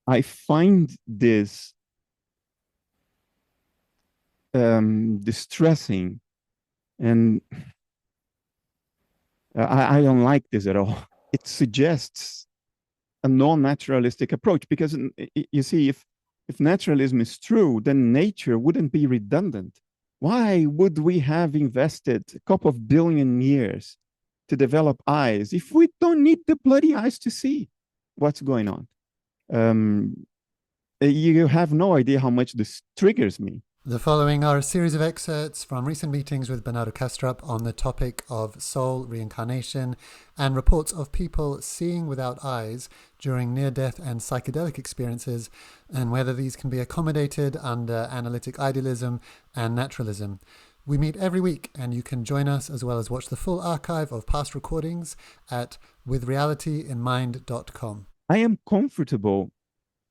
I find this distressing, and I don't like this at all. It suggests a non-naturalistic approach because you see, if naturalism is true, then nature wouldn't be redundant. Why would we have invested a couple of billion years to develop eyes if we don't need the bloody eyes to see what's going on? Um, you have no idea how much this triggers me. The following are a series of excerpts from recent meetings with Bernardo on the topic of soul, reincarnation, and reports of people seeing without eyes during near-death and psychedelic experiences, and whether these can be accommodated under analytic idealism and naturalism. We meet every week, and you can join us as well as watch the full archive of past recordings at withrealityinmind.com. I am comfortable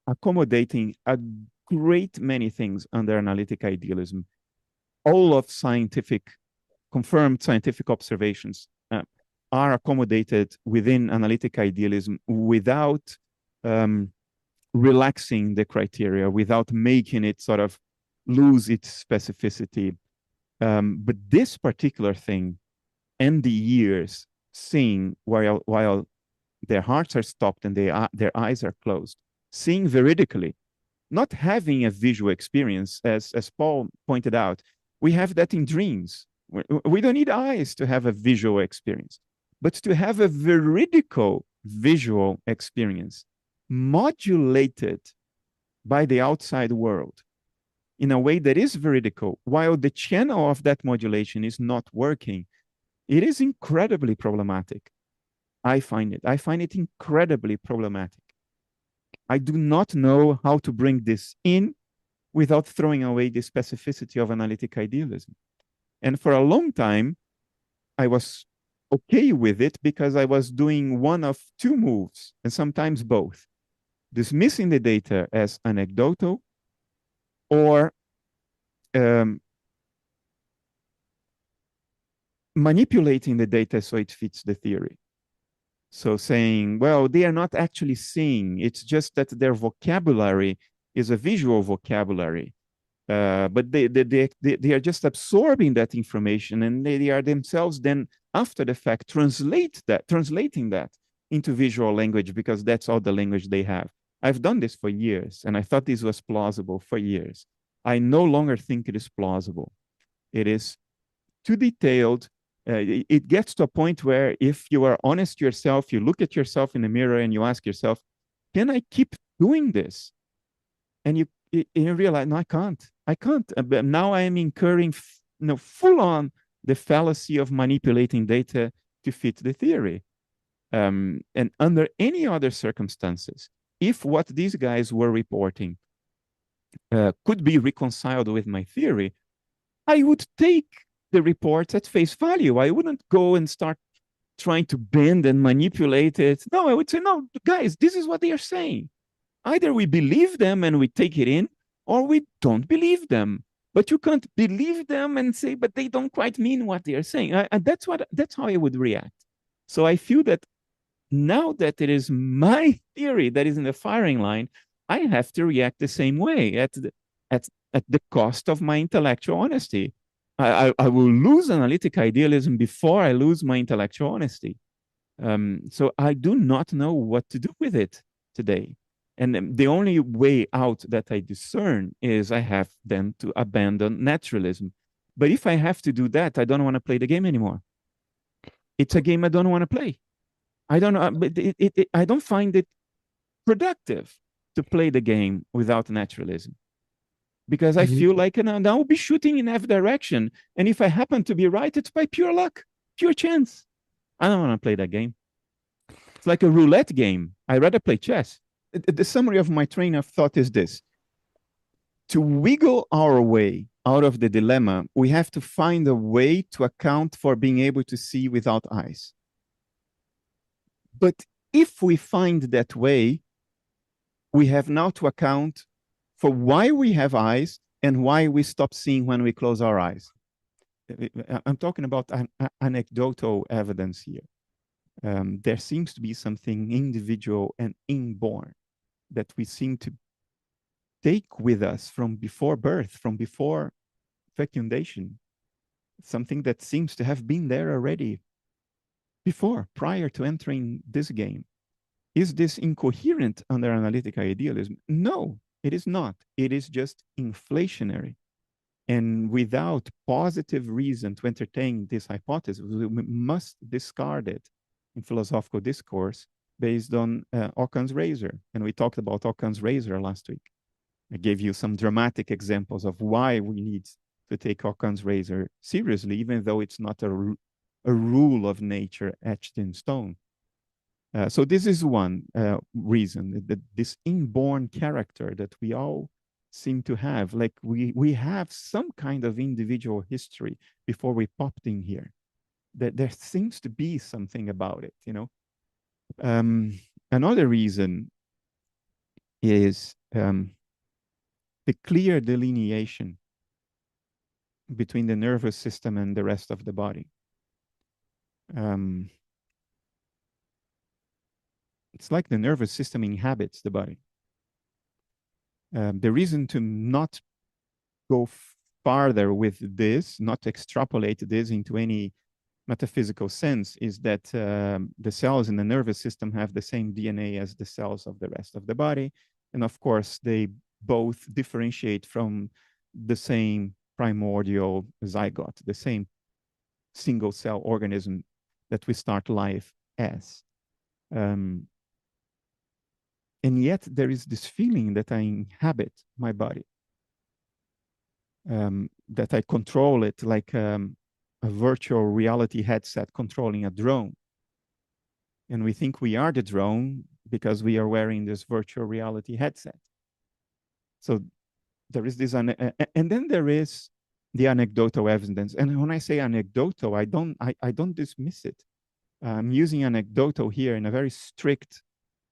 accommodating a great many things under analytic idealism. All of confirmed scientific observations are accommodated within analytic idealism without relaxing the criteria, without making it sort of lose its specificity. But this particular thing, and the years seeing while their hearts are stopped and their eyes are closed, seeing veridically, not having a visual experience, as Paul pointed out, we have that in dreams. We don't need eyes to have a visual experience, but to have a veridical visual experience modulated by the outside world in a way that is veridical, while the channel of that modulation is not working, it is incredibly problematic. I find it incredibly problematic. I do not know how to bring this in without throwing away the specificity of analytic idealism. And for a long time, I was okay with it because I was doing one of two moves, and sometimes both: dismissing the data as anecdotal or manipulating the data so it fits the theory. So saying, well, they are not actually seeing, it's just that their vocabulary is a visual vocabulary. But they are just absorbing that information, and they are themselves then, after the fact, translating that into visual language because that's all the language they have. I've done this for years, and I thought this was plausible for years. I no longer think it is plausible. It is too detailed. It gets to a point where if you are honest to yourself, you look at yourself in the mirror and you ask yourself, can I keep doing this? And you realize, no, I can't. I can't. But now I am incurring full on the fallacy of manipulating data to fit the theory. And under any other circumstances, if what these guys were reporting could be reconciled with my theory, I would take the reports at face value. I wouldn't go and start trying to bend and manipulate it. No, I would say, no, guys, this is what they are saying. Either we believe them and we take it in, or we don't believe them. But you can't believe them and say, but they don't quite mean what they are saying. And that's how I would react. So I feel that now that it is my theory that is in the firing line, I have to react the same way at the cost of my intellectual honesty. I will lose analytic idealism before I lose my intellectual honesty. So I do not know what to do with it today. And the only way out that I discern is I have then to abandon naturalism. But if I have to do that, I don't want to play the game anymore. It's a game I don't want to play. I don't know, but I don't find it productive to play the game without naturalism, because I feel like I'll be shooting in every direction. And if I happen to be right, it's by pure luck, pure chance. I don't want to play that game. It's like a roulette game. I rather play chess. The summary of my train of thought is this: to wiggle our way out of the dilemma, we have to find a way to account for being able to see without eyes. But if we find that way, we have now to account for why we have eyes and why we stop seeing when we close our eyes. I'm talking about anecdotal evidence here. There seems to be something individual and inborn that we seem to take with us from before birth, from before fecundation, something that seems to have been there already before, prior to entering this game. Is this incoherent under analytic idealism? No, it is not. It is just inflationary. And without positive reason to entertain this hypothesis, we must discard it in philosophical discourse based on Occam's razor. And we talked about Occam's razor last week. I gave you some dramatic examples of why we need to take Occam's razor seriously, even though it's not a rule of nature etched in stone. So this is one reason, that this inborn character that we all seem to have, like we have some kind of individual history before we popped in here. That there seems to be something about it, you know. Another reason is the clear delineation between the nervous system and the rest of the body. It's like the nervous system inhabits the body. The reason to not go farther with this, not extrapolate this into any metaphysical sense, is that the cells in the nervous system have the same DNA as the cells of the rest of the body. And of course, they both differentiate from the same primordial zygote, the same single cell organism that we start life as. And yet there is this feeling that I inhabit my body, that I control it like a virtual reality headset controlling a drone. And we think we are the drone because we are wearing this virtual reality headset. So there is this, and then there is the anecdotal evidence. And when I say anecdotal, I don't dismiss it. I'm using anecdotal here in a very strict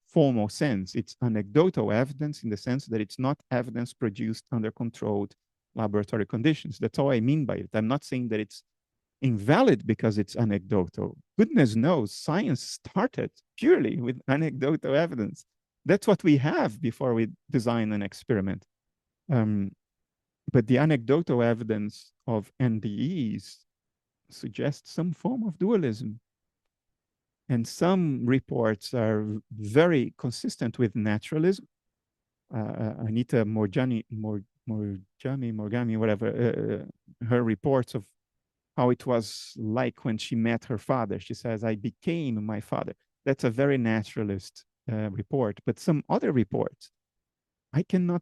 formal sense. It's anecdotal evidence in the sense that it's not evidence produced under controlled laboratory conditions. That's all I mean by it. I'm not saying that it's invalid because it's anecdotal. Goodness knows, science started purely with anecdotal evidence. That's what we have before we design an experiment. But the anecdotal evidence of NDEs suggests some form of dualism. And some reports are very consistent with naturalism. Anita Morgami, whatever, her reports of how it was like when she met her father. She says, I became my father. That's a very naturalist report. But some other reports, I cannot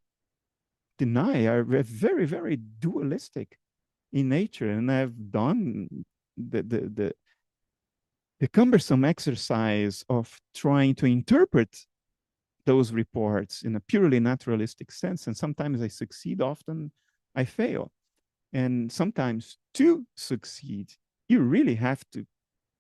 deny, are very, very dualistic in nature. And I've done the cumbersome exercise of trying to interpret those reports in a purely naturalistic sense. And sometimes I succeed, often I fail. And sometimes to succeed, you really have to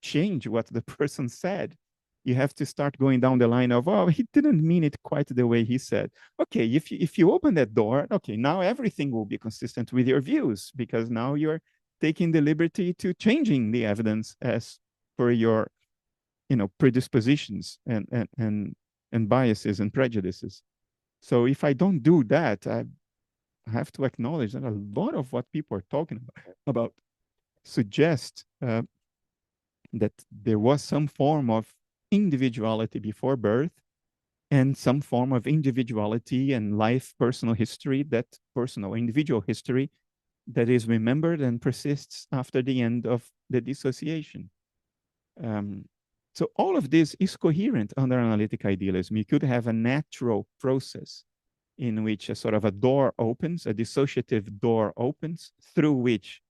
change what the person said. You have to start going down the line of, oh, he didn't mean it quite the way he said. Okay, if you open that door, okay, now everything will be consistent with your views, because now you're taking the liberty to changing the evidence as per your, predispositions and biases and prejudices. So if I don't do that, I have to acknowledge that a lot of what people are talking about suggest that there was some form of individuality before birth, and some form of individuality and life, personal history, that personal individual history that is remembered and persists after the end of the dissociation. So all of this is coherent under analytic idealism. You could have a natural process in which a sort of a door opens, a dissociative door opens, through which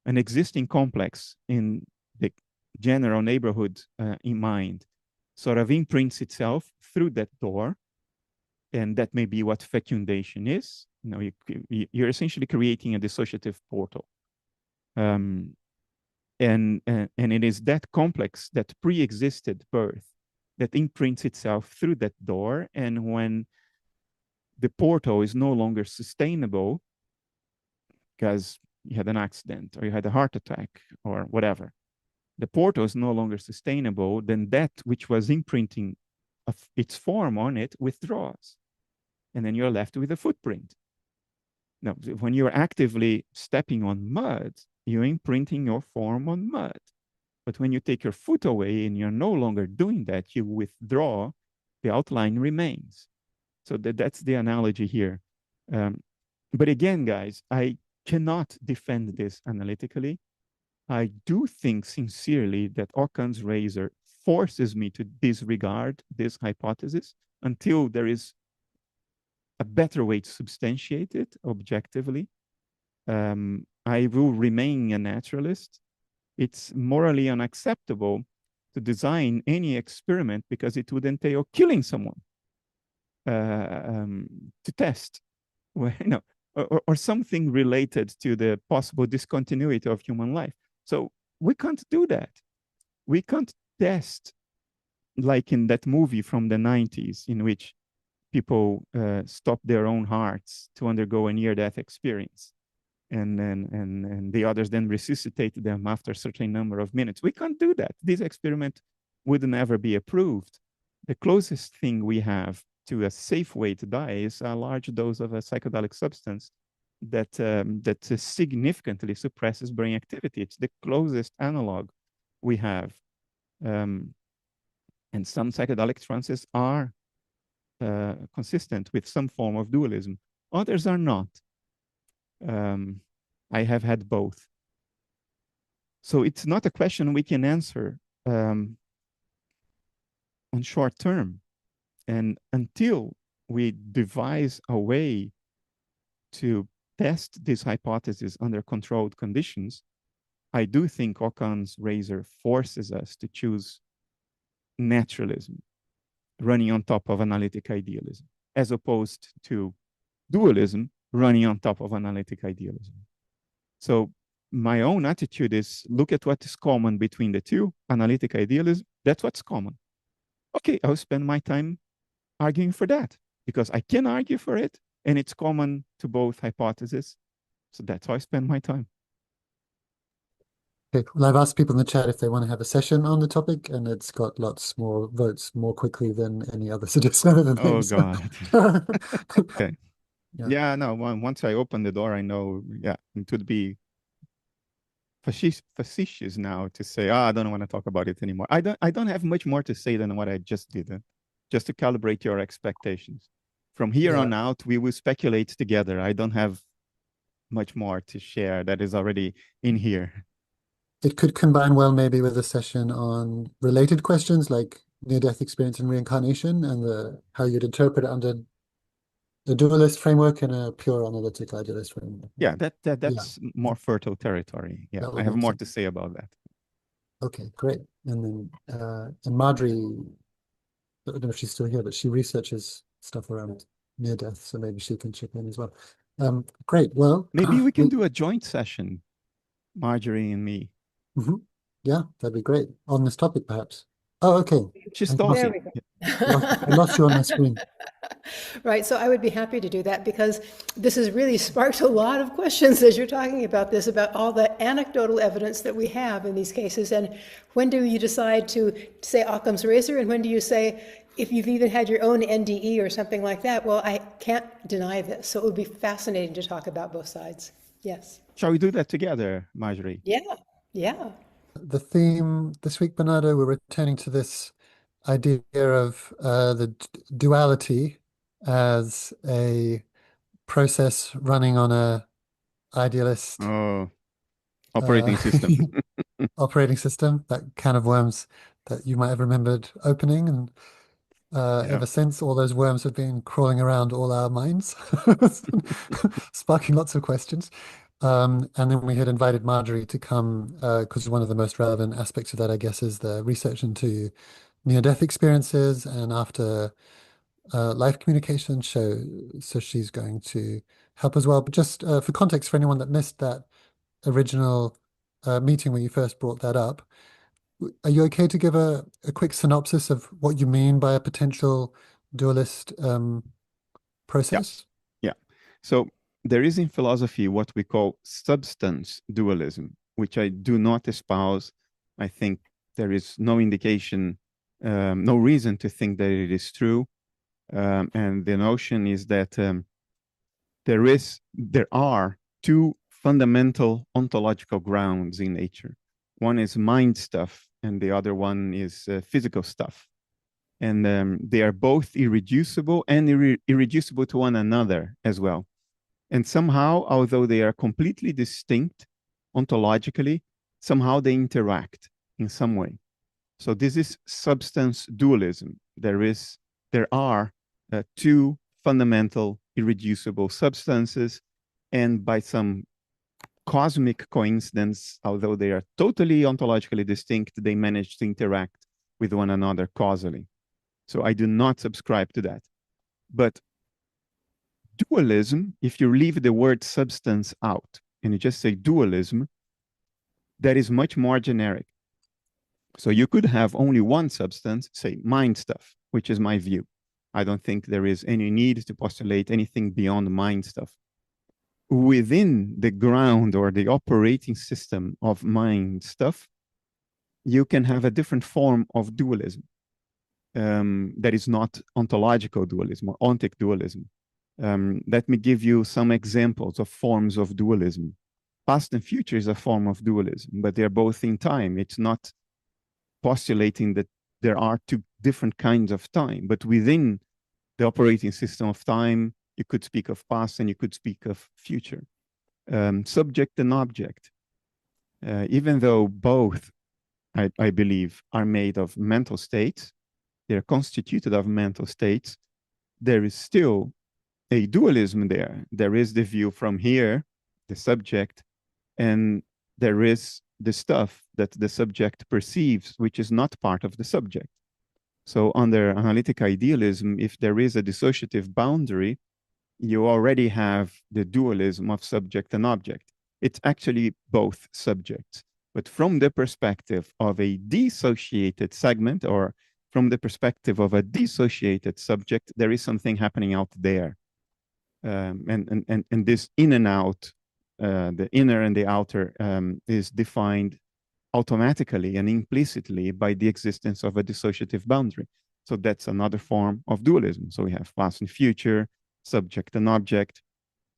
an existing complex in the general neighborhood in mind sort of imprints itself through that door. And that may be what fecundation is. You're essentially creating a dissociative portal. And it is that complex that pre-existed birth that imprints itself through that door. And when the portal is no longer sustainable because you had an accident or you had a heart attack or whatever, the portal is no longer sustainable, then that which was imprinting of its form on it withdraws. and then you're left with a footprint. Now, when you're actively stepping on mud, you're imprinting your form on mud. But when you take your foot away and you're no longer doing that, you withdraw, the outline remains. So that's the analogy here. But again, guys, I cannot defend this analytically. I do think sincerely that Occam's razor forces me to disregard this hypothesis until there is a better way to substantiate it objectively. I will remain a naturalist. It's morally unacceptable to design any experiment because it would entail killing someone to test, well, or something related to the possible discontinuity of human life. So we can't do that. We can't test like in that movie from the 90s in which people stop their own hearts to undergo a near-death experience. And the others then resuscitate them after a certain number of minutes. We can't do that. This experiment would never be approved. The closest thing we have to a safe way to die is a large dose of a psychedelic substance that significantly suppresses brain activity. It's the closest analog we have. And some psychedelic trances are consistent with some form of dualism. Others are not. I have had both. So it's not a question we can answer on short term. And until we devise a way to test this hypothesis under controlled conditions, I do think Occam's razor forces us to choose naturalism, running on top of analytic idealism, as opposed to dualism running on top of analytic idealism. So my own attitude is look at what is common between the two, analytic idealism, that's what's common. Okay, I'll spend my time arguing for that because I can argue for it and it's common to both hypotheses. So that's how I spend my time. Okay, well, I've asked people in the chat if they want to have a session on the topic, and it's got lots more votes more quickly than any other suggestion. Oh, God. Okay. Yeah. No, once I open the door, I know, it would be facetious now to say, I don't want to talk about it anymore. I don't have much more to say than what I just did, just to calibrate your expectations. From here on out, we will speculate together. I don't have much more to share that is already in here. It could combine well maybe with a session on related questions like near-death experience and reincarnation and how you'd interpret it under the dualist framework and a pure analytic idealist framework. Yeah, that's more fertile territory. Yeah, I have more to say about that. Okay, great. And then and Marjorie, I don't know if she's still here, but she researches stuff around near-death, so maybe she can chip in as well. Great. Well, maybe we can do a joint session, Marjorie and me. Yeah, that'd be great. On this topic, perhaps. Oh, okay. She's talking. I lost you on my screen. Right, so I would be happy to do that because this has really sparked a lot of questions as you're talking about this, about all the anecdotal evidence that we have in these cases. And when do you decide to say Occam's razor, and when do you say, if you've even had your own NDE or something like that, well, I can't deny this. So it would be fascinating to talk about both sides. Yes. Shall we do that together, Marjorie? Yeah. The theme this week, Bernardo, we're returning to this idea of the duality as a process running on a idealist operating system. Operating system, that can of worms that you might have remembered opening, and ever since, all those worms have been crawling around all our minds, sparking lots of questions. And then we had invited Marjorie to come because one of the most relevant aspects of that, I guess, is the research into near-death experiences and after life communication. So she's going to help as well. But just for context, for anyone that missed that original meeting where you first brought that up, are you okay to give a quick synopsis of what you mean by a potential dualist process? Yeah. So there is in philosophy what we call substance dualism, which I do not espouse. I think there is no indication, no reason to think that it is true. And the notion is that there are two fundamental ontological grounds in nature. One is mind stuff, and the other one is physical stuff. And they are both irreducible and irreducible to one another as well. And somehow, although they are completely distinct ontologically, somehow they interact in some way. So this is substance dualism. There are two fundamental irreducible substances, and by some cosmic coincidence, although they are totally ontologically distinct, they manage to interact with one another causally. So I do not subscribe to that. But dualism, if you leave the word substance out and you just say dualism, that is much more generic. So you could have only one substance, say mind stuff, which is my view. I don't think there is any need to postulate anything beyond mind stuff. Within the ground or the operating system of mind stuff, you can have a different form of dualism that is not ontological dualism or ontic dualism. Let me give you some examples of forms of dualism. Past and future is a form of dualism, but they're both in time. It's not postulating that there are two different kinds of time, but within the operating system of time, you could speak of past and you could speak of future. Subject and object, even though both, I believe, are made of mental states, they're constituted of mental states, there is still a dualism there. There is the view from here, the subject, and there is the stuff that the subject perceives, which is not part of the subject. So under analytic idealism, if there is a dissociative boundary, you already have the dualism of subject and object. It's actually both subjects. But from the perspective of a dissociated segment, or from the perspective of a dissociated subject, there is something happening out there. And this in and out, the inner and the outer, is defined automatically and implicitly by the existence of a dissociative boundary. So that's another form of dualism. So we have past and future, subject and object,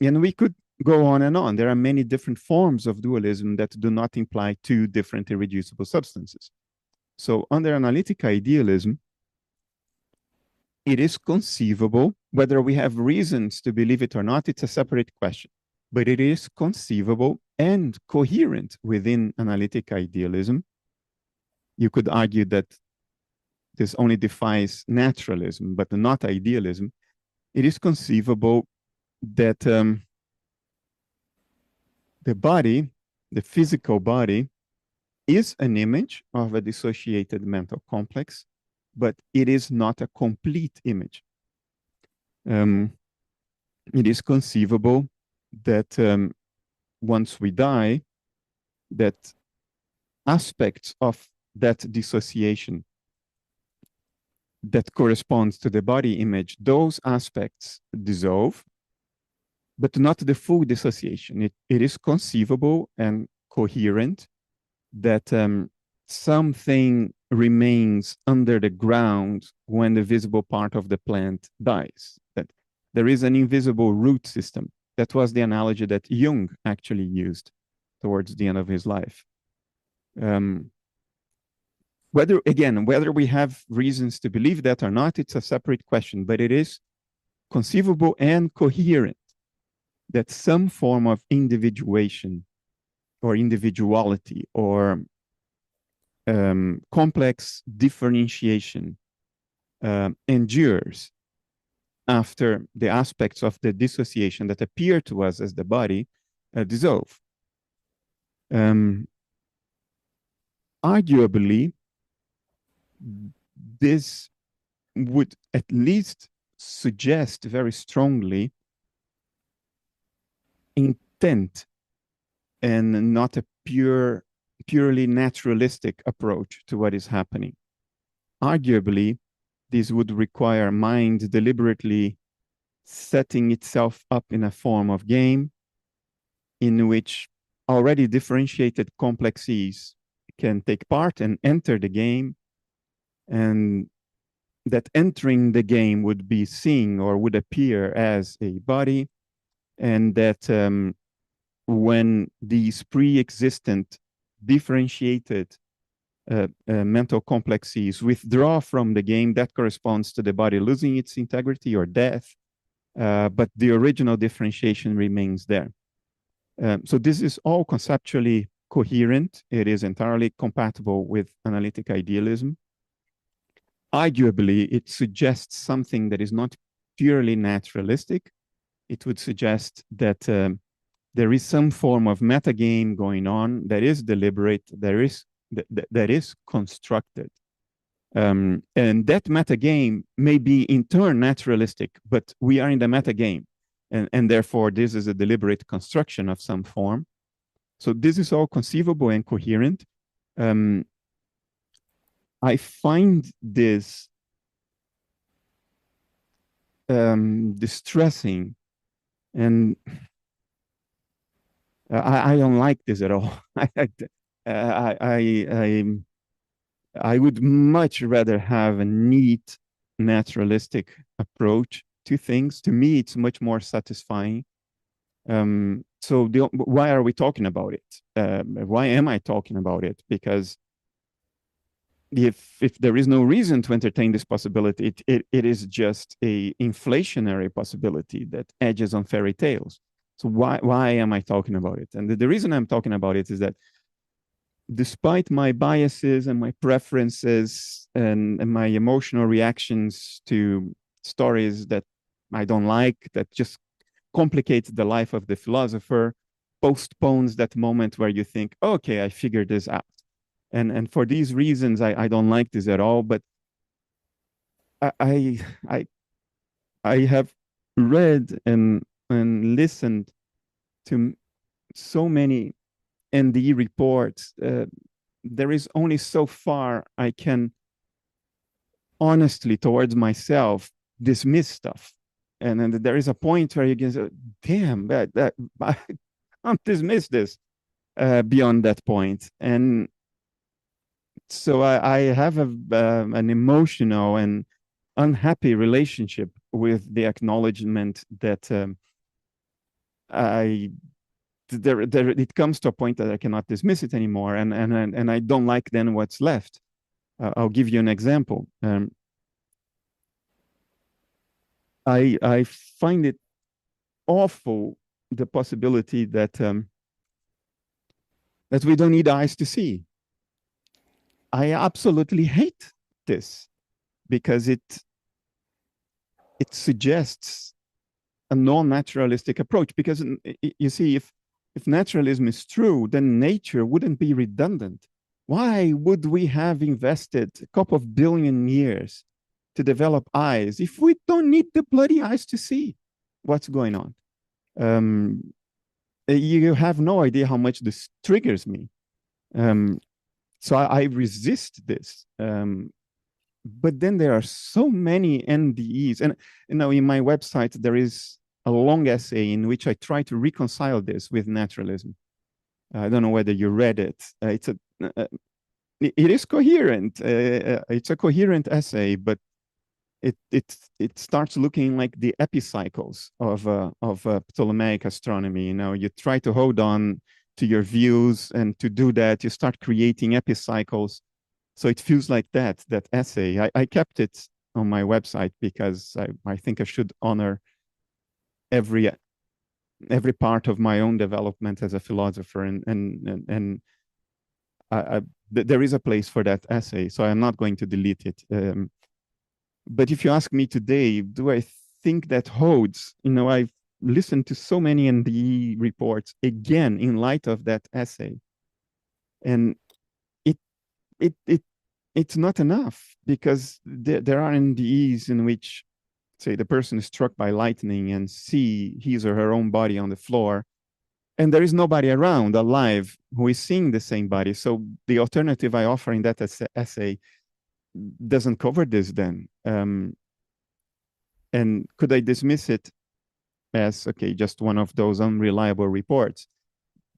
and we could go on and on. There are many different forms of dualism that do not imply two different irreducible substances. So under analytic idealism, it is conceivable, whether we have reasons to believe it or not, it's a separate question, but it is conceivable and coherent within analytic idealism. You could argue that this only defies naturalism, but not idealism. It is conceivable that the body, the physical body, is an image of a dissociated mental complex, but it is not a complete image. It is conceivable that once we die, that aspects of that dissociation that corresponds to the body image, those aspects dissolve, but not the full dissociation. It is conceivable and coherent that something remains under the ground when the visible part of the plant dies, that there is an invisible root system. That was the analogy that Jung actually used towards the end of his life. Whether we have reasons to believe that or not, it's a separate question, but it is conceivable and coherent that some form of individuation or individuality or complex differentiation endures after the aspects of the dissociation that appear to us as the body dissolve. Arguably, this would at least suggest very strongly intent and not a purely naturalistic approach to what is happening. Arguably, this would require mind deliberately setting itself up in a form of game in which already differentiated complexes can take part and enter the game, and that entering the game would be seen or would appear as a body, and that when these pre-existent differentiated mental complexes withdraw from the game, that corresponds to the body losing its integrity or death, but the original differentiation remains there. So this is all conceptually coherent. It is entirely compatible with analytic idealism. Arguably, it suggests something that is not purely naturalistic. It would suggest that there is some form of metagame going on that is deliberate, that is constructed. And that metagame may be in turn naturalistic, but we are in the metagame. And therefore, this is a deliberate construction of some form. So this is all conceivable and coherent. I find this distressing, and I don't like this at all. I would much rather have a neat naturalistic approach to things. To me, it's much more satisfying. So why are we talking about it? Why am I talking about it? Because if there is no reason to entertain this possibility, it is just a inflationary possibility that edges on fairy tales. So why am I talking about it? And the reason I'm talking about it is that despite my biases and my preferences and my emotional reactions to stories that I don't like, that just complicate the life of the philosopher, postpones that moment where you think, okay, I figured this out. And for these reasons, I don't like this at all. But I have read and listened to so many NDE reports. There is only so far I can honestly towards myself dismiss stuff. And then there is a point where you can say, damn, I can't dismiss this beyond that point. And so I have an emotional and unhappy relationship with the acknowledgement that it comes to a point that I cannot dismiss it anymore, and I don't like then what's left. I'll give you an example. I find it awful, the possibility that that we don't need eyes to see. I absolutely hate this because it suggests a non-naturalistic approach. Because you see, if naturalism is true, then nature wouldn't be redundant. Why would we have invested a couple of billion years to develop eyes if we don't need the bloody eyes to see what's going on? You have no idea how much this triggers me. So I resist this. But then there are so many NDEs. And in my website, there is a long essay in which I try to reconcile this with naturalism. I don't know whether you read it. It is coherent. It's a coherent essay, but it starts looking like the epicycles of Ptolemaic astronomy. You try to hold on to your views, and to do that, you start creating epicycles. So it feels like that essay. I kept it on my website because I think I should honor every part of my own development as a philosopher, and there is a place for that essay, so I'm not going to delete it. But if you ask me today, do I think that holds? I've listened to so many NDE reports again in light of that essay, and it's not enough, because there are NDEs in which, say, the person is struck by lightning and see his or her own body on the floor, and there is nobody around alive who is seeing the same body. So the alternative I offer in that essay doesn't cover this then. And could I dismiss it as, okay, just one of those unreliable reports?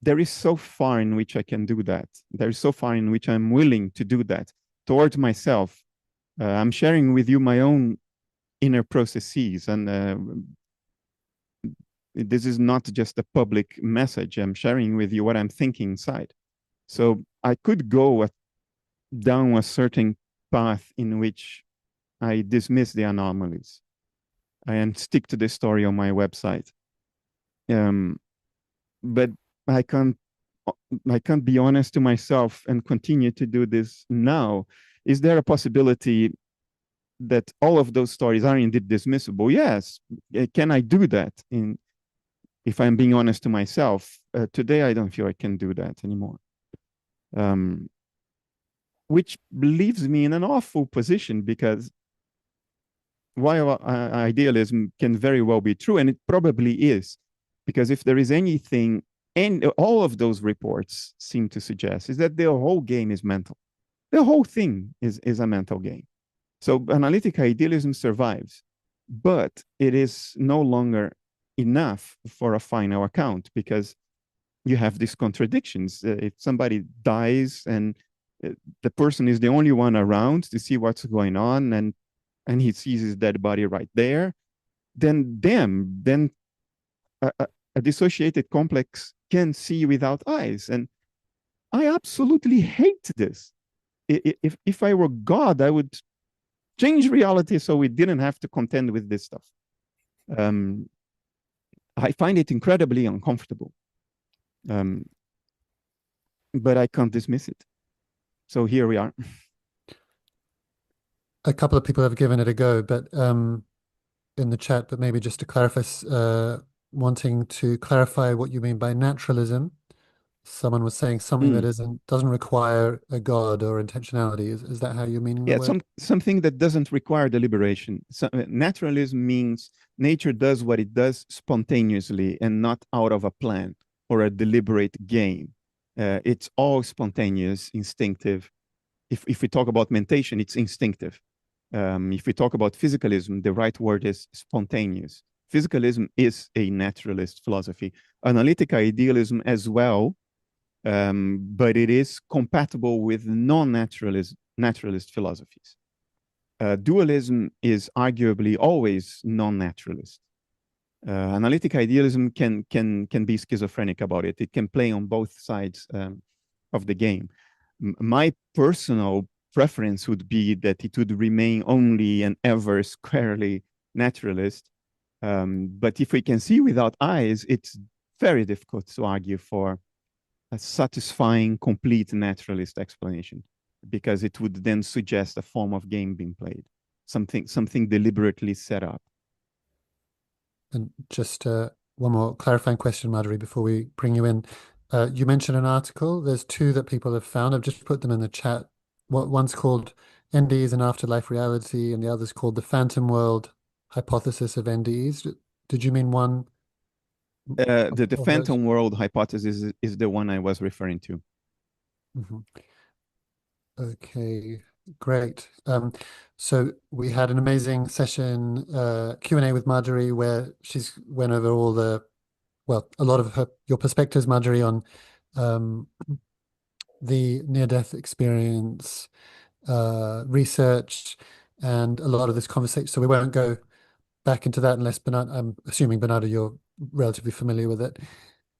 There is so far in which I can do that. There is so far in which I'm willing to do that towards myself. I'm sharing with you my own inner processes, and this is not just a public message. I'm sharing with you what I'm thinking inside. So I could go down a certain path in which I dismiss the anomalies and stick to the story on my website. But I can't be honest to myself and continue to do this now. Is there a possibility that all of those stories are indeed dismissible? Yes. Can I do that? If I'm being honest to myself, today I don't feel I can do that anymore. Which leaves me in an awful position, because while idealism can very well be true, and it probably is, because if there is anything, and all of those reports seem to suggest, is that the whole game is mental. The whole thing is a mental game. So analytic idealism survives, but it is no longer enough for a final account, because you have these contradictions. If somebody dies and the person is the only one around to see what's going on, and he sees his dead body right there, then a dissociated complex can see without eyes. And I absolutely hate this. If I were God, I would change reality so we didn't have to contend with this stuff. I find it incredibly uncomfortable, but I can't dismiss it. So here we are. A couple of people have given it a go, but in the chat, but maybe just to clarify, wanting to clarify what you mean by naturalism. Someone was saying something that doesn't require a God or intentionality. Is that how you're meaning the word? Something that doesn't require deliberation. So, naturalism means nature does what it does spontaneously and not out of a plan or a deliberate game. It's all spontaneous, instinctive. If we talk about mentation, it's instinctive. If we talk about physicalism, the right word is spontaneous. Physicalism is a naturalist philosophy. Analytic idealism as well, but it is compatible with non-naturalist philosophies. Dualism is arguably always non-naturalist. Analytic idealism can be schizophrenic about it. It can play on both sides of the game. My personal preference would be that it would remain only and ever squarely naturalist. But if we can see without eyes, it's very difficult to argue for a satisfying, complete naturalist explanation, because it would then suggest a form of game being played, something deliberately set up. And just one more clarifying question, Madhuri, before we bring you in. You mentioned an article. There's two that people have found. I've just put them in the chat. One's called NDEs and Afterlife Reality, and the other's called The Phantom World Hypothesis of NDEs. Did you mean one? The Phantom World hypothesis is the one I was referring to. Okay, great. So we had an amazing session, Q&A with Marjorie, where she's went over all a lot of your perspectives, Marjorie, on the near-death experience, research, and a lot of this conversation. So we won't go back into that unless Bernardo, I'm assuming, Bernardo, you're relatively familiar with it.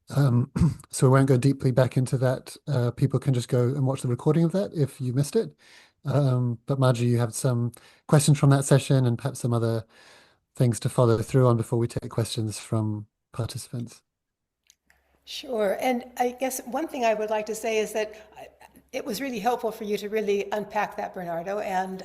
So we won't go deeply back into that. People can just go and watch the recording of that if you missed it. But Marjorie, you have some questions from that session and perhaps some other things to follow through on before we take questions from participants. Sure. And I guess one thing I would like to say is that it was really helpful for you to really unpack that, Bernardo. And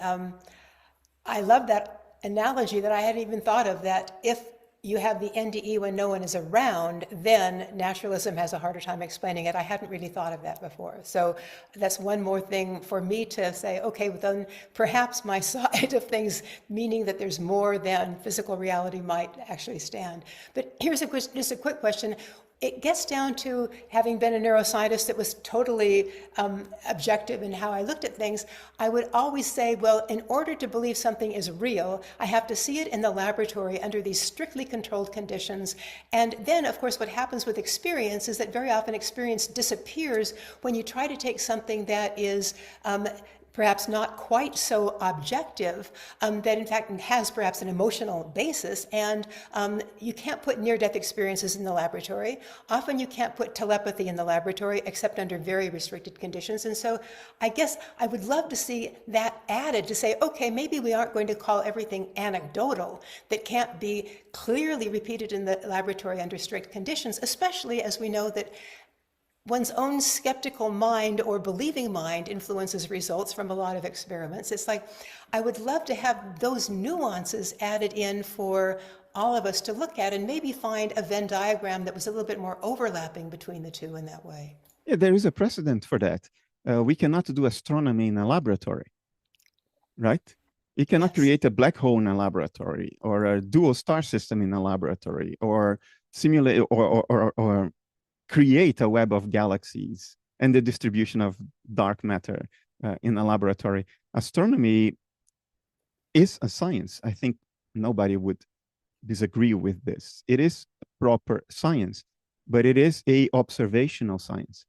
I love that analogy that I hadn't even thought of, that if you have the NDE when no one is around, then naturalism has a harder time explaining it. I hadn't really thought of that before. So that's one more thing for me to say, okay, then perhaps my side of things, meaning that there's more than physical reality, might actually stand. But here's just a quick question. It gets down to, having been a neuroscientist that was totally objective in how I looked at things, I would always say, well, in order to believe something is real, I have to see it in the laboratory under these strictly controlled conditions. And then, of course, what happens with experience is that very often experience disappears when you try to take something that is perhaps not quite so objective, that in fact has perhaps an emotional basis. And you can't put near-death experiences in the laboratory. Often you can't put telepathy in the laboratory except under very restricted conditions. And so I guess I would love to see that added to say, okay, maybe we aren't going to call everything anecdotal that can't be clearly repeated in the laboratory under strict conditions, especially as we know that one's own skeptical mind or believing mind influences results from a lot of experiments. It's like, I would love to have those nuances added in for all of us to look at and maybe find a Venn diagram that was a little bit more overlapping between the two in that way. Yeah, there is a precedent for that. We cannot do astronomy in a laboratory, right? You cannot create a black hole in a laboratory, or a dual star system in a laboratory, or simulate or create a web of galaxies and the distribution of dark matter in a laboratory. Astronomy is a science. I think nobody would disagree with this. It is a proper science, but it is a observational science.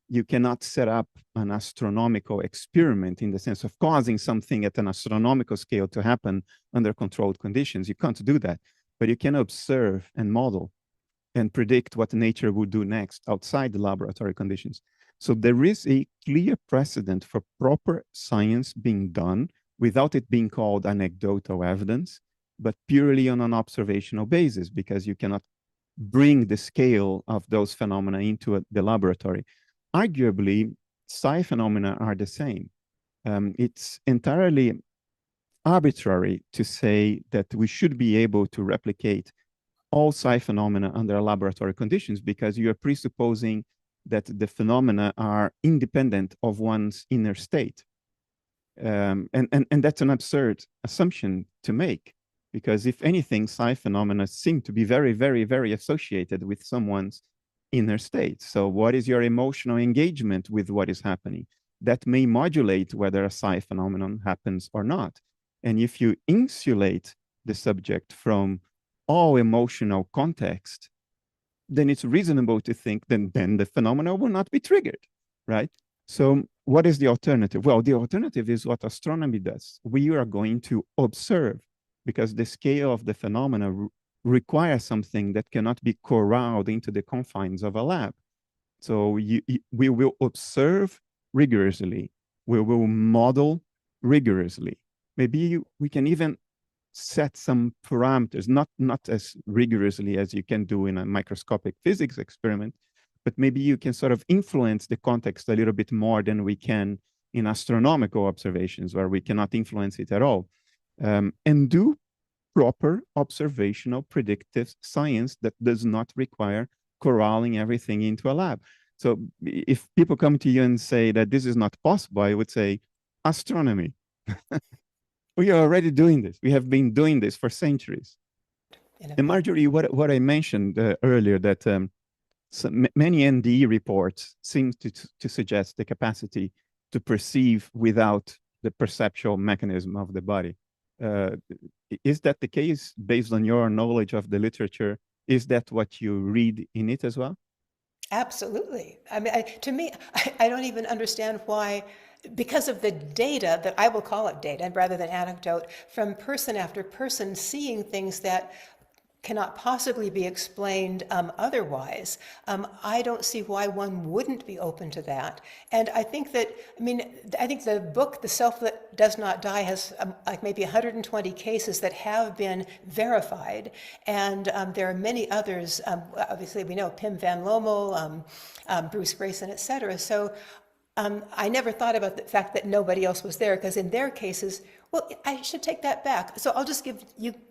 You cannot set up an astronomical experiment in the sense of causing something at an astronomical scale to happen under controlled conditions. You can't do that, but you can observe and model and predict what nature would do next outside the laboratory conditions. So there is a clear precedent for proper science being done without it being called anecdotal evidence, but purely on an observational basis, because you cannot bring the scale of those phenomena into the laboratory. Arguably, psi phenomena are the same. It's entirely arbitrary to say that we should be able to replicate all psi phenomena under laboratory conditions, because you are presupposing that the phenomena are independent of one's inner state. And that's an absurd assumption to make, because if anything, psi phenomena seem to be very, very, very associated with someone's inner state. So what is your emotional engagement with what is happening? That may modulate whether a psi phenomenon happens or not. And if you insulate the subject from all emotional context, then it's reasonable to think then the phenomena will not be triggered, right? So what is the alternative? Well, the alternative is what astronomy does. We are going to observe, because the scale of the phenomena requires something that cannot be corralled into the confines of a lab. So we will observe rigorously. We will model rigorously. Maybe we can even set some parameters, not as rigorously as you can do in a microscopic physics experiment, but maybe you can sort of influence the context a little bit more than we can in astronomical observations, where we cannot influence it at all, and do proper observational predictive science that does not require corralling everything into a lab. So if people come to you and say that this is not possible, I would say, astronomy. We are already doing this. We have been doing this for centuries. And Marjorie, what I mentioned earlier, that many NDE reports seem to suggest the capacity to perceive without the perceptual mechanism of the body. Is that the case based on your knowledge of the literature? Is that what you read in it as well? Absolutely. I mean, to me, I don't even understand why, because of the data, that I will call it data rather than anecdote, from person after person seeing things that cannot possibly be explained otherwise. I don't see why one wouldn't be open to that. And I think that, I think the book, The Self That Does Not Die, has like maybe 120 cases that have been verified. And there are many others. Obviously, we know Pim Van Lommel, Bruce Grayson, et cetera. So I never thought about the fact that nobody else was there, because in their cases, well, I should take that back. So I'll just give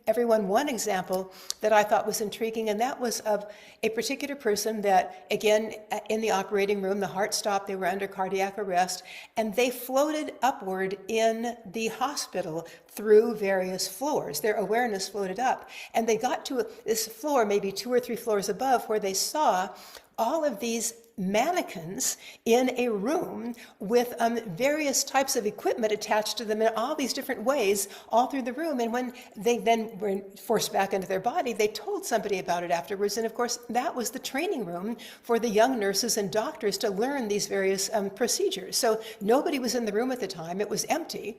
everyone one example that I thought was intriguing, and that was of a particular person that, again, in the operating room, the heart stopped, they were under cardiac arrest, and they floated upward in the hospital through various floors. Their awareness floated up, and they got to this floor, maybe 2 or 3 floors above, where they saw all of these mannequins in a room with various types of equipment attached to them in all these different ways all through the room. And when they then were forced back into their body, they told somebody about it afterwards. And of course, that was the training room for the young nurses and doctors to learn these various procedures. So nobody was in the room at the time. It was empty.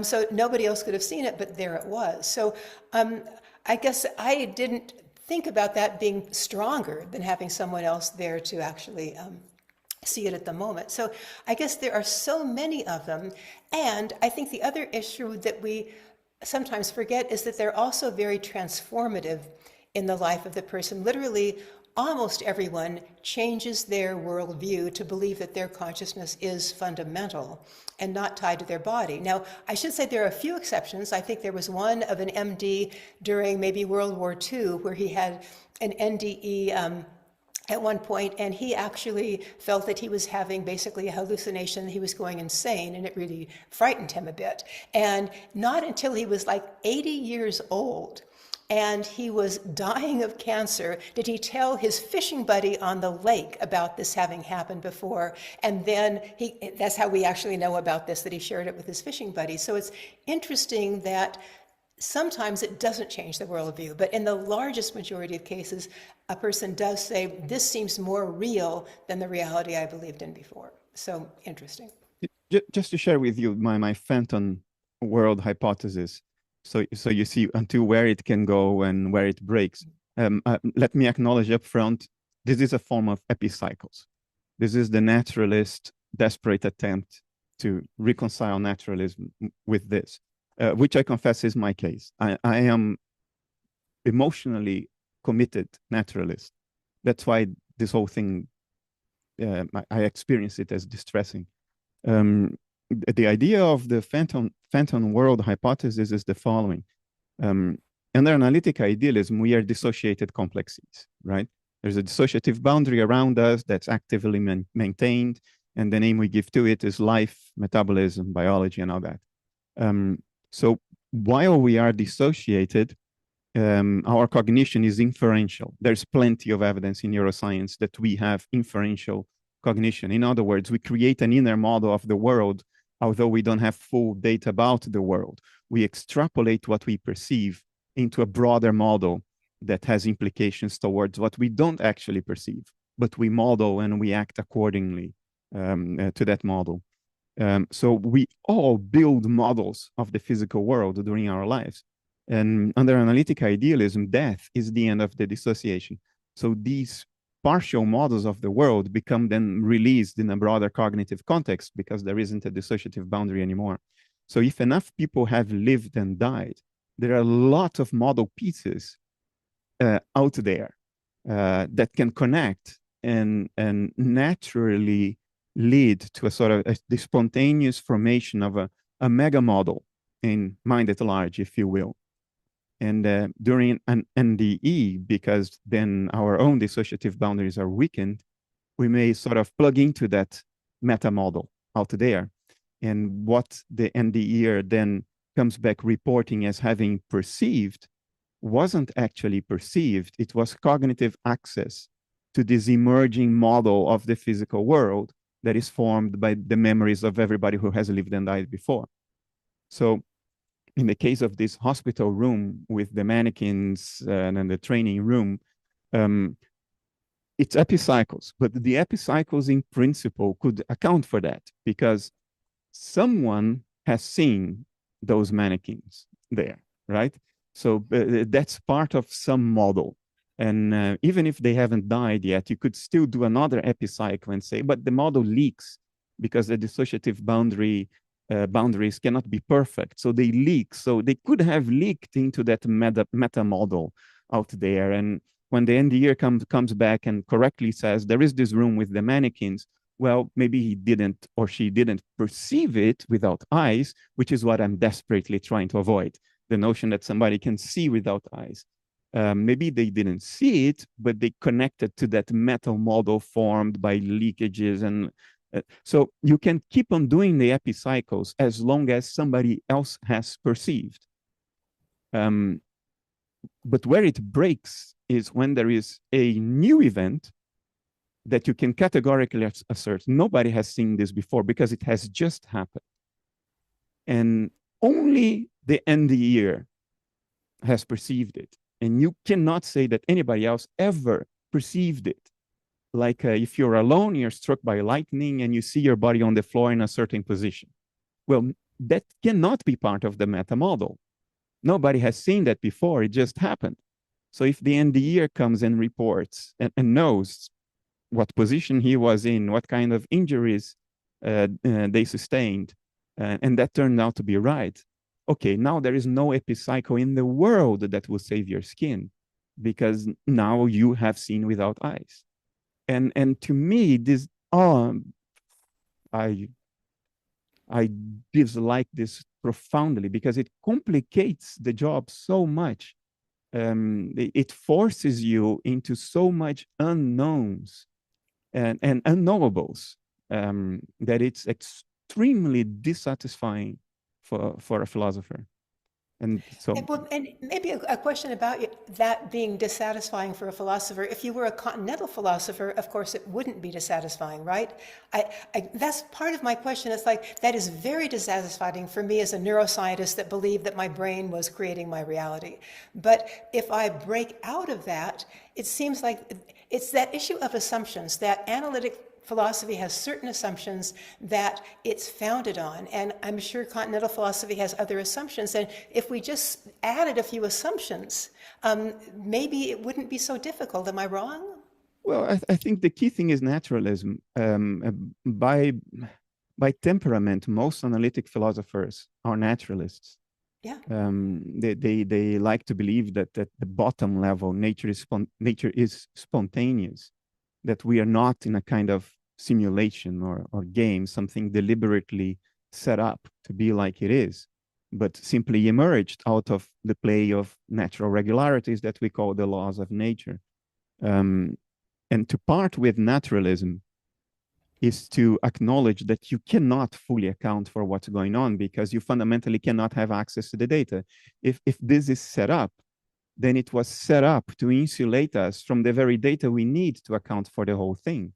So nobody else could have seen it, but there it was. So I guess I didn't think about that being stronger than having someone else there to actually see it at the moment. So I guess there are so many of them. And I think the other issue that we sometimes forget is that they're also very transformative in the life of the person. Literally, almost everyone changes their worldview to believe that their consciousness is fundamental and not tied to their body. Now, I should say there are a few exceptions. I think there was one of an MD during maybe World War II where he had an NDE at one point, and he actually felt that he was having basically a hallucination. He was going insane, and it really frightened him a bit. And not until he was like 80 years old and he was dying of cancer did he tell his fishing buddy on the lake about this having happened before. And then that's how we actually know about this, that he shared it with his fishing buddy. So it's interesting that sometimes it doesn't change the worldview, but in the largest majority of cases, a person does say, this seems more real than the reality I believed in before. So interesting. Just to share with you my phantom world hypothesis. So you see until where it can go and where it breaks. Let me acknowledge up front, this is a form of epicycles. This is the naturalist desperate attempt to reconcile naturalism with this, which I confess is my case. I am emotionally committed naturalist. That's why this whole thing, I experience it as distressing. The idea of the phantom world hypothesis is the following. Under analytic idealism, we are dissociated complexes, right? There's a dissociative boundary around us that's actively maintained, and the name we give to it is life, metabolism, biology, and all that. So while we are dissociated, our cognition is inferential. There's plenty of evidence in neuroscience that we have inferential cognition. In other words, we create an inner model of the world, although we don't have full data about the world. We extrapolate what we perceive into a broader model that has implications towards what we don't actually perceive, but we model and we act accordingly to that model. So we all build models of the physical world during our lives. And under analytic idealism, death is the end of the dissociation. So these partial models of the world become then released in a broader cognitive context because there isn't a dissociative boundary anymore. So if enough people have lived and died, there are a lot of model pieces out there that can connect and naturally lead to a sort of the spontaneous formation of a mega model in mind at large, if you will. And during an NDE, because then our own dissociative boundaries are weakened, we may sort of plug into that meta model out there. And what the NDEer then comes back reporting as having perceived wasn't actually perceived. It was cognitive access to this emerging model of the physical world that is formed by the memories of everybody who has lived and died before. So in the case of this hospital room with the mannequins and then the training room, it's epicycles, but the epicycles in principle could account for that because someone has seen those mannequins there, right? So that's part of some model. And even if they haven't died yet, you could still do another epicycle and say, but the model leaks because the dissociative boundaries cannot be perfect. So they leak. So they could have leaked into that meta model out there. And when the NDEer comes back and correctly says, there is this room with the mannequins, well, maybe he didn't or she didn't perceive it without eyes, which is what I'm desperately trying to avoid. The notion that somebody can see without eyes. Maybe they didn't see it, but they connected to that metal model formed by leakages. And so you can keep on doing the epicycles as long as somebody else has perceived. But where it breaks is when there is a new event that you can categorically assert nobody has seen this before because it has just happened. And only the NDEer has perceived it. And you cannot say that anybody else ever perceived it. Like if you're alone, you're struck by lightning and you see your body on the floor in a certain position. Well, that cannot be part of the meta model. Nobody has seen that before. It just happened. So if the NDEer comes and reports and knows what position he was in, what kind of injuries they sustained, and that turned out to be right. Okay, now there is no epicycle in the world that will save your skin because now you have seen without eyes. And to me, this I dislike this profoundly because it complicates the job so much. It forces you into so much unknowns and unknowables that it's extremely dissatisfying for a philosopher. And so, and maybe a question about that being dissatisfying for a philosopher. If you were a continental philosopher, of course, it wouldn't be dissatisfying, right? That's part of my question. It's like, that is very dissatisfying for me as a neuroscientist that believed that my brain was creating my reality. But if I break out of that, it seems like it's that issue of assumptions, that analytic philosophy has certain assumptions that it's founded on, and I'm sure continental philosophy has other assumptions, and if we just added a few assumptions, maybe it wouldn't be so difficult. Am I wrong? Well, I think the key thing is naturalism. By temperament, most analytic philosophers are naturalists. Yeah. They like to believe that at the bottom level, nature is spontaneous, that we are not in a kind of simulation or game, something deliberately set up to be like it is, but simply emerged out of the play of natural regularities that we call the laws of nature. And to part with naturalism is to acknowledge that you cannot fully account for what's going on because you fundamentally cannot have access to the data. If this is set up, then it was set up to insulate us from the very data we need to account for the whole thing.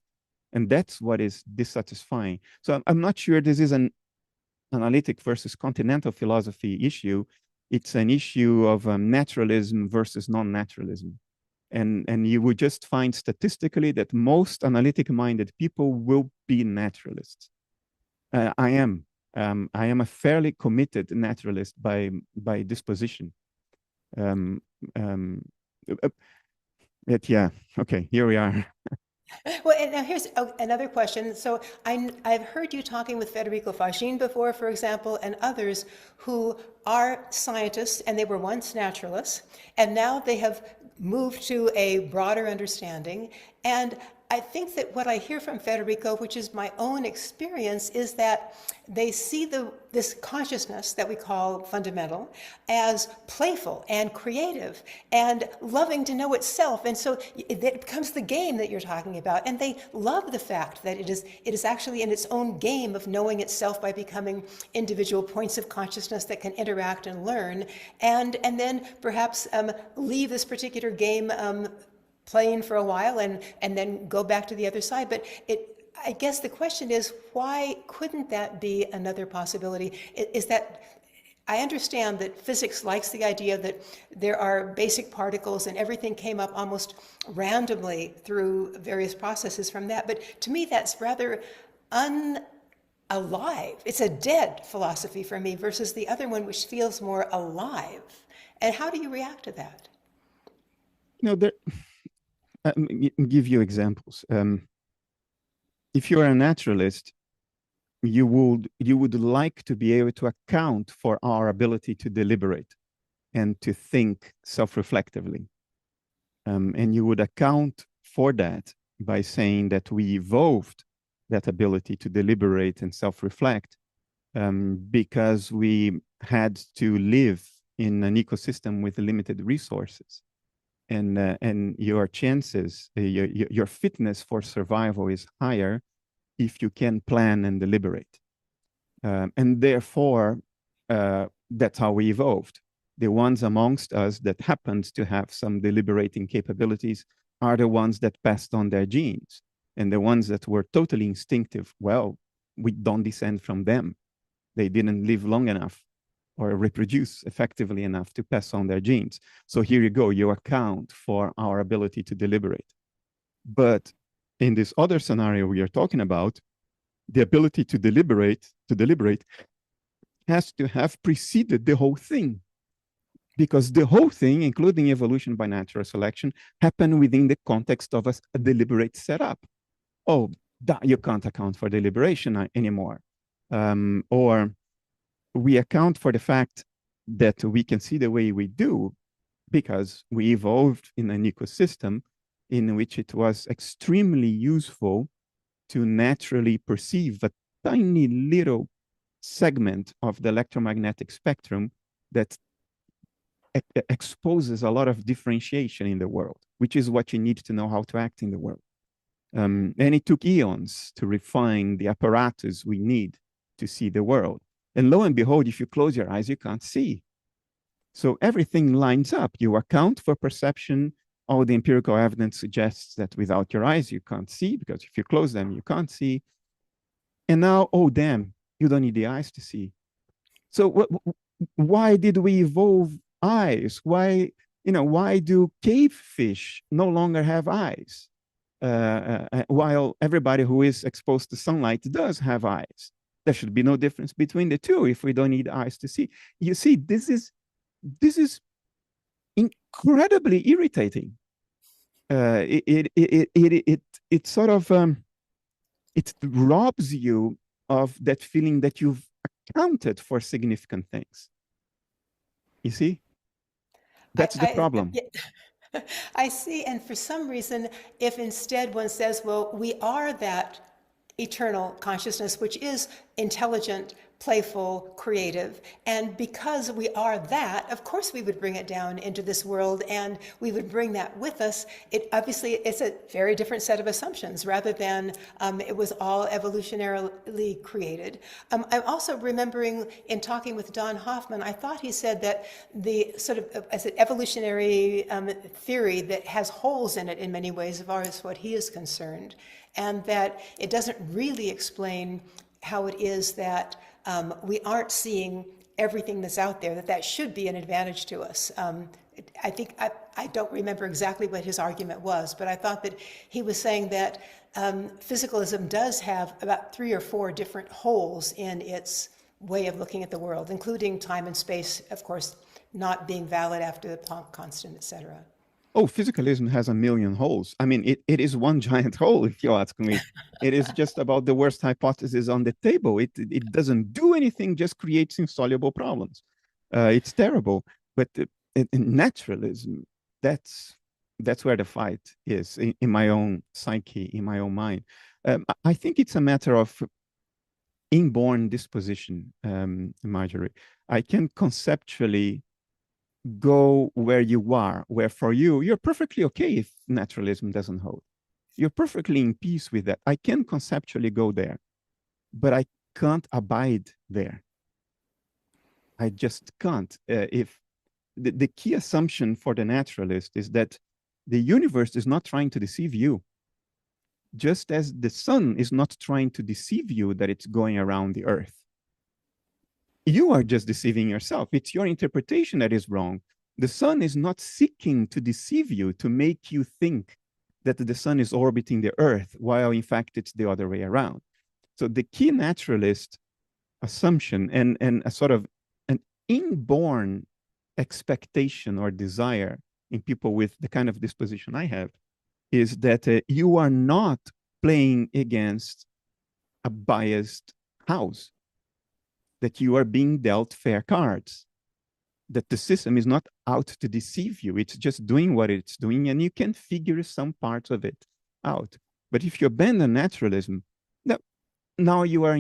And that's what is dissatisfying. So I'm not sure this is an analytic versus continental philosophy issue. It's an issue of naturalism versus non-naturalism. And you would just find statistically that most analytic-minded people will be naturalists. I am a fairly committed naturalist by disposition. But yeah, okay, here we are. Well, and now here's another question. So I've heard you talking with Federico Fagin before, for example, and others who are scientists, and they were once naturalists, and now they have moved to a broader understanding. And I think that what I hear from Federico, which is my own experience, is that they see this consciousness that we call fundamental as playful and creative and loving to know itself. And so it becomes the game that you're talking about. And they love the fact that it is actually in its own game of knowing itself by becoming individual points of consciousness that can interact and learn. And then perhaps leave this particular game playing for a while and then go back to the other side. But I guess the question is, why couldn't that be another possibility? Is that, I understand that physics likes the idea that there are basic particles and everything came up almost randomly through various processes from that. But to me, that's rather unalive. It's a dead philosophy for me versus the other one, which feels more alive. And how do you react to that? Give you examples. If you're a naturalist, you would like to be able to account for our ability to deliberate and to think self-reflectively. And you would account for that by saying that we evolved that ability to deliberate and self-reflect because we had to live in an ecosystem with limited resources. And your chances, your fitness for survival is higher if you can plan and deliberate. And therefore, that's how we evolved. The ones amongst us that happened to have some deliberating capabilities are the ones that passed on their genes. And the ones that were totally instinctive, well, we don't descend from them. They didn't live long enough or reproduce effectively enough to pass on their genes. So here you go, you account for our ability to deliberate. But in this other scenario we are talking about, the ability to deliberate has to have preceded the whole thing. Because the whole thing, including evolution by natural selection, happened within the context of a deliberate setup. Oh, you can't account for deliberation anymore. Or we account for the fact that we can see the way we do because we evolved in an ecosystem in which it was extremely useful to naturally perceive a tiny little segment of the electromagnetic spectrum that exposes a lot of differentiation in the world, which is what you need to know how to act in the world. And it took eons to refine the apparatus we need to see the world. And lo and behold, if you close your eyes, you can't see. So everything lines up. You account for perception. All the empirical evidence suggests that without your eyes, you can't see, because if you close them, you can't see. And now, oh, damn, you don't need the eyes to see. So why did we evolve eyes? Why do cave fish no longer have eyes? While everybody who is exposed to sunlight does have eyes. There should be no difference between the two if we don't need eyes to see. You see, this is incredibly irritating. It sort of it robs you of that feeling that you've accounted for significant things. You see, that's the problem. I see, and for some reason, if instead one says, well, we are that eternal consciousness, which is intelligent, playful, creative, and because we are that, of course we would bring it down into this world and we would bring that with us. It obviously is a very different set of assumptions rather than it was all evolutionarily created. I'm also remembering in talking with Don Hoffman, I thought he said that the sort of as an evolutionary theory that has holes in it in many ways as far as what he is concerned, and that it doesn't really explain how it is that we aren't seeing everything that's out there, that should be an advantage to us. I think, I don't remember exactly what his argument was, but I thought that he was saying that physicalism does have about 3 or 4 different holes in its way of looking at the world, including time and space, of course, not being valid after the Planck constant, et cetera. Oh, physicalism has a million holes. I mean, it is one giant hole, if you ask me. It is just about the worst hypothesis on the table. It doesn't do anything, just creates insoluble problems. It's terrible. But in naturalism, that's where the fight is, in my own psyche, in my own mind. I think it's a matter of inborn disposition, Marjorie. I can conceptually go where you are, where for you, you're perfectly okay if naturalism doesn't hold. You're perfectly in peace with that. I can conceptually go there, but I can't abide there. I just can't. If the key assumption for the naturalist is that the universe is not trying to deceive you, just as the sun is not trying to deceive you that it's going around the earth. You are just deceiving yourself. It's your interpretation that is wrong. The sun is not seeking to deceive you, to make you think that the sun is orbiting the earth, while in fact it's the other way around. So the key naturalist assumption and a sort of an inborn expectation or desire in people with the kind of disposition I have is that you are not playing against a biased house, that you are being dealt fair cards, that the system is not out to deceive you. It's just doing what it's doing, and you can figure some parts of it out. But if you abandon naturalism, now you are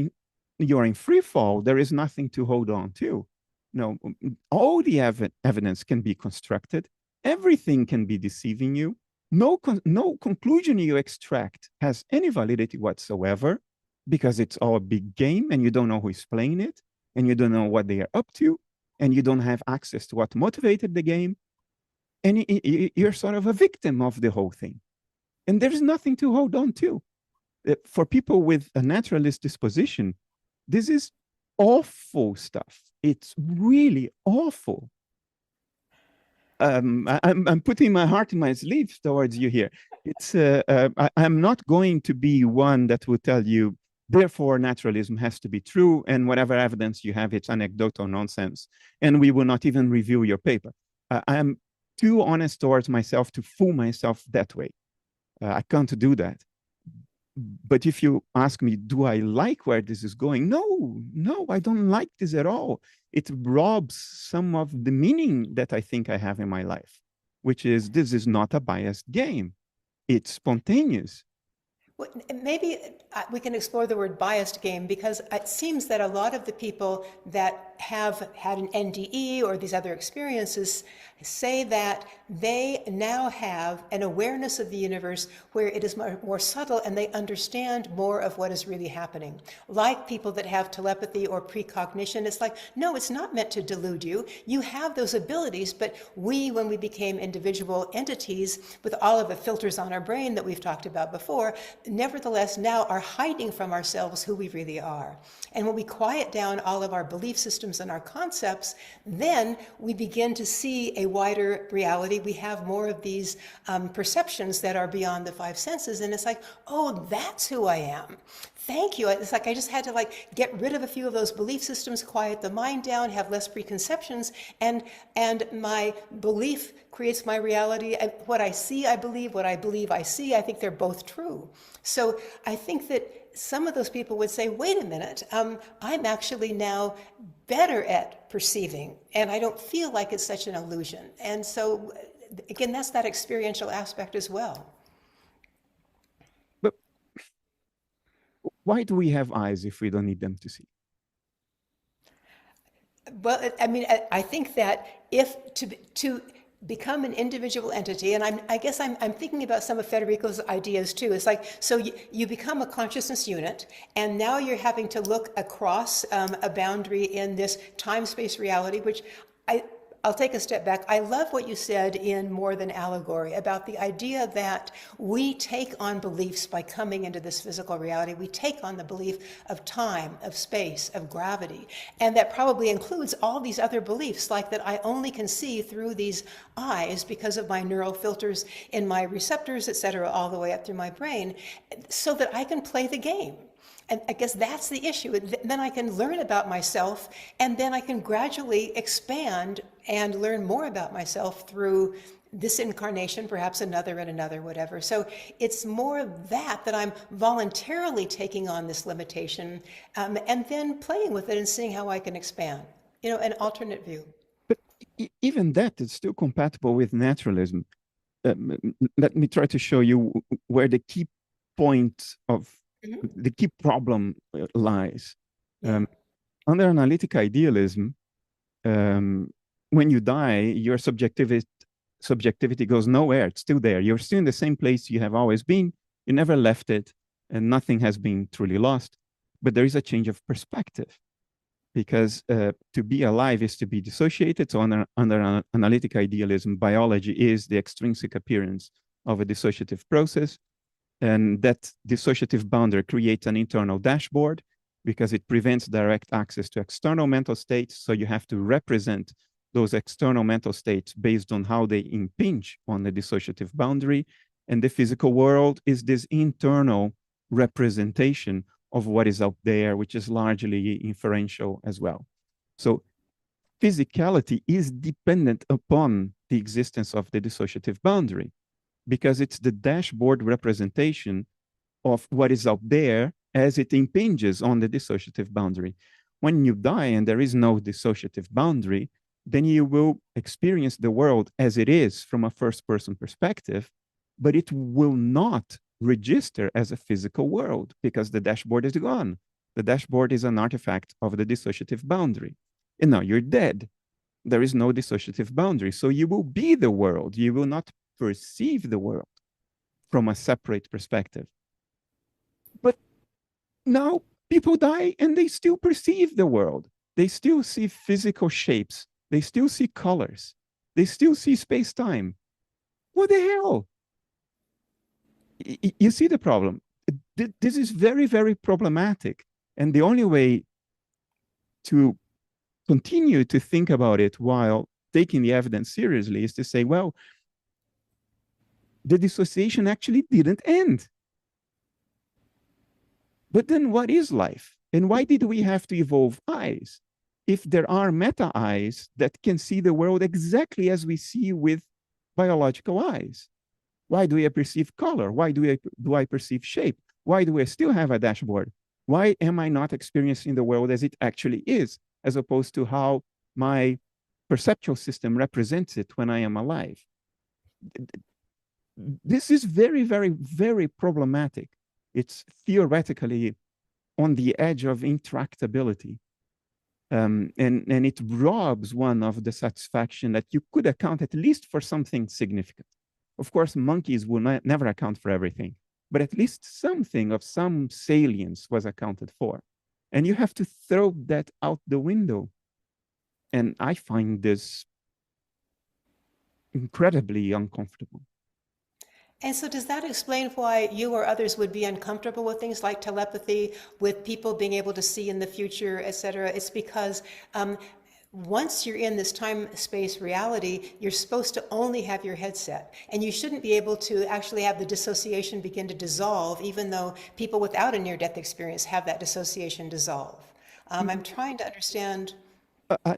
in free fall. There is nothing to hold on to. No, all the evidence can be constructed. Everything can be deceiving you. No conclusion you extract has any validity whatsoever, because it's all a big game and you don't know who is playing it, and you don't know what they are up to, and you don't have access to what motivated the game, and you're sort of a victim of the whole thing. And there's nothing to hold on to. For people with a naturalist disposition, this is awful stuff. It's really awful. I'm putting my heart in my sleeve towards you here. I'm not going to be one that will tell you, therefore, naturalism has to be true, and whatever evidence you have, it's anecdotal nonsense, and we will not even review your paper. I'm too honest towards myself to fool myself that way. I can't do that. But if you ask me, do I like where this is going? No, I don't like this at all. It robs some of the meaning that I think I have in my life, which is this is not a biased game. It's spontaneous. Well, maybe we can explore the word biased game, because it seems that a lot of the people that have had an NDE or these other experiences say that they now have an awareness of the universe where it is more subtle and they understand more of what is really happening. Like people that have telepathy or precognition, it's like, no, it's not meant to delude you. You have those abilities, but we, when we became individual entities with all of the filters on our brain that we've talked about before, nevertheless now are hiding from ourselves who we really are. And when we quiet down all of our belief systems and our concepts, then we begin to see a wider reality. We have more of these perceptions that are beyond the five senses. And it's like, oh, that's who I am. Thank you. It's like I just had to get rid of a few of those belief systems, quiet the mind down, have less preconceptions, and my belief creates my reality. And what I see, I believe. What I believe, I see. I think they're both true. So I think that some of those people would say, wait a minute, I'm actually now better at perceiving, and I don't feel like it's such an illusion. And so, again, that's that experiential aspect as well. But why do we have eyes if we don't need them to see? Well, I mean, I think that if to become an individual entity, and I guess I'm thinking about some of Federico's ideas too. It's like, so you become a consciousness unit, and now you're having to look across a boundary in this time-space reality, which I'll take a step back. I love what you said in More Than Allegory about the idea that we take on beliefs by coming into this physical reality. We take on the belief of time, of space, of gravity. And that probably includes all these other beliefs, like that I only can see through these eyes because of my neural filters in my receptors, et cetera, all the way up through my brain, so that I can play the game. And I guess that's the issue. Then I can learn about myself, and then I can gradually expand and learn more about myself through this incarnation, perhaps another and another, whatever. So it's more that I'm voluntarily taking on this limitation, and then playing with it and seeing how I can expand, an alternate view. But even that is still compatible with naturalism. Let me try to show you where the key point of the key problem lies. Under analytic idealism, when you die, your subjectivity goes nowhere. It's still there. You're still in the same place you have always been. You never left it, and nothing has been truly lost. But there is a change of perspective, because to be alive is to be dissociated. So under analytic idealism, biology is the extrinsic appearance of a dissociative process. And that dissociative boundary creates an internal dashboard because it prevents direct access to external mental states. So you have to represent those external mental states based on how they impinge on the dissociative boundary. And the physical world is this internal representation of what is out there, which is largely inferential as well. So physicality is dependent upon the existence of the dissociative boundary, because it's the dashboard representation of what is out there as it impinges on the dissociative boundary. When you die and there is no dissociative boundary, then you will experience the world as it is from a first-person perspective, but it will not register as a physical world because the dashboard is gone. The dashboard is an artifact of the dissociative boundary. And now you're dead. There is no dissociative boundary. So you will be the world. You will not perceive the world from a separate perspective. But now people die and they still perceive the world. They still see physical shapes. They still see colors. They still see space-time. What the hell? You see the problem? this is very, very problematic. And the only way to continue to think about it while taking the evidence seriously is to say, well, the dissociation actually didn't end. But then what is life? And why did we have to evolve eyes? If there are meta eyes that can see the world exactly as we see with biological eyes. Why do I perceive color? Why do I perceive shape? Why do I still have a dashboard? Why am I not experiencing the world as it actually is, as opposed to how my perceptual system represents it when I am alive? This is very, very, very problematic. It's theoretically on the edge of intractability. And it robs one of the satisfaction that you could account at least for something significant. Of course, monkeys will never account for everything, but at least something of some salience was accounted for. And you have to throw that out the window. And I find this incredibly uncomfortable. And so does that explain why you or others would be uncomfortable with things like telepathy, with people being able to see in the future, et cetera? It's because once you're in this time-space reality, you're supposed to only have your headset. And you shouldn't be able to actually have the dissociation begin to dissolve, even though people without a near-death experience have that dissociation dissolve. I'm trying to understand.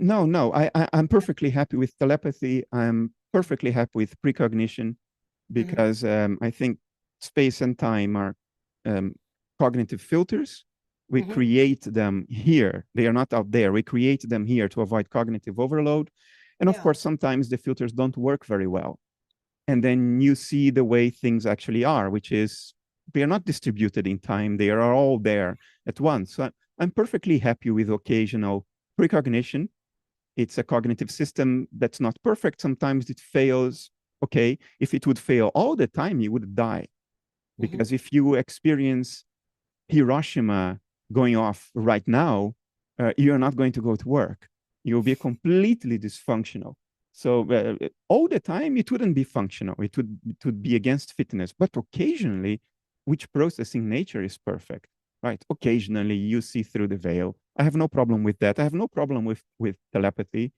No, I'm perfectly happy with telepathy. I'm perfectly happy with precognition, because I think space and time are cognitive filters. We create them here. They are not out there. We create them here to avoid cognitive overload. And of course, sometimes the filters don't work very well. And then you see the way things actually are, which is they are not distributed in time. They are all there at once. So I'm perfectly happy with occasional precognition. It's a cognitive system that's not perfect. Sometimes it fails. Okay, if it would fail all the time, you would die. Because if you experience Hiroshima going off right now, you're not going to go to work. You'll be completely dysfunctional. So all the time, it wouldn't be functional. It would be against fitness. But occasionally, which process in nature is perfect, right? Occasionally, you see through the veil. I have no problem with that. I have no problem with telepathy.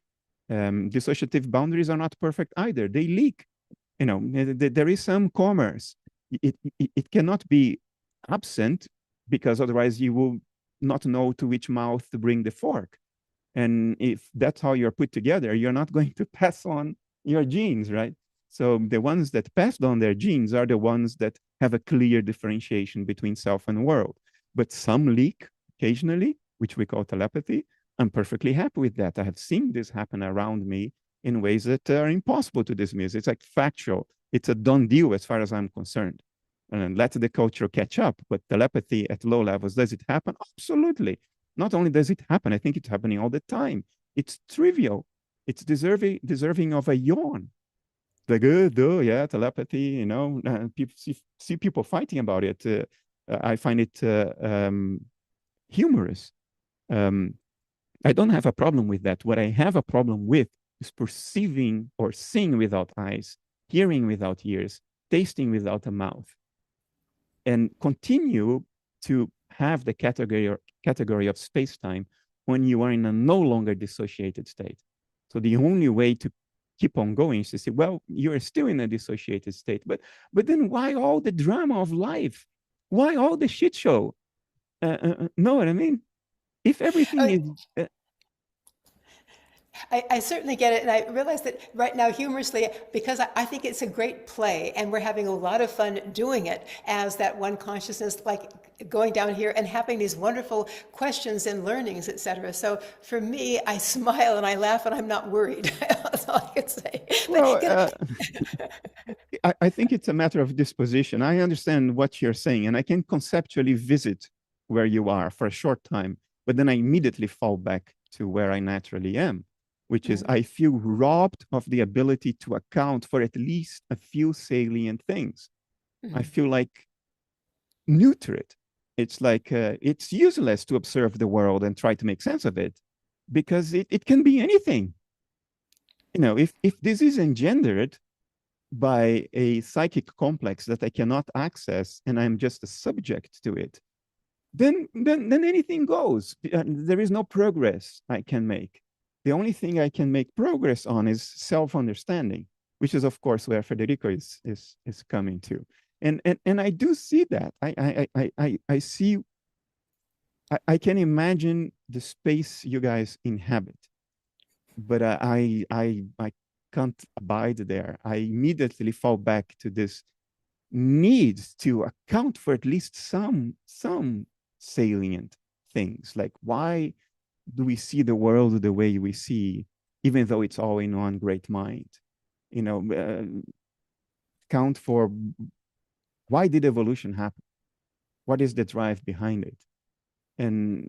Dissociative boundaries are not perfect either. They leak. You know, there is some commerce. It cannot be absent, because otherwise you will not know to which mouth to bring the fork. And if that's how you're put together, you're not going to pass on your genes, right? So the ones that passed on their genes are the ones that have a clear differentiation between self and world. But some leak occasionally, which we call telepathy. I'm perfectly happy with that. I have seen this happen around me in ways that are impossible to dismiss. It's like factual. It's a done deal as far as I'm concerned. And let the culture catch up. But telepathy at low levels, does it happen? Absolutely. Not only does it happen, I think it's happening all the time. It's trivial. It's deserving of a yawn. Like, yeah, telepathy, you know, people see people fighting about it. I find it humorous. I don't have a problem with that. What I have a problem with is perceiving or seeing without eyes, hearing without ears, tasting without a mouth, and continue to have the category of space-time when you are in a no longer dissociated state. So the only way to keep on going is to say, well, you're still in a dissociated state, but then why all the drama of life? Why all the shit show? Know what I mean? If everything is... I certainly get it. And I realize that right now, humorously, because I think it's a great play and we're having a lot of fun doing it as that one consciousness, like going down here and having these wonderful questions and learnings, et cetera. So for me, I smile and I laugh and I'm not worried. That's all I can say. Well, I think it's a matter of disposition. I understand what you're saying, and I can conceptually visit where you are for a short time, but then I immediately fall back to where I naturally am, which is I feel robbed of the ability to account for at least a few salient things. I feel like neutered. It's like it's useless to observe the world and try to make sense of it, because it can be anything. You know, if this is engendered, by a psychic complex that I cannot access, and I'm just a subject to it, then anything goes. There is no progress I can make. The only thing I can make progress on is self-understanding, which is, of course, where Federico is coming to. And I do see that. I see, I can imagine the space you guys inhabit, but I can't abide there. I immediately fall back to this need to account for at least some salient things, like why do we see the world the way we see, even though it's all in one great mind? You know, count for why did evolution happen? What is the drive behind it? And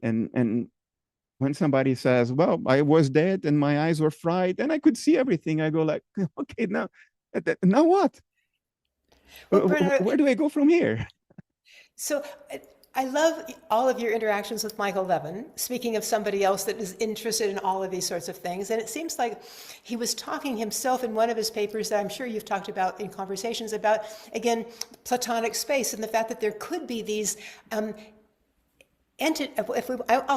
when somebody says, well, I was dead and my eyes were fried and I could see everything, I go like, okay, now what? Well, Bernardo, where do I go from here? so I love all of your interactions with Michael Levin, speaking of somebody else that is interested in all of these sorts of things. And it seems like he was talking himself in one of his papers that I'm sure you've talked about in conversations about, again, Platonic space and the fact that there could be these I'll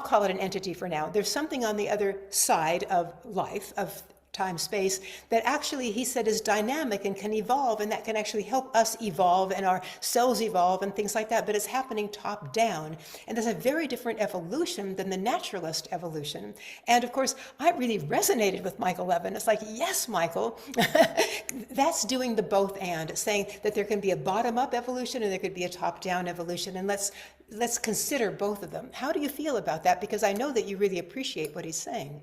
call it an entity for now. There's something on the other side of life, of time, space, that actually, he said, is dynamic and can evolve, and that can actually help us evolve and our cells evolve and things like that, but it's happening top down. And there's a very different evolution than the naturalist evolution. And of course, I really resonated with Michael Levin. It's like, yes, Michael, that's doing the both and, saying that there can be a bottom-up evolution and there could be a top-down evolution, and let's consider both of them. How do you feel about that? Because I know that you really appreciate what he's saying.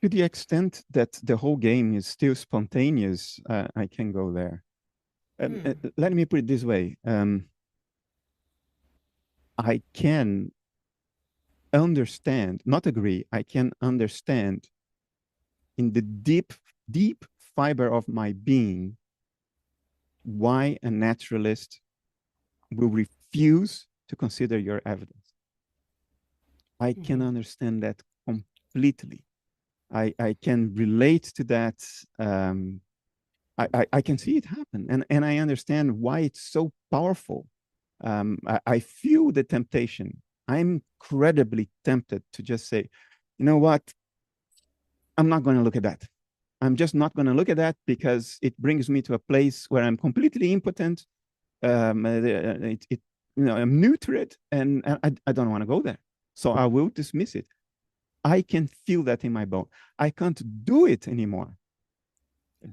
To the extent that the whole game is still spontaneous, I can go there. Let me put it this way. I can understand, not agree, I can understand in the deep fiber of my being why a naturalist will refuse to consider your evidence. I can understand that completely. I can relate to that. I can see it happen, and I understand why it's so powerful. I feel the temptation. I'm incredibly tempted to just say, you know what? I'm not going to look at that. I'm just not going to look at that because it brings me to a place where I'm completely impotent. I'm new to it, and I don't want to go there. So I will dismiss it. I can feel that in my bone. I can't do it anymore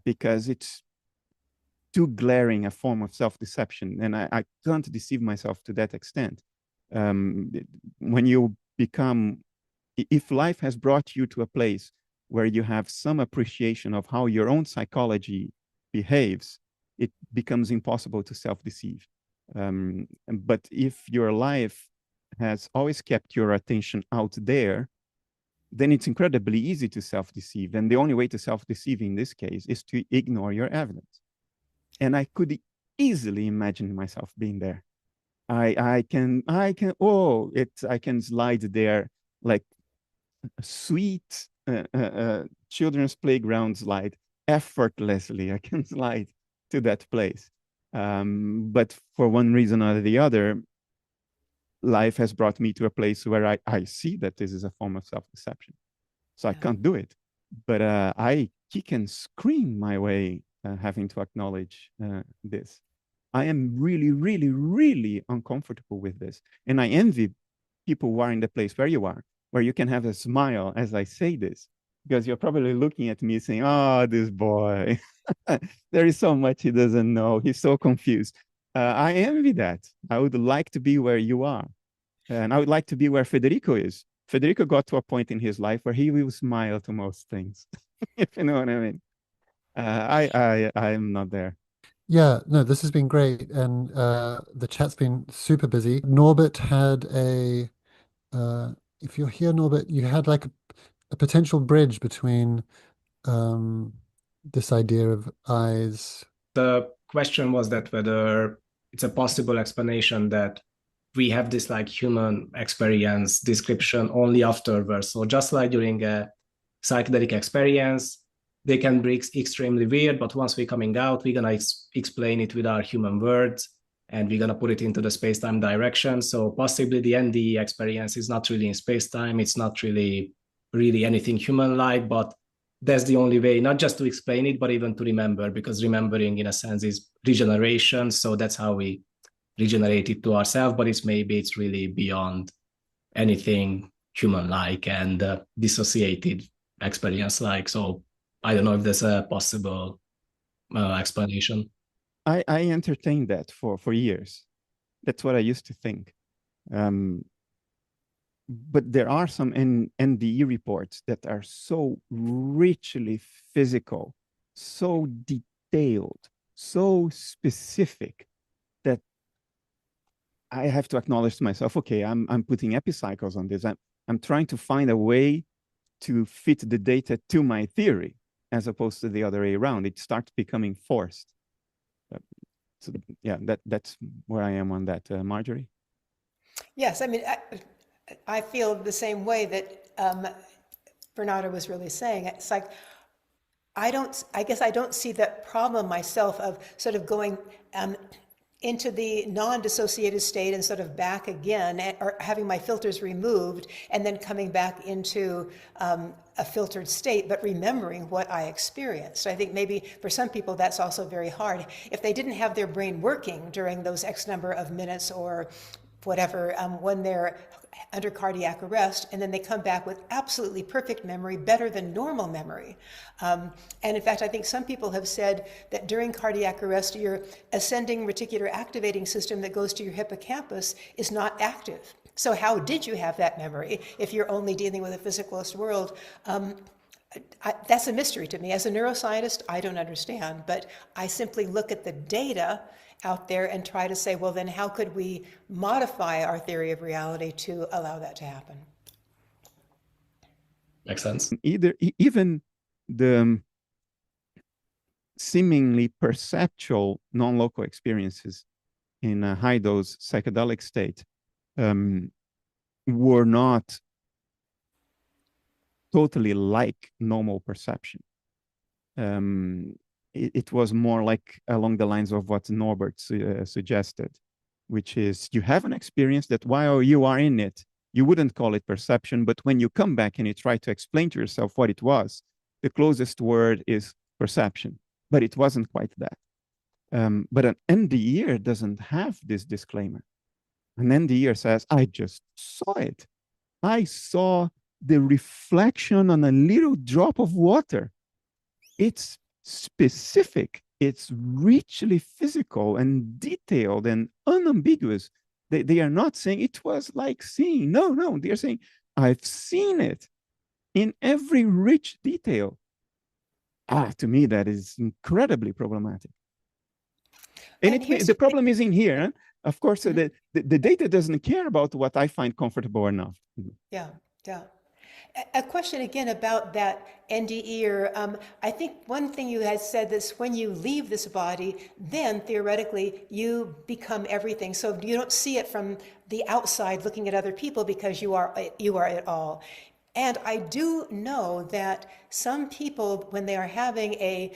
because it's too glaring a form of self-deception, and I can't deceive myself to that extent. When you become, if life has brought you to a place where you have some appreciation of how your own psychology behaves, it becomes impossible to self-deceive. But if your life has always kept your attention out there, then it's incredibly easy to self-deceive. And the only way to self-deceive in this case is to ignore your evidence. And I could easily imagine myself being there. I can slide there like a sweet children's playground slide effortlessly. I can slide to that place. But for one reason or the other, life has brought me to a place where I see that this is a form of self-deception. So I can't do it. But I kick and scream my way having to acknowledge this. I am really, really, really uncomfortable with this. And I envy people who are in the place where you are, where you can have a smile as I say this, because you're probably looking at me saying, oh, this boy, there is so much he doesn't know. He's so confused. I envy that. I would like to be where you are. And I would like to be where Federico is. Federico got to a point in his life where he will smile to most things, if you know what I mean. I am not there. Yeah, no, this has been great, and the chat's been super busy. Norbert had if you're here, Norbert, you had like a potential bridge between this idea of eyes. The question was that whether it's a possible explanation that we have this like human experience description only afterwards. So just like during a psychedelic experience, they can be extremely weird, but once we're coming out, we're going to explain it with our human words, and we're going to put it into the space-time direction. So possibly the NDE experience is not really in space-time. It's not really anything human-like, but that's the only way, not just to explain it, but even to remember, because remembering in a sense is regeneration. So that's how we regenerate it to ourselves, but it's really beyond anything human-like and dissociated experience-like. So I don't know if there's a possible explanation. I entertained that for years. That's what I used to think. But there are some NDE reports that are so richly physical, so detailed, so specific, that I have to acknowledge to myself, okay, I'm putting epicycles on this. I'm trying to find a way to fit the data to my theory, as opposed to the other way around. It starts becoming forced. So yeah, that's where I am on that. Marjorie? Yes, I mean, I feel the same way that Bernardo was really saying. It's like, I guess I don't see that problem myself of sort of going into the non-dissociated state and sort of back again, or having my filters removed and then coming back into a filtered state, but remembering what I experienced. I think maybe for some people that's also very hard. If they didn't have their brain working during those X number of minutes or whatever, when they're under cardiac arrest, and then they come back with absolutely perfect memory, better than normal memory. And in fact, I think some people have said that during cardiac arrest, your ascending reticular activating system that goes to your hippocampus is not active. So how did you have that memory if you're only dealing with a physicalist world? That's a mystery to me. As a neuroscientist, I don't understand, but I simply look at the data out there and try to say, well, then how could we modify our theory of reality to allow that to happen? Makes sense. Even the seemingly perceptual non-local experiences in a high-dose psychedelic state were not totally like normal perception. It was more like along the lines of what Norbert suggested, which is you have an experience that while you are in it, you wouldn't call it perception, but when you come back and you try to explain to yourself what it was, the closest word is perception, but it wasn't quite that. But an NDEer doesn't have this disclaimer. An NDEer says, I just saw it. I saw the reflection on a little drop of water. It's specific, it's richly physical and detailed and unambiguous. They are not saying it was like seeing. No, they are saying, I've seen it in every rich detail. To me, that is incredibly problematic. And the problem is in here. Huh? Of course, the data doesn't care about what I find comfortable enough. Yeah. A question again about that NDE. I think one thing you had said is when you leave this body, then theoretically you become everything. So you don't see it from the outside looking at other people because you are it all. And I do know that some people, when they are having a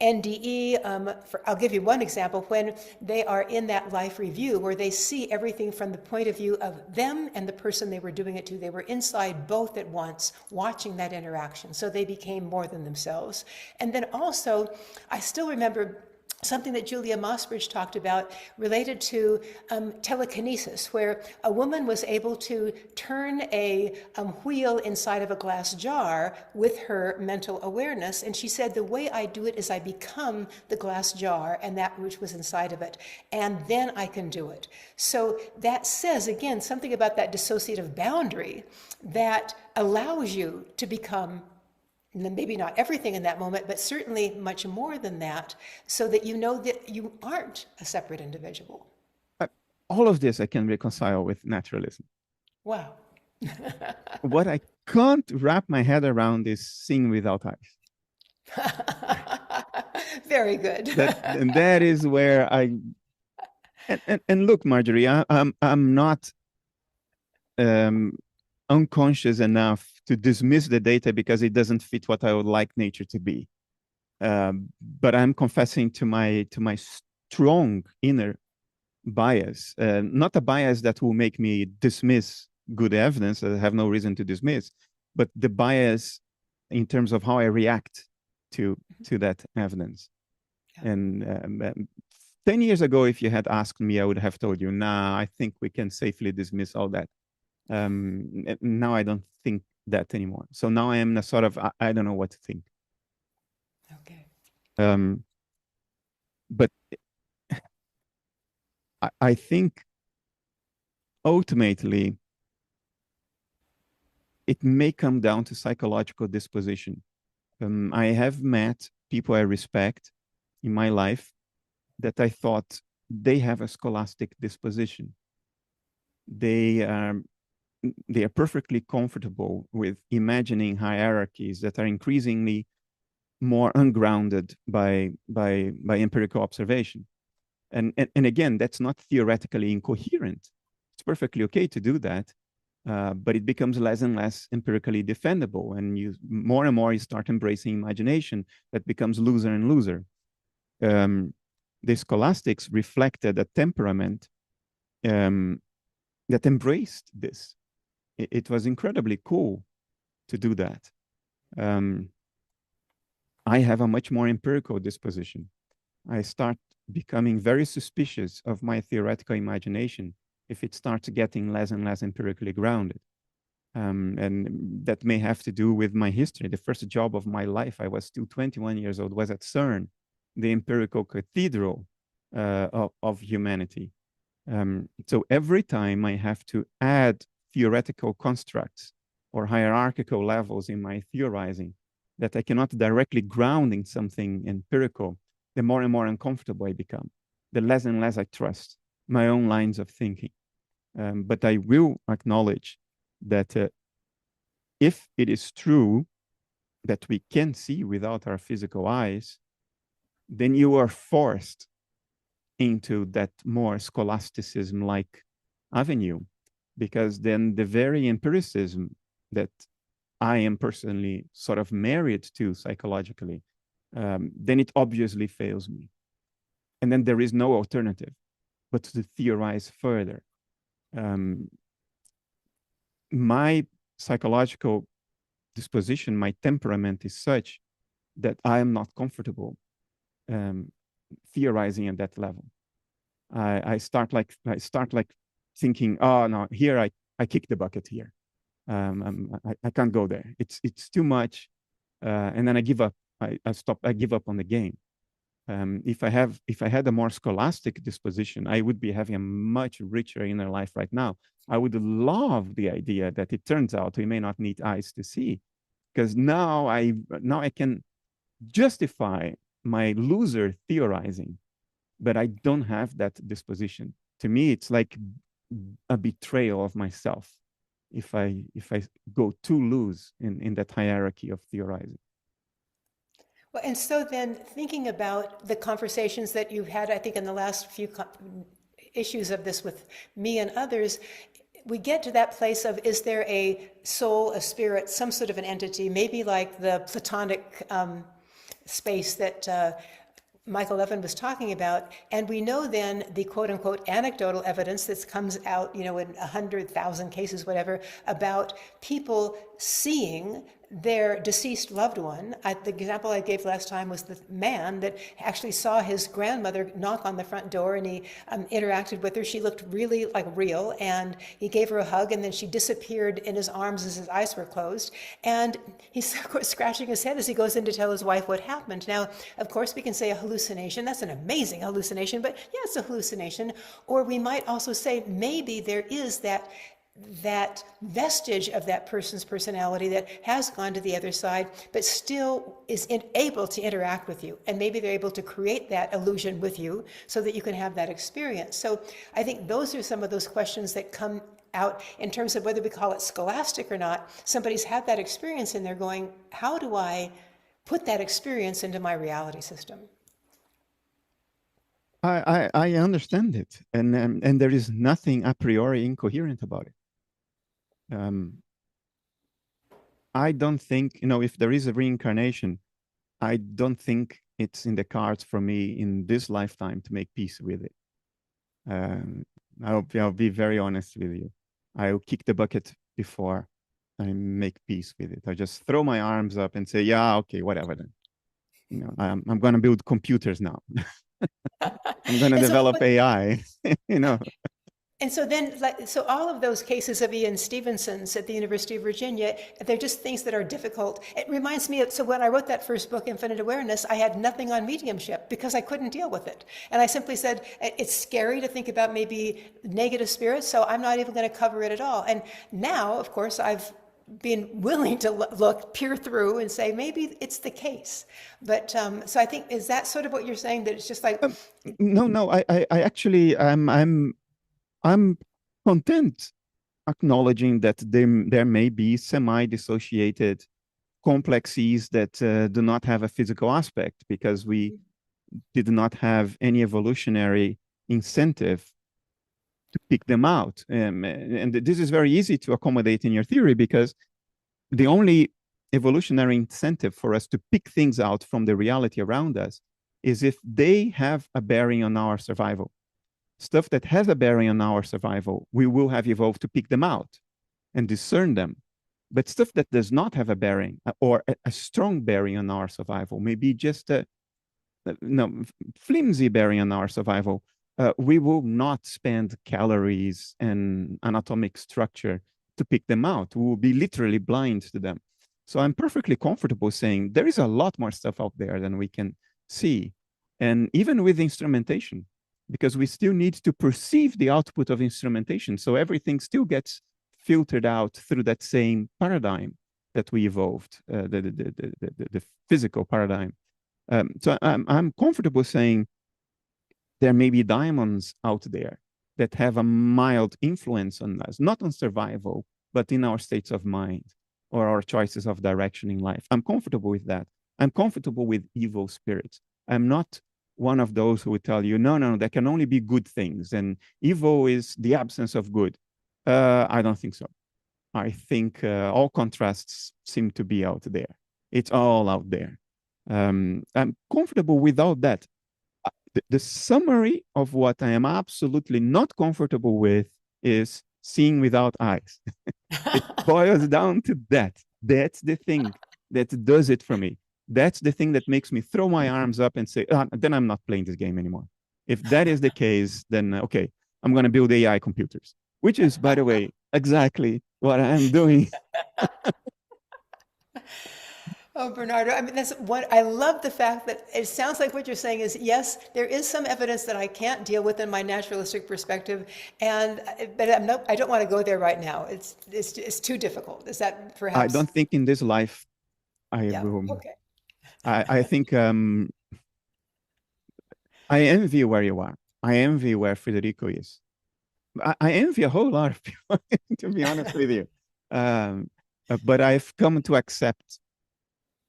NDE, I'll give you one example, when they are in that life review where they see everything from the point of view of them and the person they were doing it to. They were inside both at once, watching that interaction. So they became more than themselves. And then also, I still remember something that Julia Mossbridge talked about related to telekinesis, where a woman was able to turn a wheel inside of a glass jar with her mental awareness. And she said, the way I do it is I become the glass jar and that which was inside of it. And then I can do it. So that says, again, something about that dissociative boundary that allows you to become maybe not everything in that moment, but certainly much more than that, so that you know that you aren't a separate individual. All of this I can reconcile with naturalism. Wow. What I can't wrap my head around is seeing without eyes. Very good. And that is where and look, Marjorie, I'm not unconscious enough to dismiss the data because it doesn't fit what I would like nature to be. but I'm confessing to my strong inner bias, not a bias that will make me dismiss good evidence that I have no reason to dismiss, but the bias in terms of how I react to that evidence. Yeah. And 10 years ago, if you had asked me, I would have told you, nah, I think we can safely dismiss all that. Now I don't think that anymore. So now I am in a sort of, I don't know what to think. Okay. But I think ultimately it may come down to psychological disposition. I have met people I respect in my life that I thought they have a scholastic disposition. They are perfectly comfortable with imagining hierarchies that are increasingly more ungrounded by empirical observation. And again, that's not theoretically incoherent. It's perfectly okay to do that, but it becomes less and less empirically defendable. And you more and more you start embracing imagination that becomes looser and looser. The scholastics reflected a temperament that embraced this. It was incredibly cool to do that. I have a much more empirical disposition. I start becoming very suspicious of my theoretical imagination if it starts getting less and less empirically grounded. And that may have to do with my history. The first job of my life, I was still 21 years old, was at CERN, the empirical cathedral of humanity. So every time I have to add theoretical constructs or hierarchical levels in my theorizing that I cannot directly ground in something empirical, the more and more uncomfortable I become, the less and less I trust my own lines of thinking. But I will acknowledge that if it is true that we can see without our physical eyes, then you are forced into that more scholasticism-like avenue, because then the very empiricism that I am personally sort of married to psychologically, then it obviously fails me. And then there is no alternative but to theorize further. My psychological disposition, my temperament is such that I am not comfortable theorizing at that level. I start like thinking, oh no, here I kick the bucket here. I can't go there. It's too much, and then I give up. I give up on the game. If I had a more scholastic disposition, I would be having a much richer inner life right now. I would love the idea that it turns out we may not need eyes to see, because now I can justify my loser theorizing, but I don't have that disposition. To me, it's like a betrayal of myself if I go too loose in that hierarchy of theorizing. Well, and so then thinking about the conversations that you've had, I think in the last few issues of this with me and others, we get to that place of, is there a soul, a spirit, some sort of an entity, maybe like the Platonic space that Michael Levin was talking about, and we know then the quote-unquote anecdotal evidence that comes out, in 100,000 cases, whatever, about people seeing their deceased loved one. The example I gave last time was the man that actually saw his grandmother knock on the front door, and he interacted with her. She looked really like real, and he gave her a hug, and then she disappeared in his arms as his eyes were closed. And he's, of course, scratching his head as he goes in to tell his wife what happened. Now, of course, we can say a hallucination. That's an amazing hallucination, but yeah, it's a hallucination. Or we might also say maybe there is that vestige of that person's personality that has gone to the other side, but still is able to interact with you. And maybe they're able to create that illusion with you so that you can have that experience. So I think those are some of those questions that come out in terms of whether we call it scholastic or not. Somebody's had that experience and they're going, how do I put that experience into my reality system? I understand it, and there is nothing a priori incoherent about it. I don't think, if there is a reincarnation, I don't think it's in the cards for me in this lifetime to make peace with it. I'll be very honest with you. I'll kick the bucket before I make peace with it. I just throw my arms up and say, yeah, okay, whatever then. I'm going to build computers now. I'm going to develop AI, And so then, so all of those cases of Ian Stevenson's at the University of Virginia, they're just things that are difficult. It reminds me of, so when I wrote that first book, Infinite Awareness, I had nothing on mediumship because I couldn't deal with it. And I simply said, it's scary to think about maybe negative spirits, so I'm not even going to cover it at all. And now, of course, I've been willing to peer through and say, maybe it's the case. But so I think, is that sort of what you're saying, that it's just like... No, I actually, I'm content acknowledging that there may be semi-dissociated complexes that do not have a physical aspect, because we did not have any evolutionary incentive to pick them out. And this is very easy to accommodate in your theory, because the only evolutionary incentive for us to pick things out from the reality around us is if they have a bearing on our survival. Stuff that has a bearing on our survival, we will have evolved to pick them out and discern them. But stuff that does not have a bearing or a strong bearing on our survival, maybe just a flimsy bearing on our survival, we will not spend calories and anatomic structure to pick them out. We will be literally blind to them. So I'm perfectly comfortable saying there is a lot more stuff out there than we can see. And even with instrumentation, because we still need to perceive the output of instrumentation. So everything still gets filtered out through that same paradigm that we evolved, the physical paradigm. So I'm comfortable saying there may be diamonds out there that have a mild influence on us, not on survival, but in our states of mind or our choices of direction in life. I'm comfortable with that. I'm comfortable with evil spirits. I'm not one of those who would tell you, no, there can only be good things, and evil is the absence of good. I don't think so. I think all contrasts seem to be out there. It's all out there. I'm comfortable without that. The summary of what I am absolutely not comfortable with is seeing without eyes. It boils down to that. That's the thing that does it for me. That's the thing that makes me throw my arms up and say, then I'm not playing this game anymore. If that is the case, then okay, I'm going to build AI computers, which is, by the way, exactly what I am doing. Oh, Bernardo, I mean, that's what I love, the fact that it sounds like what you're saying is, yes, there is some evidence that I can't deal with in my naturalistic perspective, but I don't want to go there right now. It's too difficult. Is that perhaps? I don't think in this life I will. Okay. I think I envy where you are. I envy where Federico is. I envy a whole lot of people, to be honest with you. But I've come to accept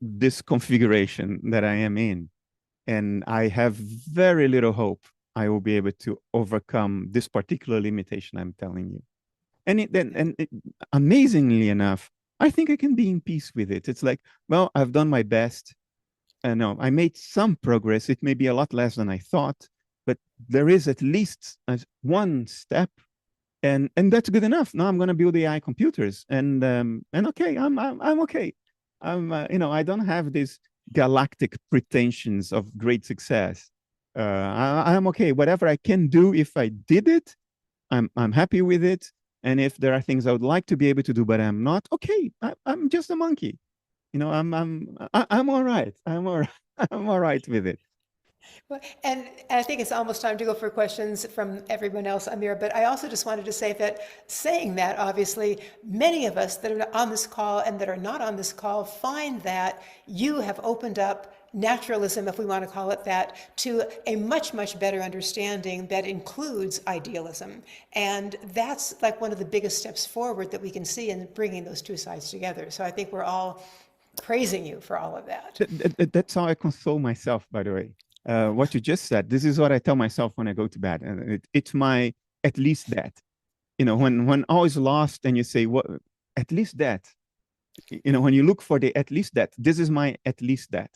this configuration that I am in, and I have very little hope I will be able to overcome this particular limitation I'm telling you. And amazingly enough, I think I can be in peace with it. It's like, well, I've done my best. No, I made some progress. It may be a lot less than I thought, but there is at least one step, and that's good enough. Now I'm going to build AI computers, and okay, I'm okay. I don't have these galactic pretensions of great success. I'm okay. Whatever I can do, if I did it, I'm happy with it. And if there are things I would like to be able to do, but I'm not, okay, I'm just a monkey. I'm all right. I'm all right with it. Well, and I think it's almost time to go for questions from everyone else, Amir, but I also just wanted to say that, saying that, obviously, many of us that are on this call and that are not on this call find that you have opened up naturalism, if we want to call it that, to a much, much better understanding that includes idealism. And that's like one of the biggest steps forward that we can see in bringing those two sides together. So I think we're all praising you for all of that. That's how I console myself, by the way. What you just said, this is what I tell myself when I go to bed. And it's my at least that. When all is lost and you say, what, at least that. When you look for the at least that, this is my at least that.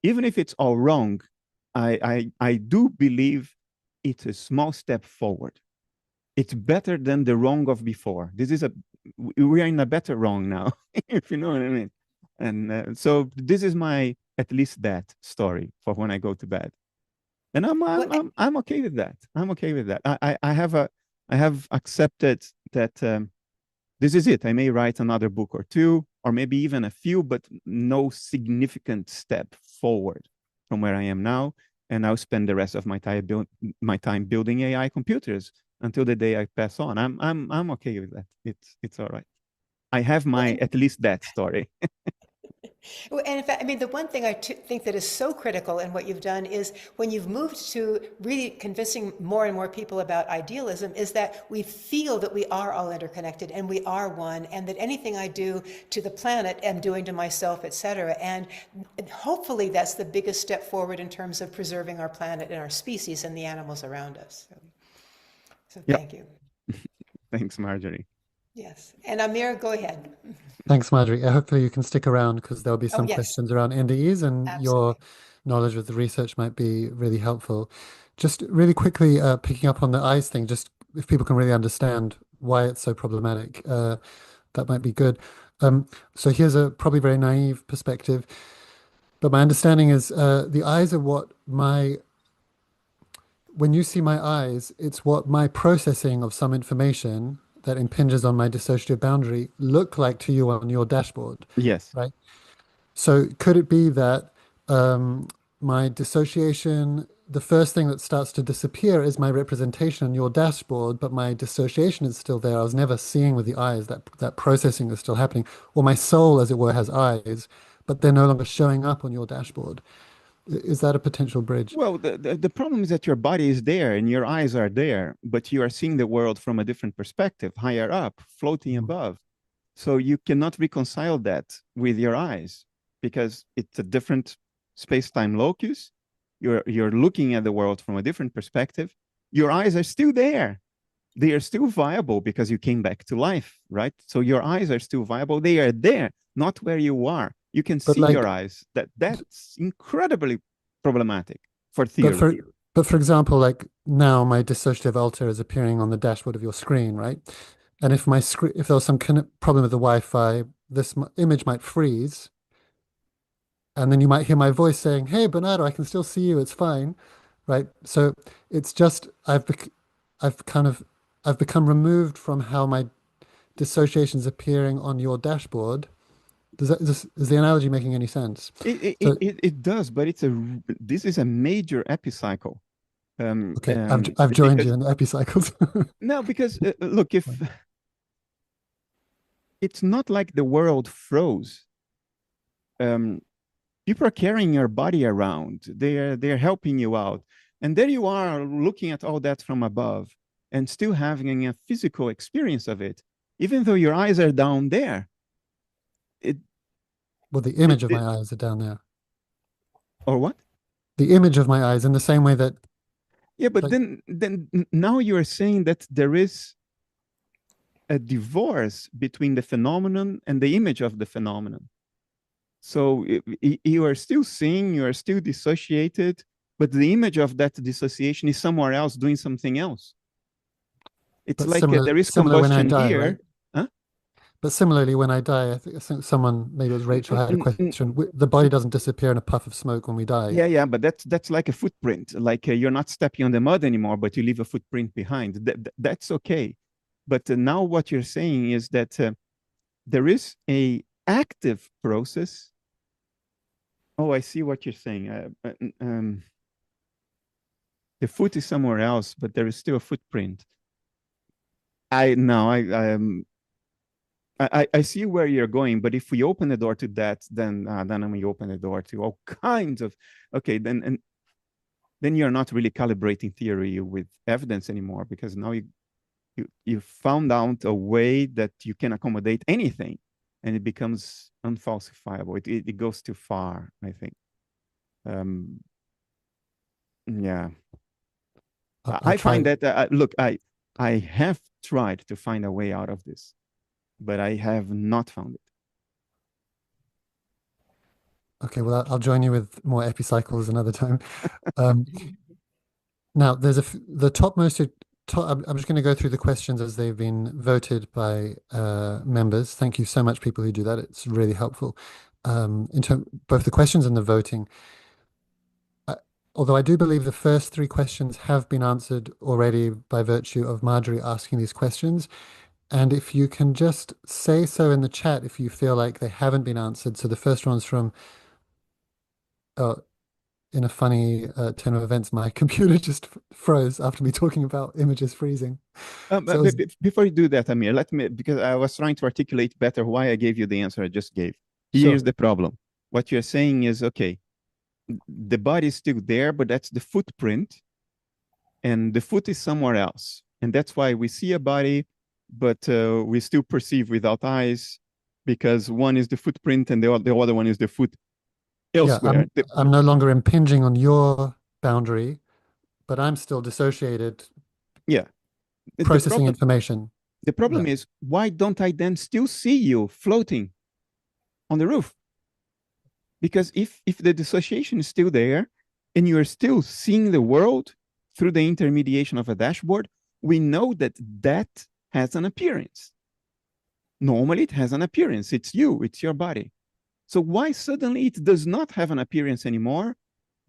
even if it's all wrong, I do believe it's a small step forward. It's better than the wrong of before. We are in a better wrong now, if you know what I mean. And so this is my, at least that story for when I go to bed. And I'm okay with that. I'm okay with that. I have accepted that this is it. I may write another book or two, or maybe even a few, but no significant step forward from where I am now. And I'll spend the rest of my time building AI computers until the day I pass on. I'm okay with that. It's all right. I have my at least that story. Well, and in fact, I mean, the one thing I think that is so critical in what you've done is when you've moved to really convincing more and more people about idealism, is that we feel that we are all interconnected and we are one, and that anything I do to the planet I'm doing to myself, et cetera. And hopefully that's the biggest step forward in terms of preserving our planet and our species and the animals around us. So thank you. Thanks, Marjorie. Yes. And Amir, go ahead. Thanks, Marjorie. Hopefully you can stick around because there'll be some questions around NDEs, and your knowledge with the research might be really helpful. Just really quickly, picking up on the eyes thing, just if people can really understand why it's so problematic, that might be good. So here's a probably very naive perspective, but my understanding is the eyes are when you see my eyes, it's what my processing of some information that impinges on my dissociative boundary look like to you on your dashboard. Yes. Right. So could it be that my dissociation, the first thing that starts to disappear is my representation on your dashboard, but my dissociation is still there. I was never seeing with the eyes, that processing is still happening. Or my soul, as it were, has eyes, but they're no longer showing up on your dashboard. Is that a potential bridge? Well, the problem is that your body is there and your eyes are there, but you are seeing the world from a different perspective, higher up, floating above. So you cannot reconcile that with your eyes because it's a different space-time locus. You're looking at the world from a different perspective. Your eyes are still there. They are still viable because you came back to life, right? So your eyes are still viable. They are there, not where you are. You can see your eyes. That's incredibly problematic for theory. But for example, like now my dissociative alter is appearing on the dashboard of your screen, right? And if if there was some kind of problem with the Wi-Fi, this image might freeze, and then you might hear my voice saying, "Hey, Bernardo, I can still see you. It's fine," right? So it's just I've become removed from how my dissociation is appearing on your dashboard. Is the analogy making any sense? It does, but this is a major epicycle. Okay, I've joined you in the epicycles. No, because look, if it's not like the world froze. People are carrying your body around. They're helping you out, and there you are looking at all that from above, and still having a physical experience of it, even though your eyes are down there. Well, the image of my eyes are down there. Or what? The image of my eyes in the same way that. Yeah, but then now you are saying that there is a divorce between the phenomenon and the image of the phenomenon. So you are still seeing, you are still dissociated, but the image of that dissociation is somewhere else doing something else. It's like there is combustion here. Right? Huh? But similarly, when I die, I think someone, maybe it was Rachel, had a question. The body doesn't disappear in a puff of smoke when we die. Yeah, but that's like a footprint. Like you're not stepping on the mud anymore, but you leave a footprint behind. That's okay. But now what you're saying is that there is a active process. Oh, I see what you're saying. The foot is somewhere else, but there is still a footprint. I see where you're going, but if we open the door to that, then we open the door to all kinds of. Okay, then you're not really calibrating theory with evidence anymore, because now you found out a way that you can accommodate anything, and it becomes unfalsifiable. It goes too far, I think. Yeah. I find that look, I have tried to find a way out of this, but I have not found it. Okay, well, I'll join you with more epicycles another time. Um, Now, there's the topmost. I'm just going to go through the questions as they've been voted by members. Thank you so much, people who do that. It's really helpful in terms both the questions and the voting. Uh, Although I do believe the first three questions have been answered already by virtue of Marjorie asking these questions. And if you can just say so in the chat if you feel like they haven't been answered. So the first one's from uh, in a funny turn of events, my computer just froze after me talking about images freezing. So it was, Before you do that, Amir, let me, because I was trying to articulate better why I gave you the answer I just gave. Here's sure. the problem. What you're saying is, okay, the body is still there, but that's the footprint, and the foot is somewhere else. And that's why we see a body, but we still perceive without eyes, because one is the footprint and the other one is the foot Yeah, elsewhere. I'm no longer impinging on your boundary, but I'm still dissociated, Yeah. The processing problem, information. the problem Right. is, why don't I then still see you floating on the roof? Because if the dissociation is still there and you're still seeing the world through the intermediation of a dashboard, we know that that has an appearance. Normally it has an appearance. It's you, it's your body. So why suddenly it does not have an appearance anymore?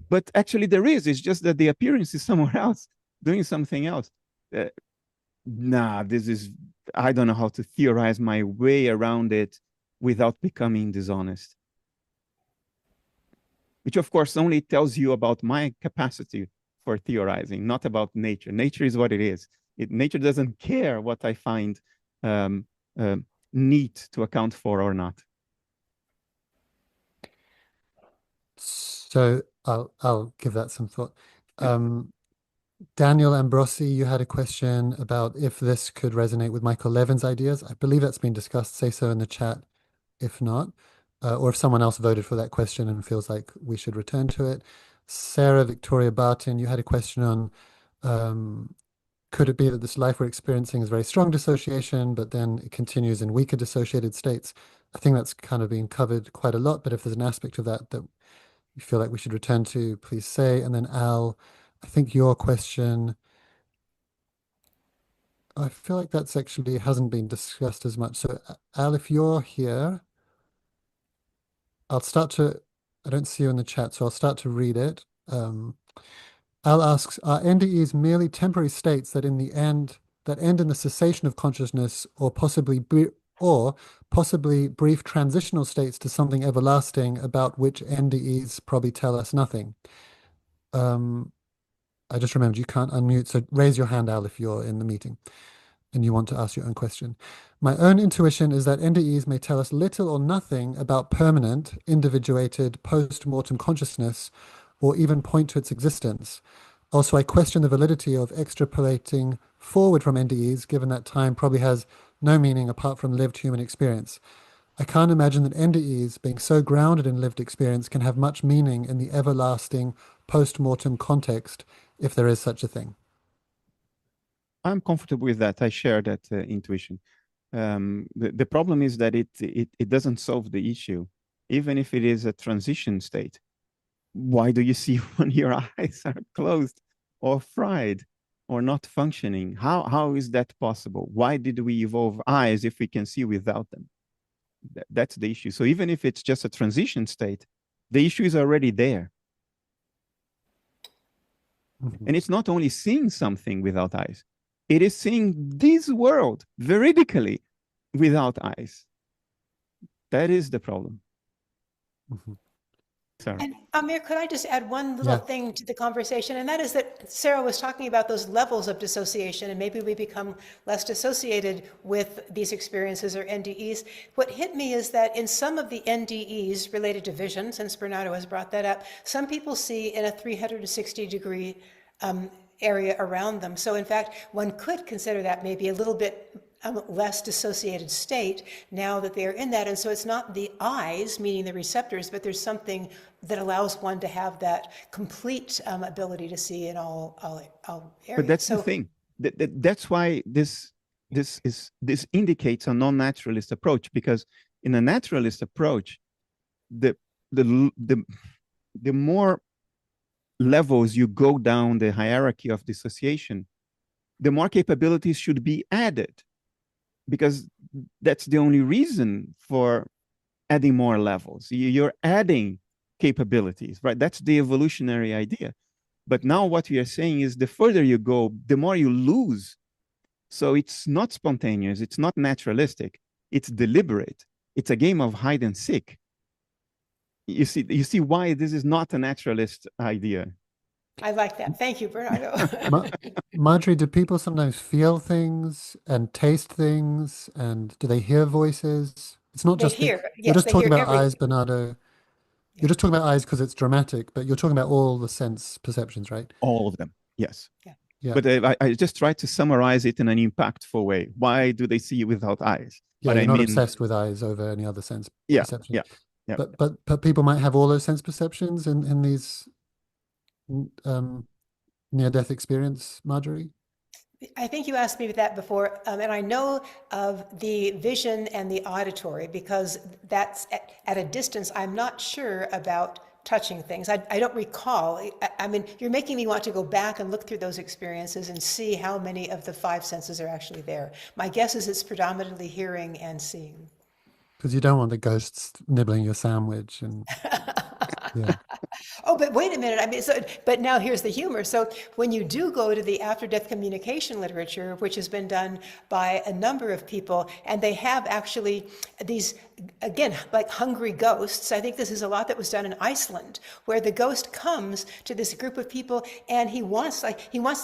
But actually there is. It's just that the appearance is somewhere else, doing something else. This is, I don't know how to theorize my way around it without becoming dishonest. Which of course only tells you about my capacity for theorizing, not about nature. Nature is what it is. Nature doesn't care what I find neat to account for or not. So I'll give that some thought. Yeah. Daniel Ambrosi, you had a question about if this could resonate with Michael Levin's ideas. I believe that's been discussed. Say so in the chat if not, or if someone else voted for that question and feels like we should return to it. Sarah Victoria Barton, you had a question on could it be that this life we're experiencing is very strong dissociation, but then it continues in weaker dissociated states? I think that's kind of been covered quite a lot, but if there's an aspect of that that you feel like we should return to, please say. And then Al, I think your question, I feel like that's actually hasn't been discussed as much. So Al, if you're here, I'll start to, I don't see you in the chat, so I'll start to read it. Al asks, are NDEs merely temporary states that in the end, that end in the cessation of consciousness or possibly brief transitional states to something everlasting about which NDEs probably tell us nothing? I just remembered you can't unmute, so raise your hand, Al, if you're in the meeting and you want to ask your own question. My own intuition is that NDEs may tell us little or nothing about permanent, individuated, post-mortem consciousness, or even point to its existence. Also, I question the validity of extrapolating forward from NDEs, given that time probably has no meaning apart from lived human experience. I can't imagine that NDEs, being so grounded in lived experience, can have much meaning in the everlasting post-mortem context, if there is such a thing. I'm comfortable with that. I share that intuition. The problem is that it doesn't solve the issue, even if it is a transition state. Why do you see when your eyes are closed or fried or not functioning? How is that possible? Why did we evolve eyes if we can see without them? That's the issue. So even if it's just a transition state, the issue is already there. Mm-hmm. And it's not only seeing something without eyes, it is seeing this world veridically without eyes. That is the problem. Mm-hmm. Sorry. And Amir, could I just add one little thing to the conversation? And that is that Sarah was talking about those levels of dissociation, and maybe we become less dissociated with these experiences or NDEs. What hit me is that in some of the NDEs related to vision, since Bernardo has brought that up, some people see in a 360-degree area around them. So in fact, one could consider that maybe a little bit less dissociated state now that they are in that. And so it's not the eyes, meaning the receptors, but there's something that allows one to have that complete ability to see in all areas. But that's the thing. That's why this indicates a non-naturalist approach, because in a naturalist approach, the the more levels you go down the hierarchy of dissociation, the more capabilities should be added, because that's the only reason for adding more levels. You're adding capabilities, right? That's the evolutionary idea. But now what we are saying is the further you go, the more you lose. So it's not spontaneous, it's not naturalistic, it's deliberate. It's a game of hide and seek. You see why this is not a naturalist idea. I like that. Thank you, Bernardo. Marjorie, do people sometimes feel things and taste things, and do they hear voices? It's not They just hear, you're yes, just they talking hear about eyes, everything. Bernardo. You're just talking about eyes because it's dramatic, but you're talking about all the sense perceptions, right? All of them, yes. Yeah. Yeah. But I just try to summarize it in an impactful way. Why do they see without eyes? Yeah, But you're I not mean, obsessed with eyes over any other sense yeah, perception. yeah, yeah. But people might have all those sense perceptions in these near-death experience, Marjorie. I think you asked me that before, and I know of the vision and the auditory because that's at a distance. I'm not sure about touching things. I don't recall. I mean, you're making me want to go back and look through those experiences and see how many of the five senses are actually there. My guess is it's predominantly hearing and seeing. Because you don't want the ghosts nibbling your sandwich and yeah. Oh, but wait a minute. I mean, but now here's the humor. So when you do go to the after-death communication literature, which has been done by a number of people, and they have actually these, again, like hungry ghosts. I think this is a lot that was done in Iceland, where the ghost comes to this group of people and he wants to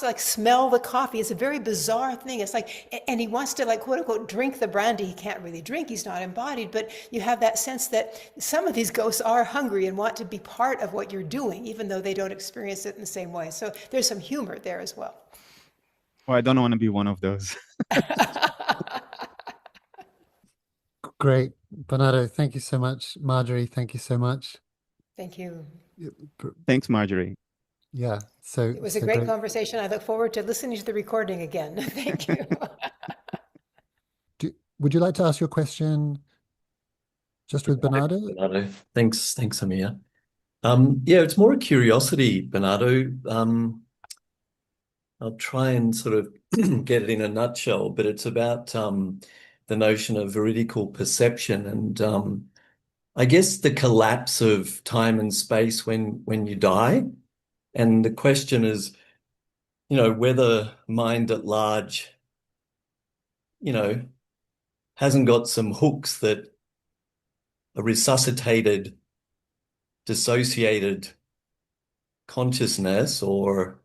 like smell the coffee. It's a very bizarre thing. It's like, and he wants to like quote unquote drink the brandy. He can't really drink. He's not embodied, but you have that sense that some of these ghosts are hungry and want to be part of what you're doing, even though they don't experience it in the same way. So there's some humor there as well. Well, I don't want to be one of those. Great. Bernardo, thank you so much. Marjorie, thank you so much. Thank you. Thanks, Marjorie. Yeah, so It was a so great great. conversation. I look forward to listening to the recording again. Thank you. Would you like to ask your question just with Bernardo? Bernardo. Thanks, Amir. Yeah, it's more a curiosity, Bernardo. I'll try and sort of get it in a nutshell, but it's about the notion of veridical perception and I guess the collapse of time and space when you die. And the question is, whether mind at large, hasn't got some hooks that a resuscitated, dissociated consciousness or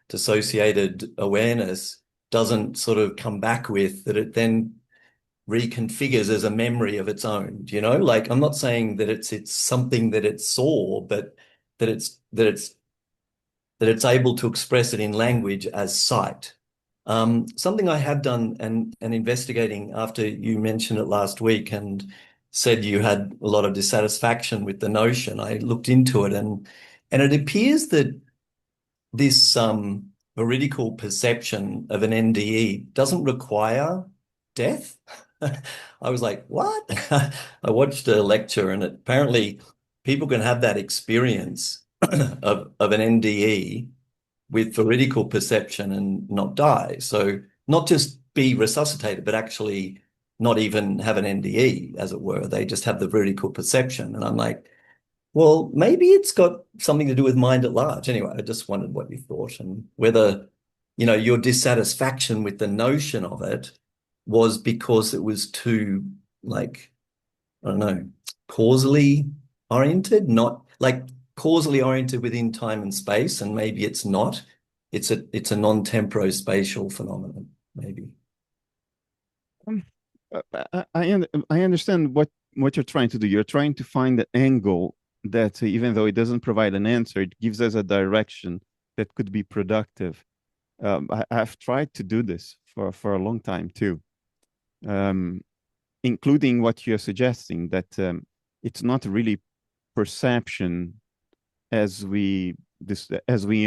dissociated awareness doesn't sort of come back with, that it then reconfigures as a memory of its own. Like, I'm not saying that it's something that it saw, but that it's able to express it in language as sight. Something I have done and investigating after you mentioned it last week and said you had a lot of dissatisfaction with the notion, I looked into it and it appears that this veridical perception of an NDE doesn't require death. I was like, what? I watched a lecture and apparently people can have that experience of an NDE with veridical perception and not die. So not just be resuscitated, but actually not even have an NDE, as it were. They just have the veridical perception. And I'm like, well, maybe it's got something to do with mind at large. Anyway, I just wondered what you thought and whether, your dissatisfaction with the notion of it was because it was too, like, I don't know, causally oriented, not like causally oriented within time and space, and maybe it's not. It's a non-temporo-spatial phenomenon, maybe. I understand what you're trying to do. You're trying to find the angle that, even though it doesn't provide an answer, it gives us a direction that could be productive. I've tried to do this for a long time too, including what you're suggesting, that it's not really perception as we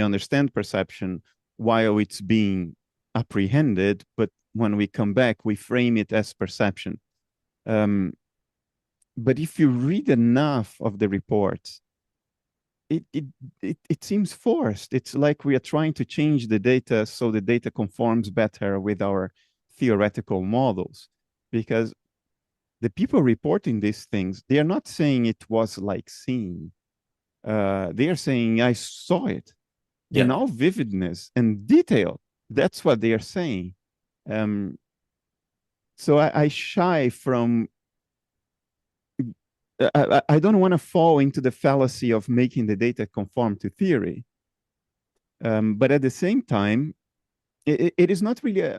understand perception while it's being apprehended, but when we come back, we frame it as perception. but if you read enough of the reports, it seems forced. It's like we are trying to change the data so the data conforms better with our theoretical models, because the people reporting these things, they are not saying it was like seeing. They are saying, I saw it in all vividness and detail. That's what they are saying. So I shy from, I don't want to fall into the fallacy of making the data conform to theory. But at the same time, it is not really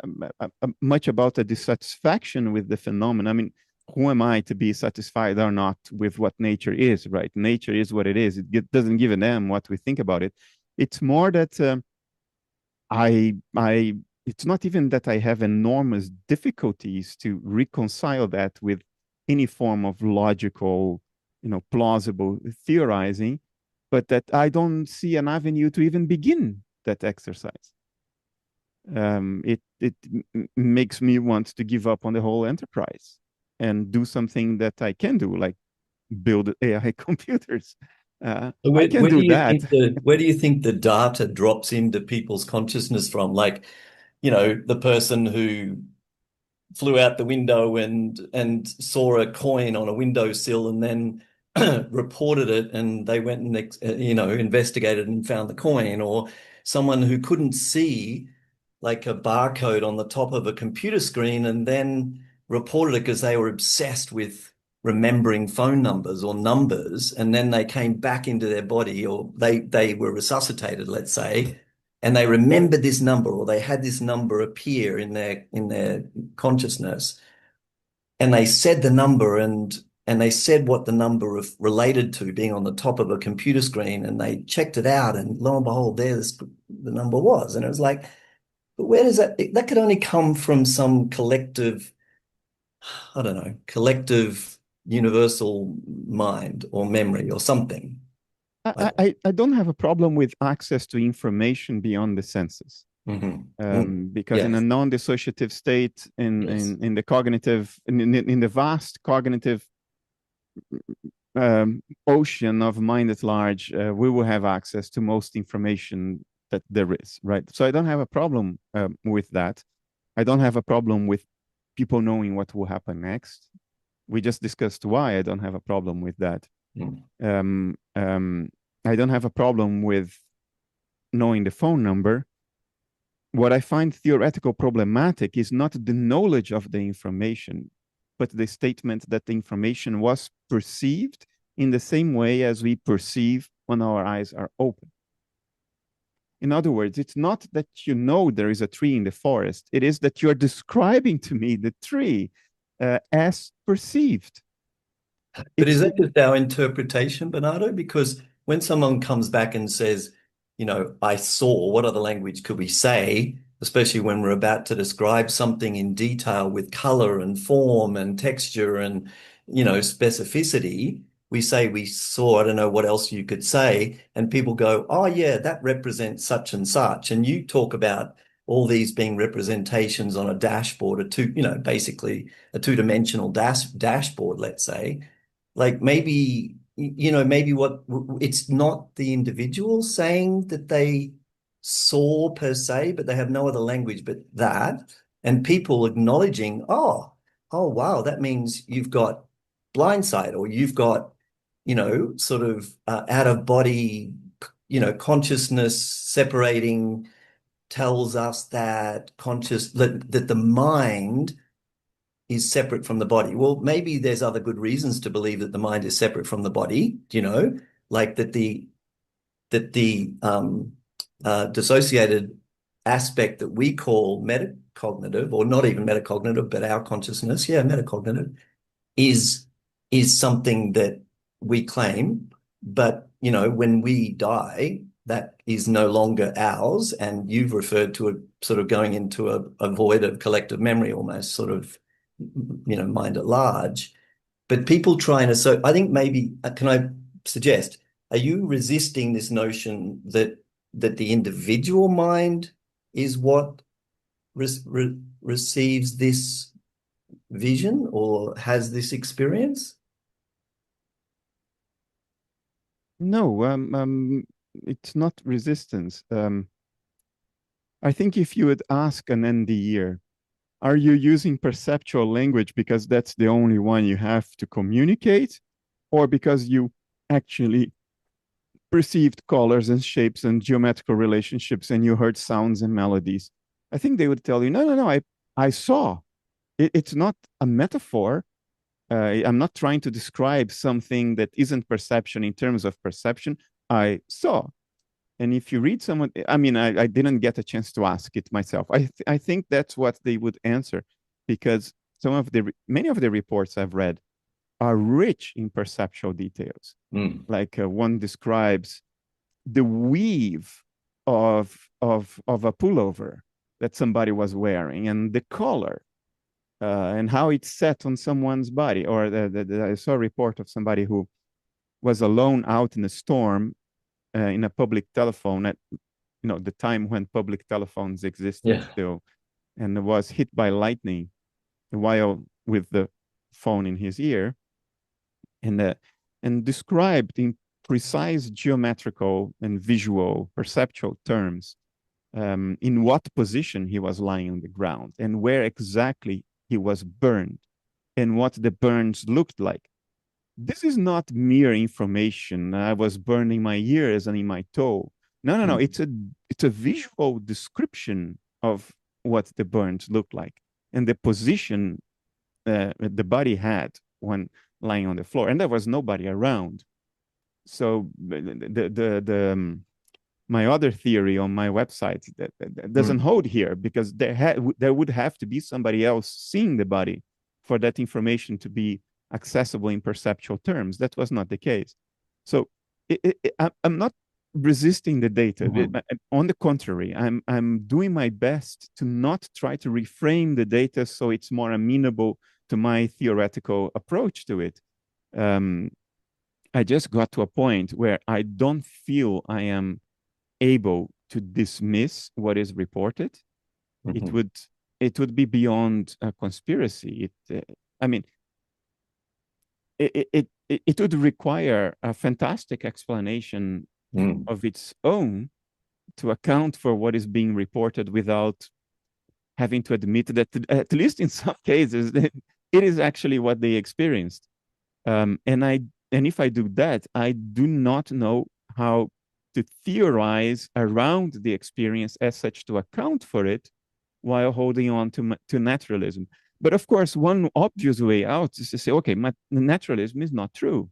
much about a dissatisfaction with the phenomenon. I mean, who am I to be satisfied or not with what nature is, right? Nature is what it is. It doesn't give a damn what we think about it. It's more that it's not even that I have enormous difficulties to reconcile that with any form of logical, plausible theorizing, but that I don't see an avenue to even begin that exercise. It makes me want to give up on the whole enterprise and do something that I can do, like build AI computers. I can do that. Where do you think the data drops into people's consciousness from? Like, the person who flew out the window and saw a coin on a windowsill and then reported it, and they went and investigated and found the coin, or someone who couldn't see like a barcode on the top of a computer screen and then reported it because they were obsessed with remembering phone numbers or numbers, and then they came back into their body, or they were resuscitated, let's say, and they remembered this number, or they had this number appear in their consciousness, and they said the number, and they said what the number related to, being on the top of a computer screen, and they checked it out, and lo and behold, there's the number was. And it was like, but where does that could only come from some collective, I don't know, collective universal mind or memory or something. I don't have a problem with access to information beyond the senses. Because Yes. in a non-dissociative state, in the cognitive, in the vast cognitive ocean of mind at large, we will have access to most information that there is, right? So I don't have a problem with that. I don't have a problem with people knowing what will happen next. We just discussed why I don't have a problem with that. I don't have a problem with knowing the phone number. What I find theoretical problematic is not the knowledge of the information, but the statement that the information was perceived in the same way as we perceive when our eyes are open. In other words, it's not that there is a tree in the forest. It is that you're describing to me the tree as perceived. But is that just our interpretation, Bernardo? Because when someone comes back and says, I saw, what other language could we say, especially when we're about to describe something in detail with color and form and texture and, specificity? We say we saw, I don't know what else you could say. And people go, oh, yeah, that represents such and such. And you talk about all these being representations on a dashboard, basically a two-dimensional dashboard, let's say. Like maybe it's not the individual saying that they saw per se, but they have no other language but that, and people acknowledging, oh wow, that means you've got blindsight, or you've got sort of out of body, consciousness separating tells us that that the mind is separate from the body. Well, maybe there's other good reasons to believe that the mind is separate from the body, like that the dissociated aspect that we call metacognitive, or not even metacognitive, but our consciousness, metacognitive, is something that we claim, but when we die, that is no longer ours. And you've referred to it sort of going into a void of collective memory, almost sort of, mind at large. But people trying to, so I think maybe, can I suggest, are you resisting this notion that the individual mind is what receives this vision or has this experience? No, it's not resistance. I think if you would ask an NDEer, are you using perceptual language because that's the only one you have to communicate, or because you actually perceived colors and shapes and geometrical relationships and you heard sounds and melodies? I think they would tell you, no, no, no, I saw. It's not a metaphor. I'm not trying to describe something that isn't perception in terms of perception. I saw. And if you read someone, I mean, I didn't get a chance to ask it myself. I think that's what they would answer, because many of the reports I've read are rich in perceptual details. Like one describes the weave of a pullover that somebody was wearing, and the color, and how it sat on someone's body. Or I saw a report of somebody who was alone out in a storm, in a public telephone at the time when public telephones existed still, and was hit by lightning while with the phone in his ear, and described in precise geometrical and visual perceptual terms in what position he was lying on the ground and where exactly he was burned and what the burns looked like. This is not mere information. I was burning my ears and in my toe. No, no, no. It's a visual description of what the burns looked like and the position the body had when lying on the floor, and there was nobody around. So my other theory on my website that doesn't hold here, because there would have to be somebody else seeing the body for that information to be accessible in perceptual terms. That was not the case. So I'm not resisting the data. On the contrary, I'm doing my best to not try to reframe the data so it's more amenable to my theoretical approach to it. I just got to a point where I don't feel I am able to dismiss what is reported. It would be beyond a conspiracy. It would require a fantastic explanation of its own to account for what is being reported without having to admit that, at least in some cases, it is actually what they experienced. And if I do that, I do not know how to theorize around the experience as such to account for it while holding on to naturalism. But of course, one obvious way out is to say, okay, naturalism is not true.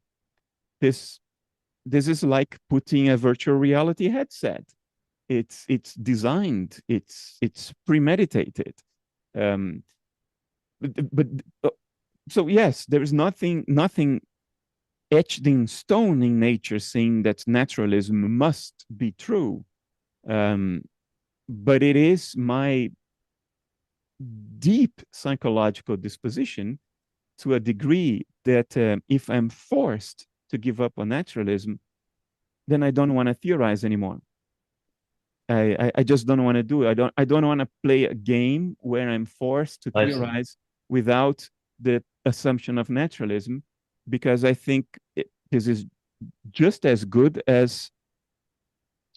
This is like putting a virtual reality headset. It's designed. It's premeditated. So yes, there is nothing etched in stone in nature saying that naturalism must be true. But it is my deep psychological disposition to a degree that if I'm forced to give up on naturalism, then I don't want to theorize anymore. I just don't want to do it. I don't want to play a game where I'm forced to theorize without the assumption of naturalism, because I think this is just as good as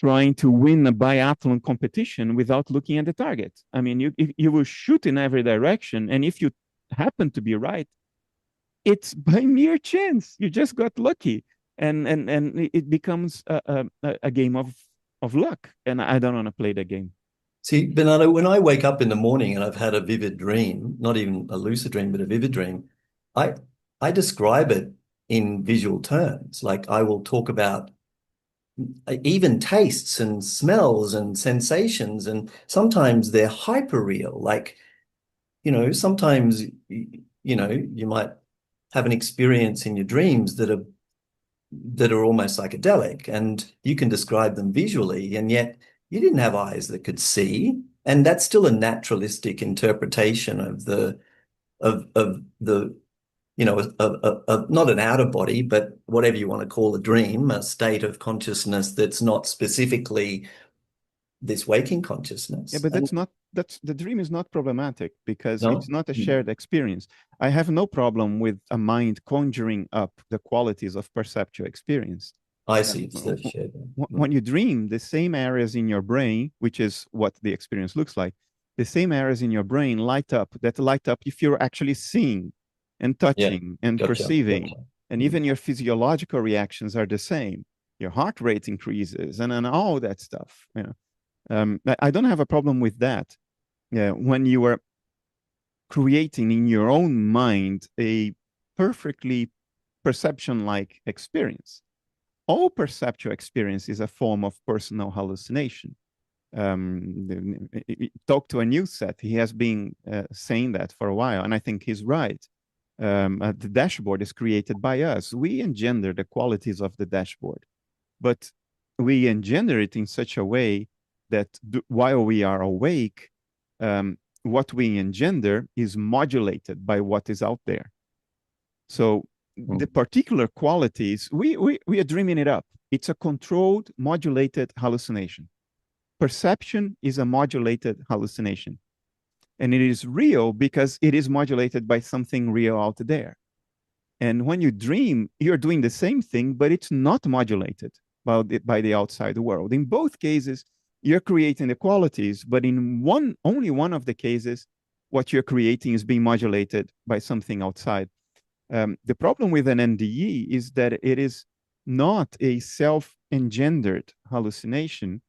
trying to win a biathlon competition without looking at the target. I mean, you will shoot in every direction, and if you happen to be right, it's by mere chance. You just got lucky, and it becomes a game of luck, and I don't want to play that game. See, Bernardo, when I wake up in the morning and I've had a vivid dream, not even a lucid dream, but a vivid dream, I describe it in visual terms. Like I will talk about even tastes and smells and sensations, and sometimes they're hyper real. Like, sometimes, you might have an experience in your dreams that are almost psychedelic, and you can describe them visually, and yet you didn't have eyes that could see. And that's still a naturalistic interpretation of the not an outer body, but whatever you want to call a dream, a state of consciousness that's not specifically this waking consciousness. Yeah, but that's the dream is not problematic because No? it's not a shared experience. I have no problem with a mind conjuring up the qualities of perceptual experience. I see. It's the shared one. When you dream, the same areas in your brain, which is what the experience looks like, the same areas in your brain light up if you're actually seeing and Yeah, touching and gotcha. perceiving. And even your physiological reactions are the same. Your heart rate increases and all that stuff. I don't have a problem with that. When you are creating in your own mind a perfectly perception-like experience. All perceptual experience is a form of personal hallucination. Talk to a new set. He has been saying that for a while, and I think he's right. The dashboard is created by us. We engender the qualities of the dashboard, but we engender it in such a way that while we are awake, what we engender is modulated by what is out there. So the particular qualities, we are dreaming it up. It's a controlled, modulated hallucination. Perception is a modulated hallucination. And it is real because it is modulated by something real out there. And when you dream, you're doing the same thing, but it's not modulated by the outside world. In both cases, you're creating the qualities, but in only one of the cases, what you're creating is being modulated by something outside. The problem with an NDE is that it is not a self-engendered hallucination.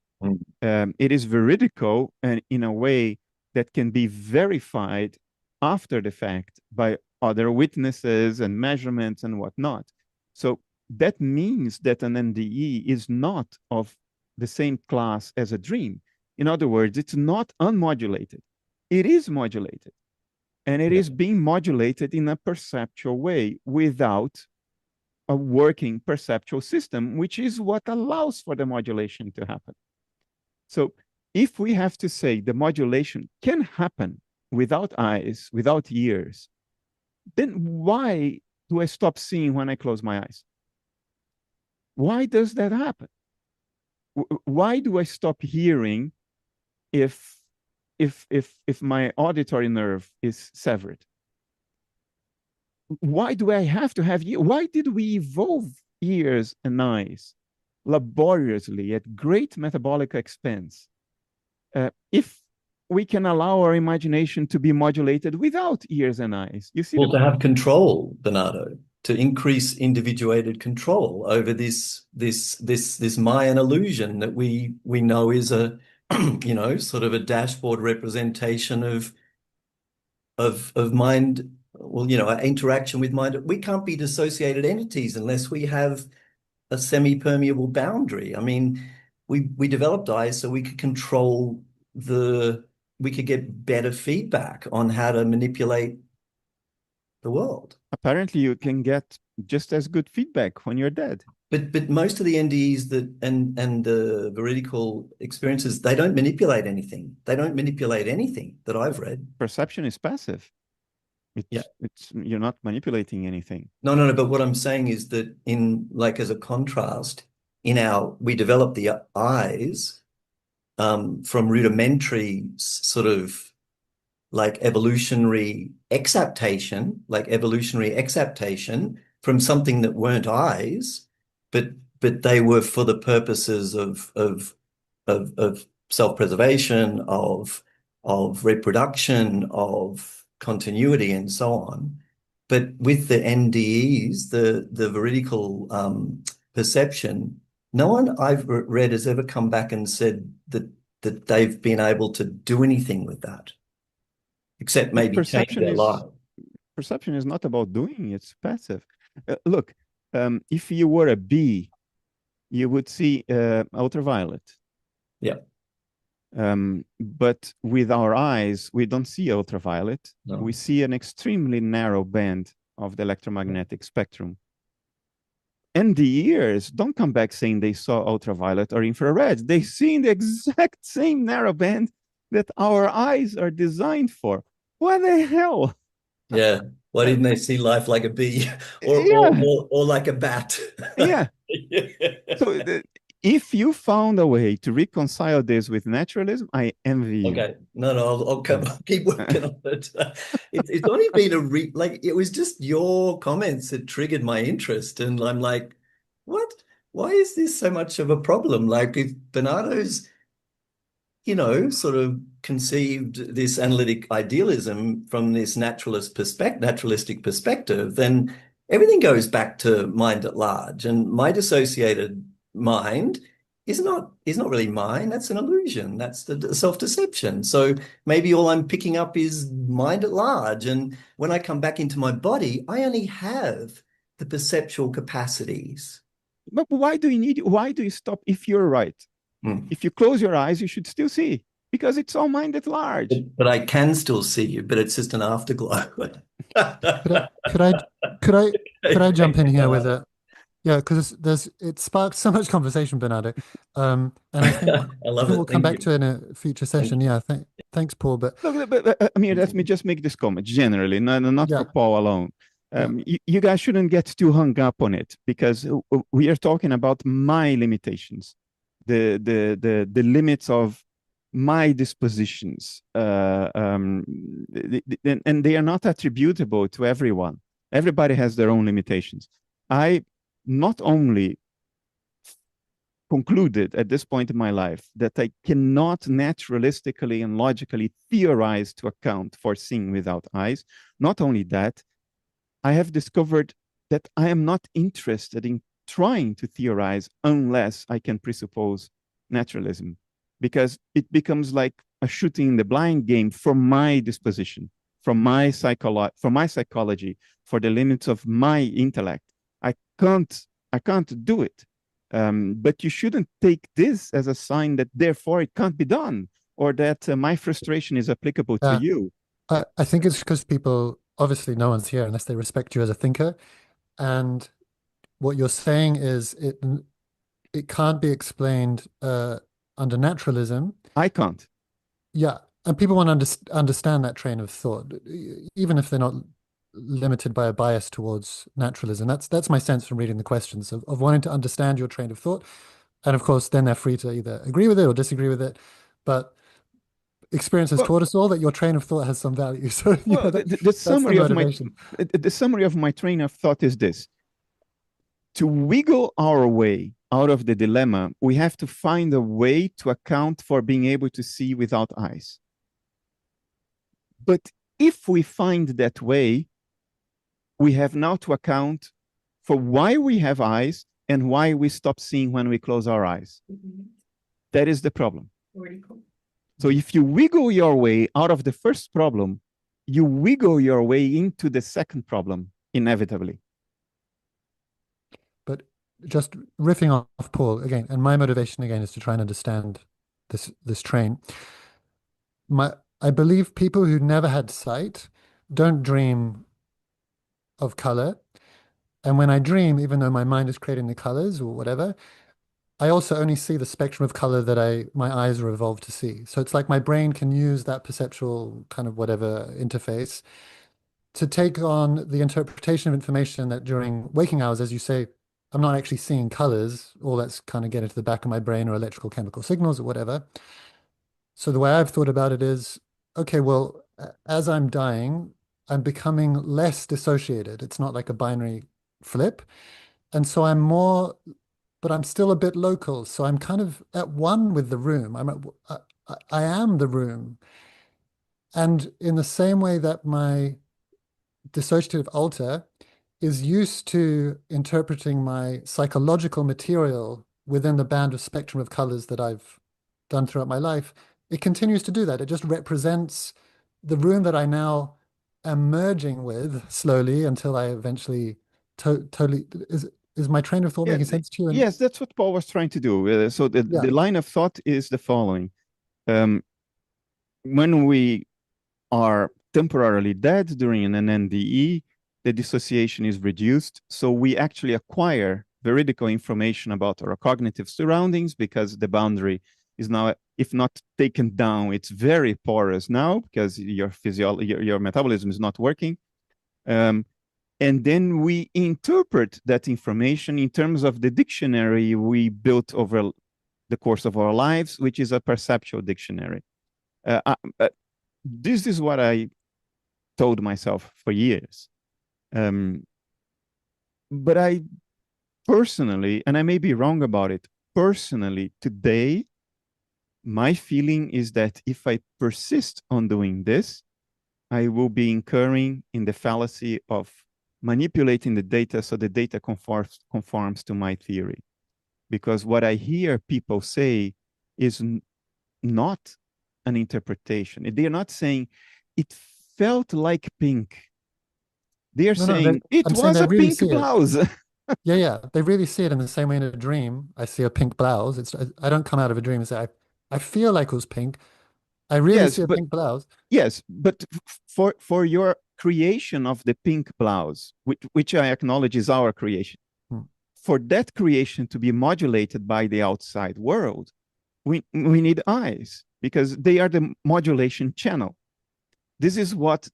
It is veridical and in a way that can be verified after the fact by other witnesses and measurements and whatnot. So that means that an NDE is not of the same class as a dream. In other words, it's not unmodulated. It is modulated. And it is being modulated in a perceptual way without a working perceptual system, which is what allows for the modulation to happen. So if we have to say the modulation can happen without eyes, without ears, then why do I stop seeing when I close my eyes? Why does that happen? Why do I stop hearing if my auditory nerve is severed? Why do I have to have ears? Why did we evolve ears and eyes laboriously at great metabolic expense if we can allow our imagination to be modulated without ears and eyes? You see, to have control, Bernardo, to increase individuated control over this Mayan illusion that we know is a sort of a dashboard representation of mind. Well, our interaction with mind. We can't be dissociated entities unless we have a semi-permeable boundary. I mean, we developed eyes so we could control we could get better feedback on how to manipulate the world. Apparently, you can get just as good feedback when you're dead. But most of the NDEs and the veridical experiences, they don't manipulate anything. They don't manipulate anything that I've read. Perception is passive. You're not manipulating anything. No. But what I'm saying is that as a contrast, we develop the eyes from rudimentary sort of evolutionary exaptation from something that weren't eyes, but they were for the purposes of self-preservation, of reproduction, of continuity, and so on. But with the NDEs, the veridical perception, no one I've read has ever come back and said that they've been able to do anything with that, except maybe change their life. Perception is not about doing, it's passive. Look, if you were a bee, you would see ultraviolet. Yeah. But with our eyes, we don't see ultraviolet. No. We see an extremely narrow band of the electromagnetic spectrum. And the ears don't come back saying they saw ultraviolet or infrared. They see in the exact same narrow band that our eyes are designed for. What the hell? Yeah. Why didn't they see life like a bee or like a bat? Yeah. So if you found a way to reconcile this with naturalism, I envy you. Okay. No, I'll keep working on it. It's only been it was just your comments that triggered my interest. And I'm like, what? why is this so much of a problem? Like if Bernardo's, sort of conceived this analytic idealism from this naturalistic perspective, then everything goes back to mind at large. And my dissociated mind is not really mine. That's an illusion. That's the self-deception. So maybe all I'm picking up is mind at large. And when I come back into my body, I only have the perceptual capacities. But why do you stop if you're right? Mm. If you close your eyes, you should still see because it's all mind at large. But I can still see you, but it's just an afterglow. Could I jump in here with it? Yeah, because it sparked so much conversation, Bernardo. And I think I love we'll it. come Thank back you. to it in a future session. Yeah, thanks, Paul. But Look, I mean, let me just make this comment generally, not yeah, for Paul alone. yeah, You guys shouldn't get too hung up on it because we are talking about my limitations, the limits of my dispositions, and they are not attributable to everyone. Everybody has their own limitations. I not only concluded at this point in my life that I cannot naturalistically and logically theorize to account for seeing without eyes. Not only that, I have discovered that I am not interested in trying to theorize unless I can presuppose naturalism, because it becomes like a shooting in the blind game from my disposition, from my psychology, for the limits of my intellect. I can't do it. But you shouldn't take this as a sign that therefore it can't be done, or that my frustration is applicable to you. I think it's because people, obviously no one's here unless they respect you as a thinker. And what you're saying is it can't be explained under naturalism. I can't. Yeah, and people want to understand that train of thought, even if they're not limited by a bias towards naturalism. That's my sense from reading the questions of wanting to understand your train of thought. And of course, then they're free to either agree with it or disagree with it. But experience has taught us all that your train of thought has some value. So well, the summary of the summary of my train of thought is this: to wiggle our way out of the dilemma, we have to find a way to account for being able to see without eyes. But if we find that way, we have now to account for why we have eyes and why we stop seeing when we close our eyes. That is the problem. So if you wiggle your way out of the first problem, you wiggle your way into the second problem, inevitably. But just riffing off Paul again, and my motivation again is to try and understand this train. I believe people who never had sight don't dream of color. And when I dream, even though my mind is creating the colors or whatever, I also only see the spectrum of color that my eyes are evolved to see. So it's like my brain can use that perceptual kind of whatever interface to take on the interpretation of information that during waking hours, as you say, I'm not actually seeing colors. All that's kind of getting to the back of my brain or electrical chemical signals or whatever. So the way I've thought about it is, okay, well, as I'm dying, I'm becoming less dissociated. It's not like a binary flip. And so but I'm still a bit local. So I'm kind of at one with the room. I am the room. And in the same way that my dissociative alter is used to interpreting my psychological material within the band of spectrum of colors that I've done throughout my life, it continues to do that. It just represents the room that I now am merging with slowly until I eventually totally is my train of thought making sense to you? Yes, that's what Paul was trying to do. So the line of thought is the following. When we are temporarily dead during an NDE, the dissociation is reduced. So we actually acquire veridical information about our cognitive surroundings because the boundary is now, if not taken down, it's very porous now because your metabolism is not working. And then we interpret that information in terms of the dictionary we built over the course of our lives, which is a perceptual dictionary. This is what I told myself for years. But I personally, and I may be wrong about it, personally, today, my feeling is that if I persist on doing this, I will be incurring in the fallacy of manipulating the data so the data conforms to my theory. Because what I hear people say is not an interpretation. They're not saying it felt like pink. They're saying it I'm saying was they a really pink see it. blouse. Yeah. They really see it in the same way in a dream. I see a pink blouse. I don't come out of a dream and say, I feel like it was pink. I really Yes, see a but pink blouse. yes, but for your creation of the pink blouse, which I acknowledge is our creation, Hmm. for that creation to be modulated by the outside world, we need eyes because they are the modulation channel. This is what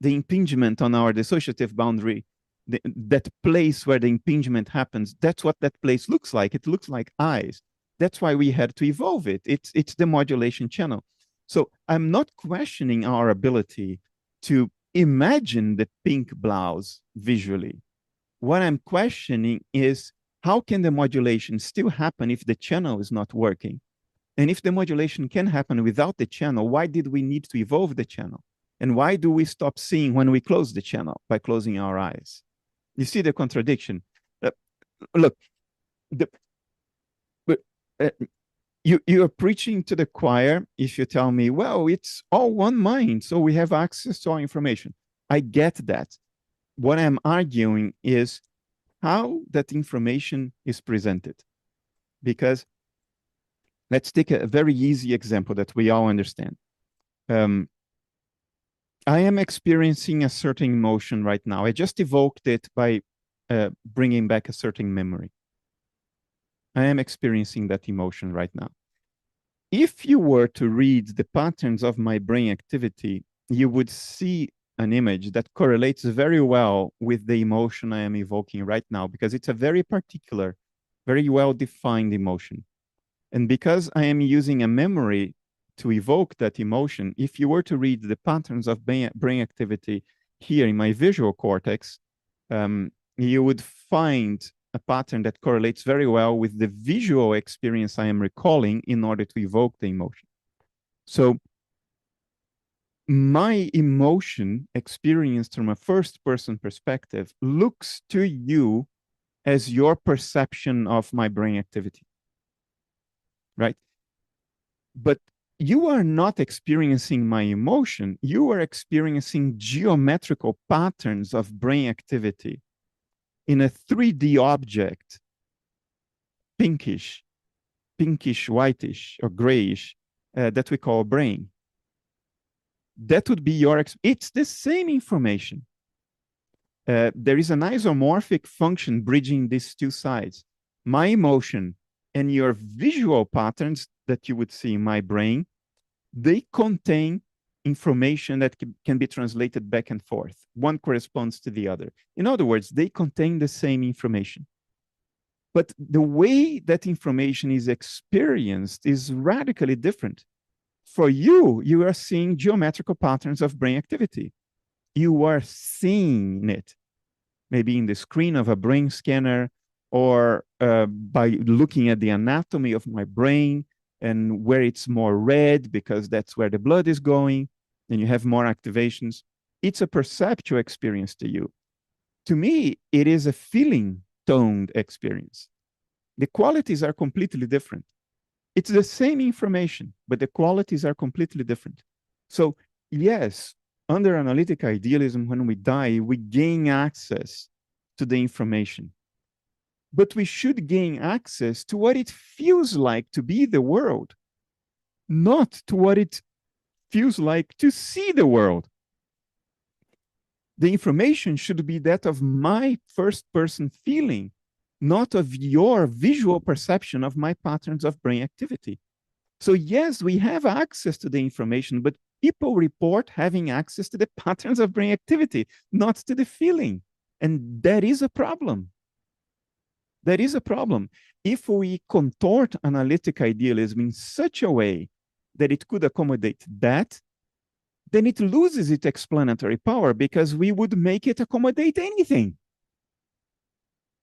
the impingement on our dissociative boundary, that place where the impingement happens, that's what that place looks like. It looks like eyes. That's why we had to evolve it. It's the modulation channel. So I'm not questioning our ability to imagine the pink blouse visually. What I'm questioning is how can the modulation still happen if the channel is not working? And if the modulation can happen without the channel, why did we need to evolve the channel? And why do we stop seeing when we close the channel by closing our eyes? You see the contradiction. Look, uh, you are preaching to the choir if you tell me, well, it's all one mind, so we have access to all information. I get that. What I'm arguing is how that information is presented. Because let's take a very easy example that we all understand. I am experiencing a certain emotion right now. I just evoked it by bringing back a certain memory. I am experiencing that emotion right now. If you were to read the patterns of my brain activity, you would see an image that correlates very well with the emotion I am evoking right now, because it's a very particular, very well-defined emotion. And because I am using a memory to evoke that emotion, if you were to read the patterns of brain activity here in my visual cortex, you would find a pattern that correlates very well with the visual experience I am recalling in order to evoke the emotion. So my emotion experienced from a first-person perspective looks to you as your perception of my brain activity, right? But you are not experiencing my emotion. You are experiencing geometrical patterns of brain activity in a 3D object, pinkish, whitish, or grayish, that we call brain. That would be your, it's the same information. There is an isomorphic function bridging these two sides. My emotion and your visual patterns that you would see in my brain, they contain information that can be translated back and forth. One corresponds to the other. In other words, they contain the same information. But the way that information is experienced is radically different. For you, you are seeing geometrical patterns of brain activity. You are seeing it, maybe in the screen of a brain scanner, or by looking at the anatomy of my brain and where it's more red because that's where the blood is going, and you have more activations. It's a perceptual experience to you. To me, it is a feeling toned experience. The qualities are completely different. It's the same information, but the qualities are completely different. So yes, under analytic idealism, when we die, we gain access to the information. But we should gain access to what it feels like to be the world, not to what it feels like to see the world. The information should be that of my first-person feeling, not of your visual perception of my patterns of brain activity. So yes, we have access to the information, but people report having access to the patterns of brain activity, not to the feeling. And that is a problem. That is a problem. If we contort analytic idealism in such a way that it could accommodate that, then it loses its explanatory power because we would make it accommodate anything.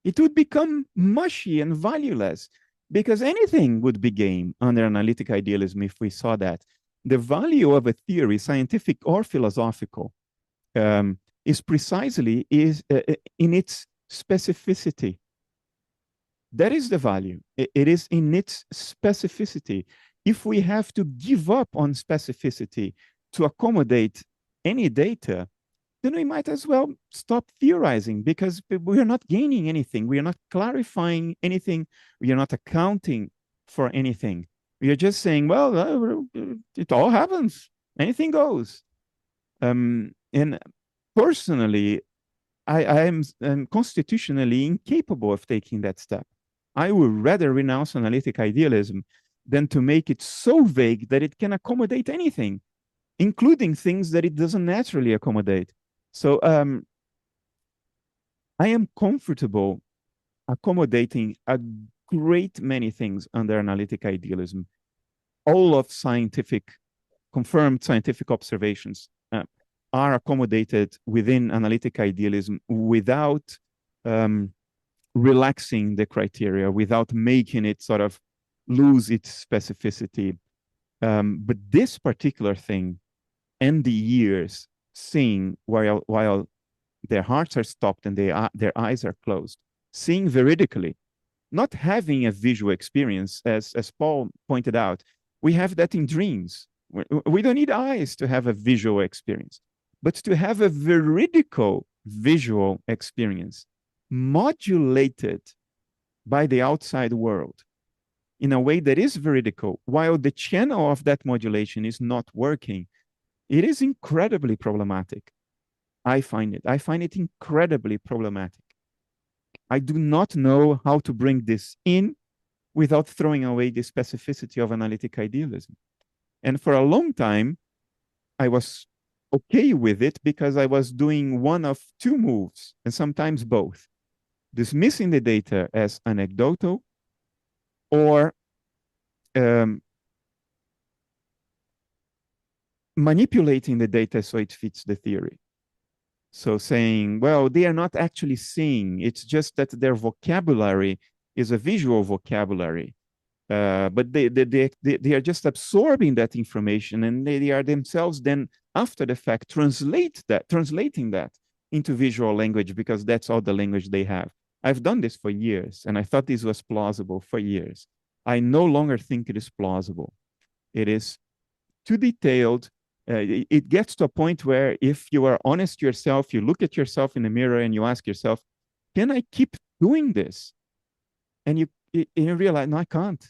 It would become mushy and valueless because anything would be game under analytic idealism if we saw that. The value of a theory, scientific or philosophical, is precisely in its specificity. That is the value. It is in its specificity. If we have to give up on specificity to accommodate any data, then we might as well stop theorizing because we are not gaining anything. We are not clarifying anything. We are not accounting for anything. We are just saying, well, it all happens. Anything goes. And personally, I am constitutionally incapable of taking that step. I would rather renounce analytic idealism than to make it so vague that it can accommodate anything, including things that it doesn't naturally accommodate. So I am comfortable accommodating a great many things under analytic idealism. All of confirmed scientific observations are accommodated within analytic idealism without relaxing the criteria, without making it sort of lose its specificity. But this particular thing and the years seeing while their hearts are stopped and their eyes are closed, seeing veridically, not having a visual experience, as Paul pointed out, we have that in dreams. We don't need eyes to have a visual experience, but to have a veridical visual experience modulated by the outside world in a way that is veridical, while the channel of that modulation is not working, it is incredibly problematic. I find it incredibly problematic. I do not know how to bring this in without throwing away the specificity of analytic idealism. And for a long time, I was okay with it because I was doing one of two moves, and sometimes both. Dismissing the data as anecdotal or manipulating the data so it fits the theory. So saying, well, they are not actually seeing. It's just that their vocabulary is a visual vocabulary. But they are just absorbing that information, and they are themselves then, after the fact, translating that into visual language because that's all the language they have. I've done this for years, and I thought this was plausible for years. I no longer think it is plausible. It is too detailed. It gets to a point where if you are honest to yourself, you look at yourself in the mirror and you ask yourself, can I keep doing this? And you realize, no, I can't.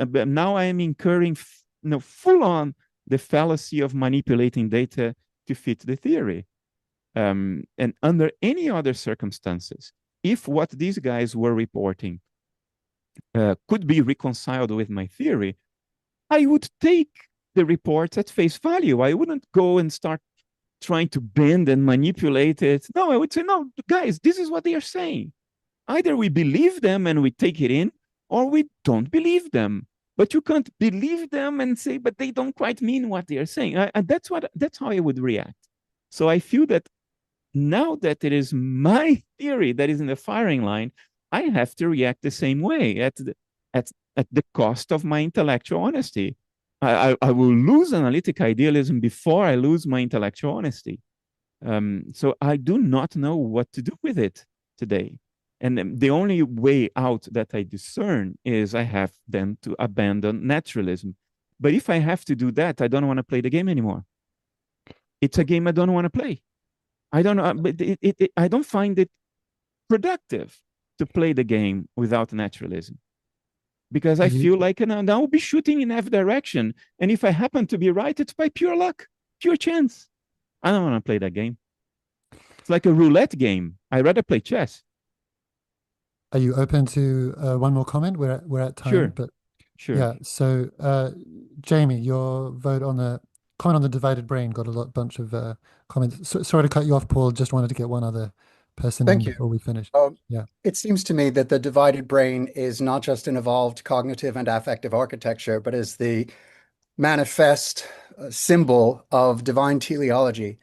But now I am incurring full on the fallacy of manipulating data to fit the theory. And under any other circumstances, if what these guys were reporting could be reconciled with my theory, I would take the reports at face value. I wouldn't go and start trying to bend and manipulate it. No, I would say, no, guys, this is what they are saying. Either we believe them and we take it in, or we don't believe them. But you can't believe them and say, but they don't quite mean what they are saying. And that's how I would react. So I feel that now that it is my theory that is in the firing line, I have to react the same way at the cost of my intellectual honesty. I will lose analytic idealism before I lose my intellectual honesty. So I do not know what to do with it today. And the only way out that I discern is I have then to abandon naturalism. But if I have to do that, I don't want to play the game anymore. It's a game I don't want to play. I don't know, but I don't find it productive to play the game without naturalism. Because I feel like now I'll be shooting in every direction. And if I happen to be right, it's by pure luck, pure chance. I don't want to play that game. It's like a roulette game. I'd rather play chess. Are you open to one more comment? We're at time, Sure. but Sure. yeah. So, Jamie, your vote on the comment on the divided brain got a bunch of comments. Sorry to cut you off, Paul. Just wanted to get one other person in Thank you. before we finish. Yeah. It seems to me that the divided brain is not just an evolved cognitive and affective architecture, but is the manifest symbol of divine teleology,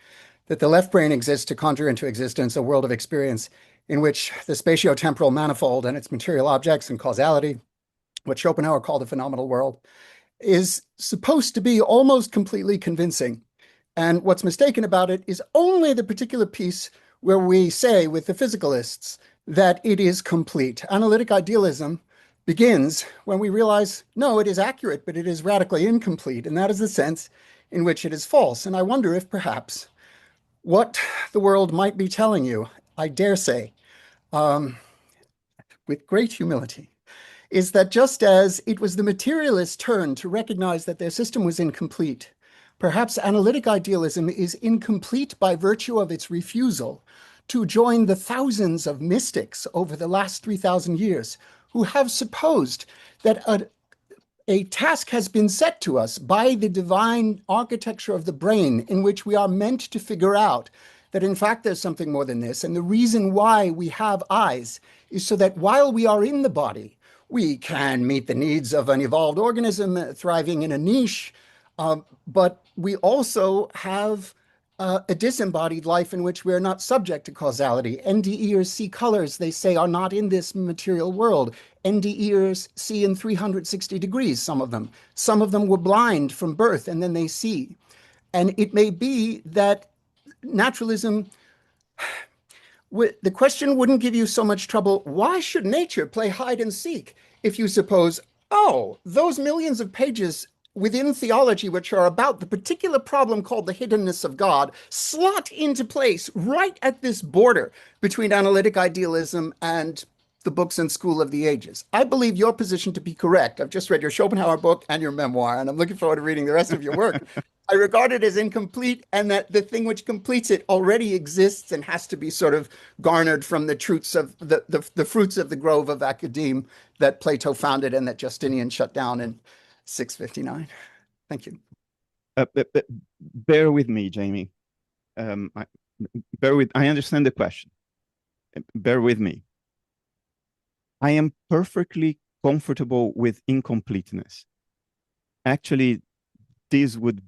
that the left brain exists to conjure into existence a world of experience in which the spatiotemporal manifold and its material objects and causality, what Schopenhauer called the phenomenal world, is supposed to be almost completely convincing. And what's mistaken about it is only the particular piece where we say with the physicalists that it is complete. Analytic idealism begins when we realize, no, it is accurate, but it is radically incomplete. And that is the sense in which it is false. And I wonder if perhaps what the world might be telling you, I dare say, with great humility, is that just as it was the materialists' turn to recognize that their system was incomplete, perhaps analytic idealism is incomplete by virtue of its refusal to join the thousands of mystics over the last 3,000 years who have supposed that a task has been set to us by the divine architecture of the brain in which we are meant to figure out that in fact there's something more than this. And the reason why we have eyes is so that while we are in the body, we can meet the needs of an evolved organism thriving in a niche, but we also have a disembodied life in which we are not subject to causality. NDEers see colors they say are not in this material world. NDEers see in 360 degrees, some of them. Some of them were blind from birth and then they see. And it may be that naturalism, the question wouldn't give you so much trouble. Why should nature play hide and seek if you suppose, oh, those millions of pages within theology, which are about the particular problem called the hiddenness of God, slot into place right at this border between analytic idealism and the books and school of the ages. I believe your position to be correct. I've just read your Schopenhauer book and your memoir, and I'm looking forward to reading the rest of your work. I regard it as incomplete, and that the thing which completes it already exists and has to be sort of garnered from the fruits of the fruits of the grove of academe that Plato founded and that Justinian shut down in 659. Thank you. Bear with me, Jamie. I understand the question. Bear with me. I am perfectly comfortable with incompleteness. Actually, this would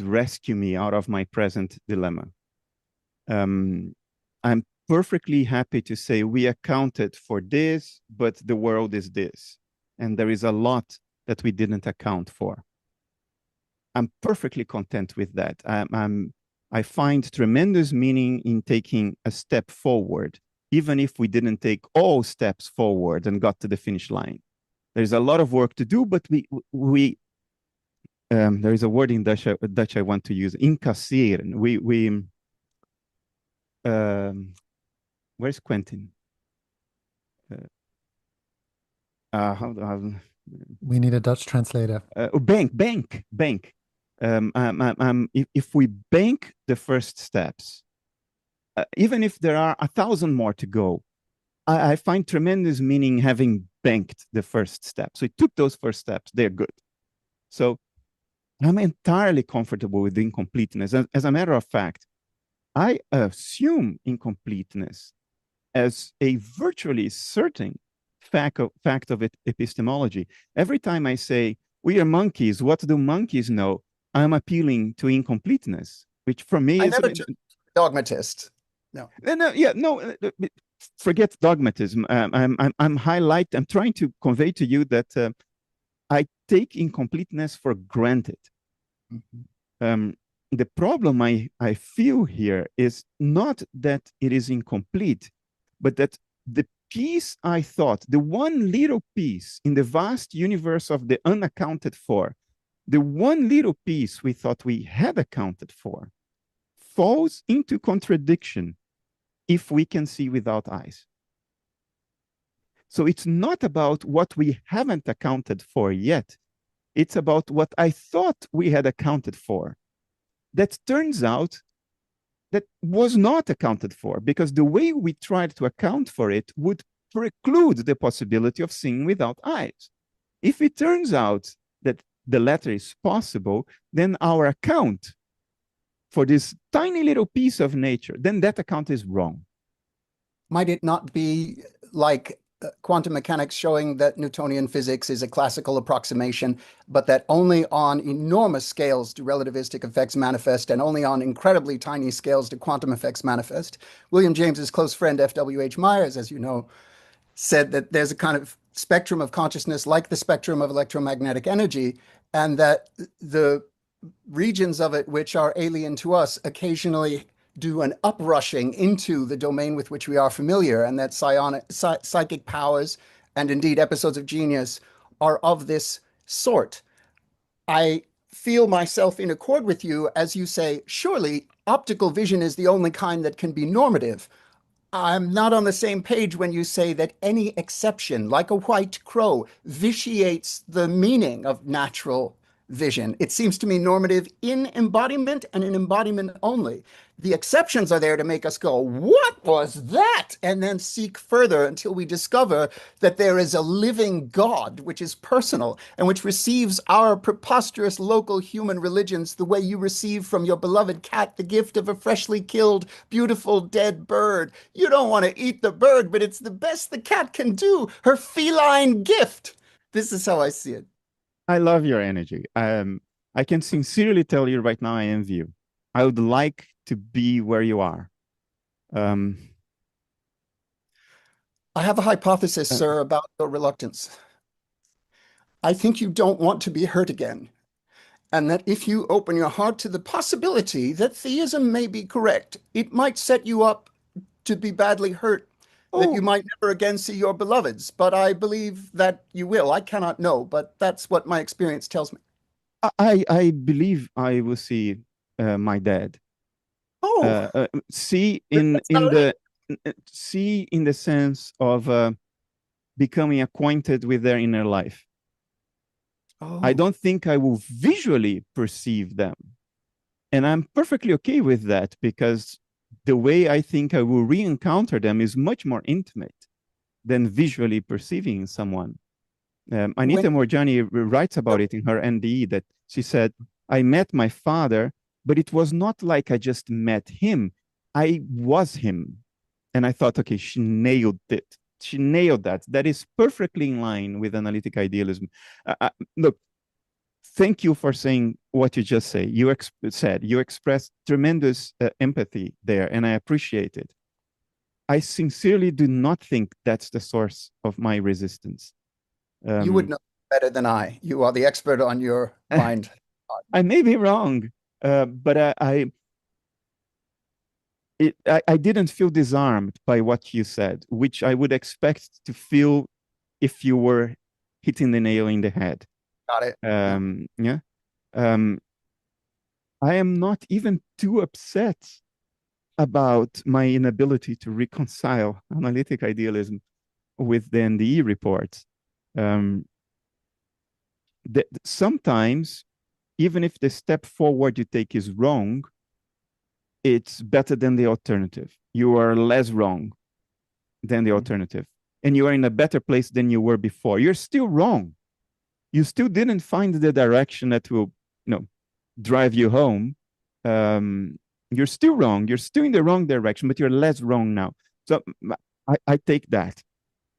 rescue me out of my present dilemma. I'm perfectly happy to say we accounted for this, but the world is this. And there is a lot that we didn't account for. I'm perfectly content with that. I find tremendous meaning in taking a step forward, even if we didn't take all steps forward and got to the finish line. There's a lot of work to do, but there is a word in Dutch I want to use, incasseren. Where's Quentin? We need a Dutch translator. Bank. If we bank the first steps, even if there are 1,000 more to go, I find tremendous meaning having banked the first steps. So we took those first steps, they're good. So I'm entirely comfortable with incompleteness. As a matter of fact, I assume incompleteness as a virtually certain fact of epistemology. Every time I say, we are monkeys, what do monkeys know? I'm appealing to incompleteness, which for me is... I never took dogmatist. No. Forget dogmatism. I'm trying to convey to you that I take incompleteness for granted. Mm-hmm. The problem I feel here is not that it is incomplete, but that the piece I thought, the one little piece in the vast universe of the unaccounted for, the one little piece we thought we had accounted for, falls into contradiction if we can see without eyes. So it's not about what we haven't accounted for yet. It's about what I thought we had accounted for. That turns out that was not accounted for, because the way we tried to account for it would preclude the possibility of seeing without eyes. If it turns out that the latter is possible, then our account for this tiny little piece of nature, then that account is wrong. Might it not be like quantum mechanics showing that Newtonian physics is a classical approximation, but that only on enormous scales do relativistic effects manifest, and only on incredibly tiny scales do quantum effects manifest. William James's close friend F.W.H. Myers, as you know, said that there's a kind of spectrum of consciousness like the spectrum of electromagnetic energy, and that the regions of it which are alien to us occasionally do an uprushing into the domain with which we are familiar, and that psychic powers and indeed episodes of genius are of this sort. I feel myself in accord with you as you say, surely optical vision is the only kind that can be normative. I'm not on the same page when you say that any exception, like a white crow, vitiates the meaning of natural vision. It seems to me normative in embodiment and in embodiment only. The exceptions are there to make us go, what was that? And then seek further until we discover that there is a living God, which is personal and which receives our preposterous local human religions the way you receive from your beloved cat the gift of a freshly killed, beautiful dead bird. You don't want to eat the bird, but it's the best the cat can do, her feline gift. This is how I see it. I love your energy. I can sincerely tell you right now, I envy you. I would like to be where you are. I have a hypothesis, sir, about your reluctance. I think you don't want to be hurt again, and that if you open your heart to the possibility that theism may be correct, it might set you up to be badly hurt, that you might never again see your beloveds. But I believe that you will. I cannot know, but that's what my experience tells me. I believe I will see my dad. See in the sense of becoming acquainted with their inner life. I don't think I will visually perceive them, and I'm perfectly okay with that, because the way I think I will re-encounter them is much more intimate than visually perceiving someone. Anita Morjani writes about it in her NDE, that she said, I met my father, but it was not like I just met him. I was him. And I thought, okay, she nailed it. She nailed that. That is perfectly in line with analytic idealism. Look, thank you for saying what you just said. You expressed tremendous empathy there, and I appreciate it. I sincerely do not think that's the source of my resistance. You would know better than I. You are the expert on your mind. I may be wrong, but I didn't feel disarmed by what you said, which I would expect to feel if you were hitting the nail in the head. Got it. Yeah. I am not even too upset about my inability to reconcile analytic idealism with the NDE reports. Sometimes, even if the step forward you take is wrong, it's better than the alternative. You are less wrong than the alternative, and you are in a better place than you were before. You're still wrong. You still didn't find the direction that will, drive you home. You're still wrong. You're still in the wrong direction, but you're less wrong now. So I take that.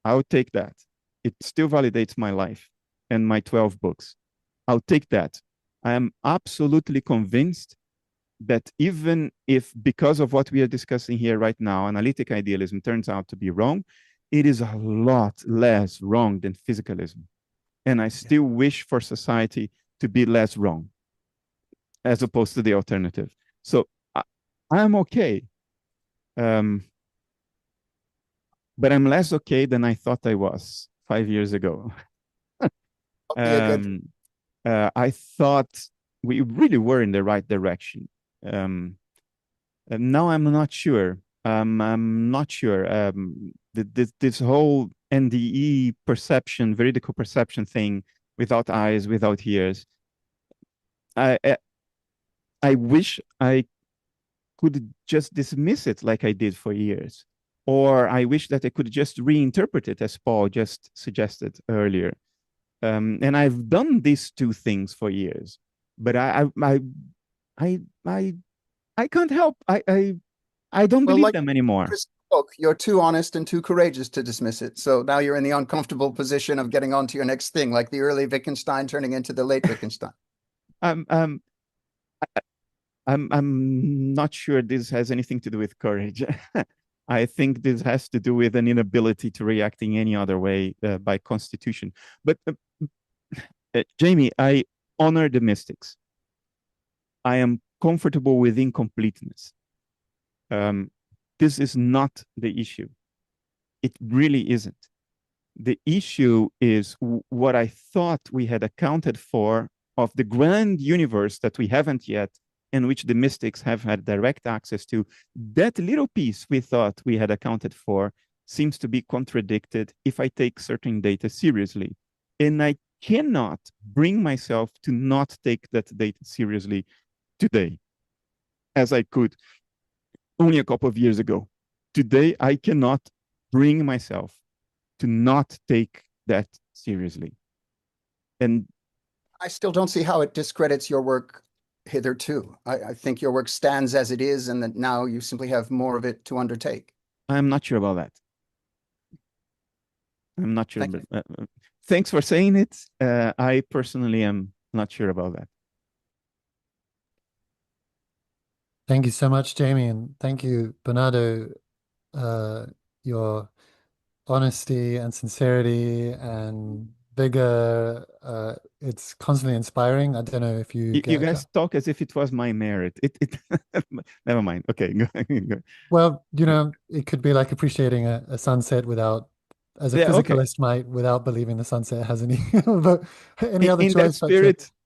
I'll take that. It still validates my life and my 12 books. I'll take that. I am absolutely convinced that even if, because of what we are discussing here right now, analytic idealism turns out to be wrong, it is a lot less wrong than physicalism. And I still wish for society to be less wrong, as opposed to the alternative. So I'm okay. But I'm less okay than I thought I was 5 years ago. I thought we really were in the right direction. And now I'm not sure. I'm not sure. This whole NDE perception, veridical perception thing, without eyes, without ears. I wish I could just dismiss it like I did for years. Or I wish that I could just reinterpret it, as Paul just suggested earlier. And I've done these two things for years, but I can't help. I don't believe them anymore. Look, you're too honest and too courageous to dismiss it. So now you're in the uncomfortable position of getting on to your next thing, like the early Wittgenstein turning into the late Wittgenstein. Um, um, I'm not sure this has anything to do with courage. I think this has to do with an inability to react in any other way by constitution. But Jamie, I honor the mystics. I am comfortable with incompleteness. This is not the issue. It really isn't. The issue is what I thought we had accounted for of the grand universe that we haven't yet, and which the mystics have had direct access to. That little piece we thought we had accounted for seems to be contradicted if I take certain data seriously. And I cannot bring myself to not take that data seriously today, as I could only a couple of years ago. Today, I cannot bring myself to not take that seriously. And I still don't see how it discredits your work hitherto. I think your work stands as it is, and that now you simply have more of it to undertake. I'm not sure about that. I'm not sure. Thanks for saying it. I personally am not sure about that. Thank you so much, Jamie, and thank you, Bernardo. Your honesty and sincerity and vigor, it's constantly inspiring. I don't know if you You guys talk as if it was my merit. Never mind. Okay. Go. Well, it could be like appreciating a sunset as a physicalist might, without believing the sunset has any but any other choice.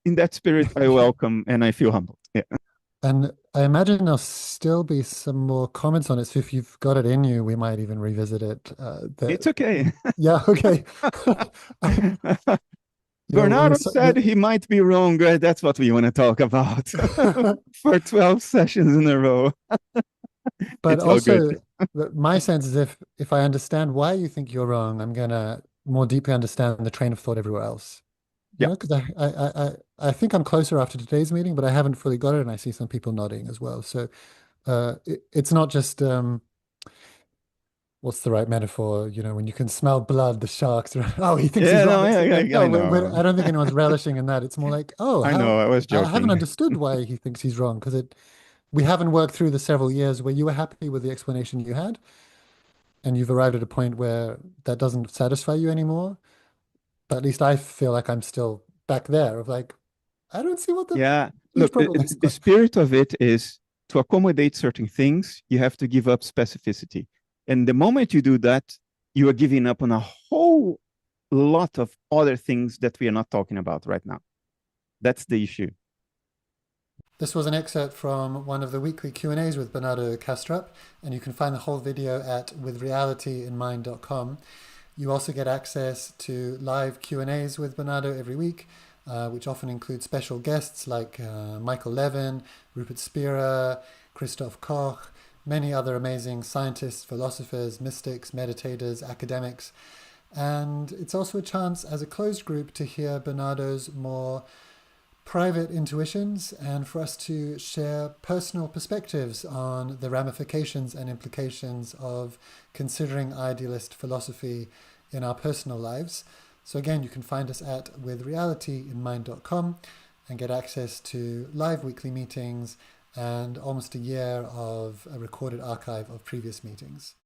In that spirit, I welcome and I feel humbled. Yeah. And I imagine there'll still be some more comments on it. So if you've got it in you, we might even revisit it. It's okay. Yeah, okay. Bernardo said he might be wrong. That's what we want to talk about for 12 sessions in a row. But also, my sense is if I understand why you think you're wrong, I'm going to more deeply understand the train of thought everywhere else. Yeah, because I think I'm closer after today's meeting, but I haven't fully got it, and I see some people nodding as well. So it's not just what's the right metaphor? When you can smell blood, the sharks are, oh, he thinks he's wrong. I know. I don't think anyone's relishing in that. It's more like, oh, I know, I was joking. I haven't understood why he thinks he's wrong, because we haven't worked through the several years where you were happy with the explanation you had, and you've arrived at a point where that doesn't satisfy you anymore. But at least I feel like I'm still back there of like, I don't see what the look, the spirit of it is to accommodate certain things, you have to give up specificity. And the moment you do that, you are giving up on a whole lot of other things that we are not talking about right now. That's the issue. This was an excerpt from one of the weekly Q&As with Bernardo Kastrup, and you can find the whole video at withrealityinmind.com. You also get access to live Q&As with Bernardo every week, which often include special guests like Michael Levin, Rupert Spira, Christoph Koch, many other amazing scientists, philosophers, mystics, meditators, academics. And it's also a chance as a closed group to hear Bernardo's more private intuitions and for us to share personal perspectives on the ramifications and implications of considering idealist philosophy in our personal lives. So again, you can find us at withrealityinmind.com and get access to live weekly meetings and almost a year of a recorded archive of previous meetings.